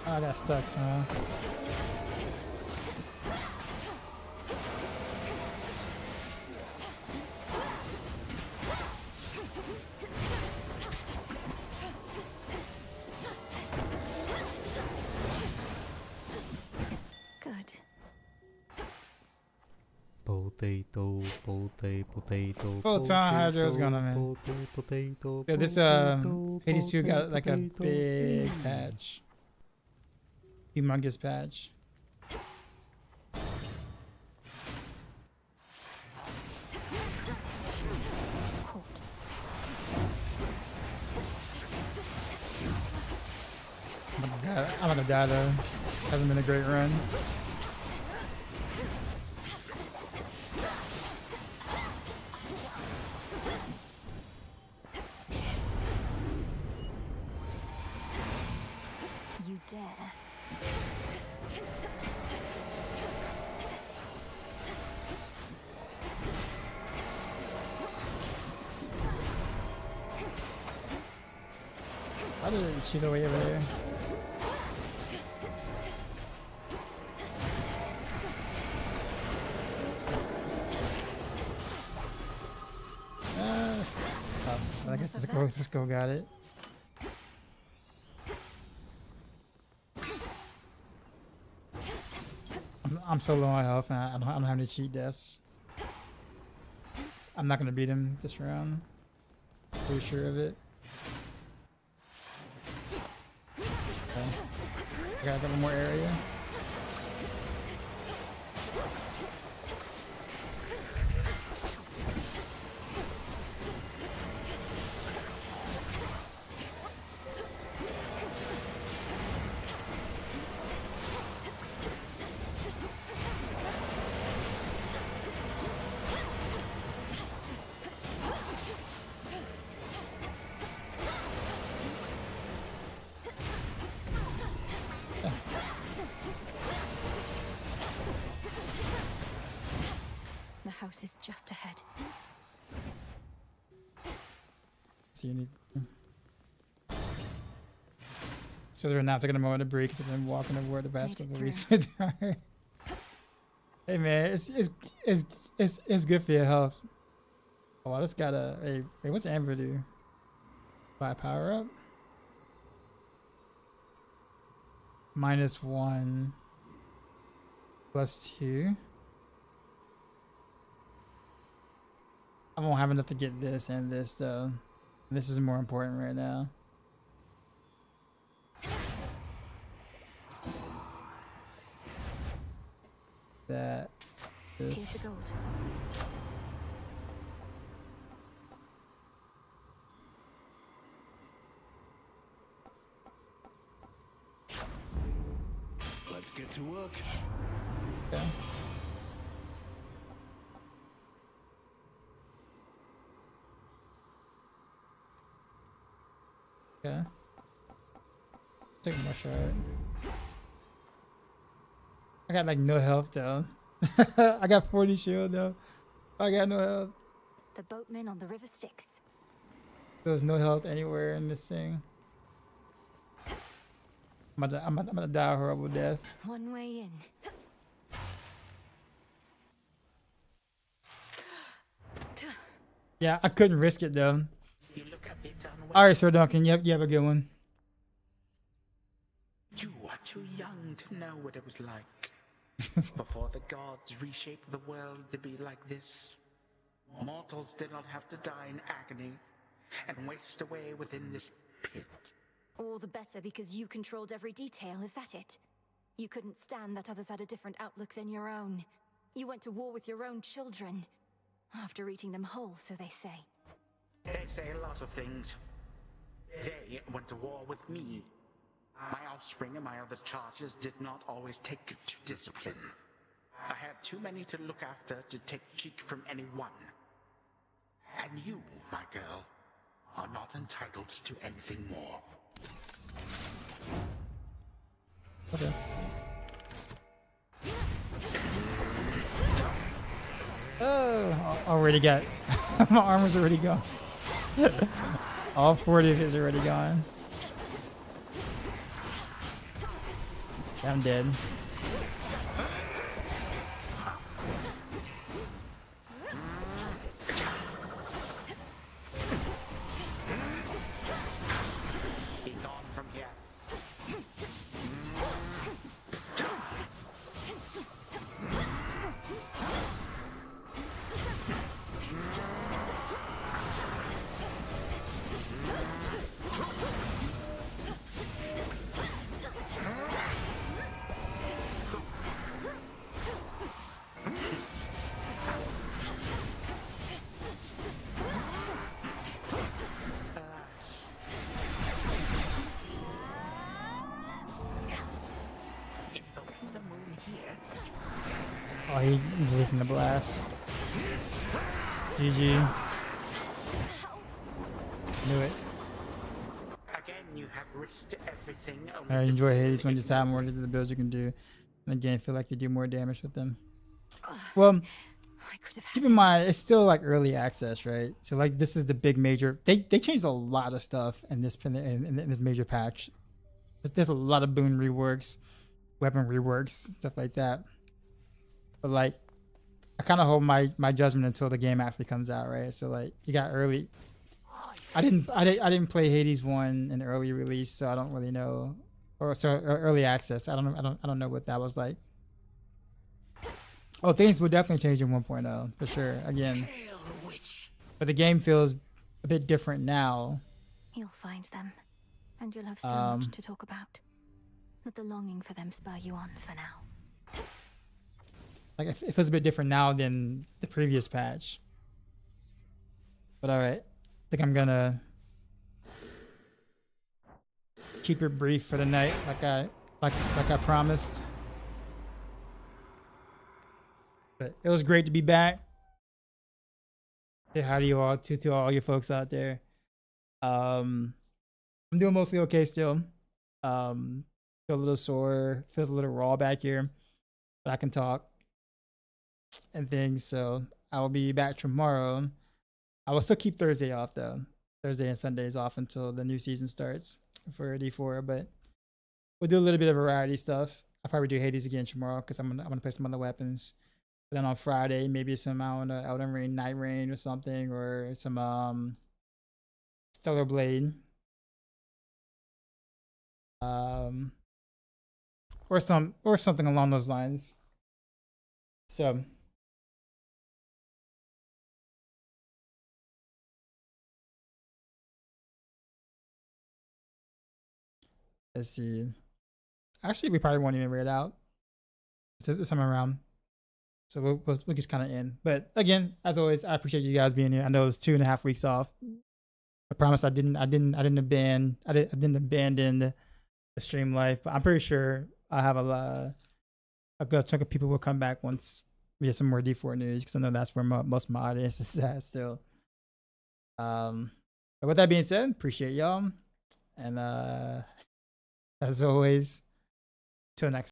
Oh, that stuck, huh? Good. Potato, potato. Full time Hydro's gonna man. Potato. Yeah, this Hades 2 got like a big patch. Humongous patch. Caught. I'm not gonna die though. Hasn't been a great run. You dare. How did it shoot away over there? I guess this go got it. I'm so low on health and I don't have any cheat deaths. I'm not gonna beat him this round. Pretty sure of it. Okay. I got a little more area. The house is just ahead. See anything? Says we're not taking a moment to breathe because I've been walking over the vast Made it couple of weeks. Hey man, it's good for your health. Oh, wow, this got a wait, what's Amber do? Buy power up? -1 +2. I won't have enough to get this and this though. This is more important right now. That Here's this. the gold. Let's get to work. Okay. Okay. Take my shot. I got like no health though. I got 40 shield though. I got no health. The boatman on the river Styx. There's no health anywhere in this thing. I'm gonna die a horrible death. One way in. Yeah, I couldn't risk it though. All right, Sir Duncan, you have a good one. You are too young to know what it was like. Before the gods reshaped the world to be like this, mortals did not have to die in agony and waste away within this pit. All the better because you controlled every detail, is that it? You couldn't stand that others had a different outlook than your own. You went to war with your own children. After eating them whole, so they say. They say a lot of things. They went to war with me. My offspring and my other charges did not always take to discipline. I had too many to look after to take cheek from anyone. And you, my girl, are not entitled to anything more. Okay. Oh, already got my armor's already gone. All 40 of it is already gone. I'm dead. Be gone from here. Oh, he blew from the blast. GG. Knew it. Again, you have risked everything. I enjoy Hades when you just have more to the builds you can do. And again, feel like you do more damage with them. Well, keep in mind, it's still like early access, right? So like this is the big major. They changed a lot of stuff in this major patch. There's a lot of boon reworks, weapon reworks, stuff like that. But like, I kind of hold my judgment until the game actually comes out, right? So like, you got early. I didn't play Hades 1 in the early release, so I don't really know, or early access. I don't know what that was like. Oh, things will definitely change in 1.0 for sure. Again, but the game feels a bit different now. You'll find them, and you'll have so much to talk about. Let the longing for them spur you on for now. Like it feels a bit different now than the previous patch. But all right, I think I'm gonna keep it brief for the night, like I promised. But it was great to be back. Say hi to you all, to all you folks out there. I'm doing mostly okay still. Feel a little sore, feels a little raw back here, but I can talk and things. So I will be back tomorrow. I will still keep Thursday off though. Thursday and Sundays off until the new season starts for D4. But we'll do a little bit of variety stuff. I'll probably do Hades again tomorrow because I'm gonna play some other weapons. But then on Friday, maybe some Elden Ring, Night Rain or something, or some Stellar Blade. or something along those lines. So let's see. Actually, we probably won't even read it out this time around. So we'll just kind of end. But again, as always, I appreciate you guys being here. I know it was 2.5 weeks off. I promise I didn't abandon the stream life, but I'm pretty sure I have a good chunk of people will come back once we get some more D4 news, because I know that's where most of my audience is at still. But with that being said, appreciate y'all, and as always, till next.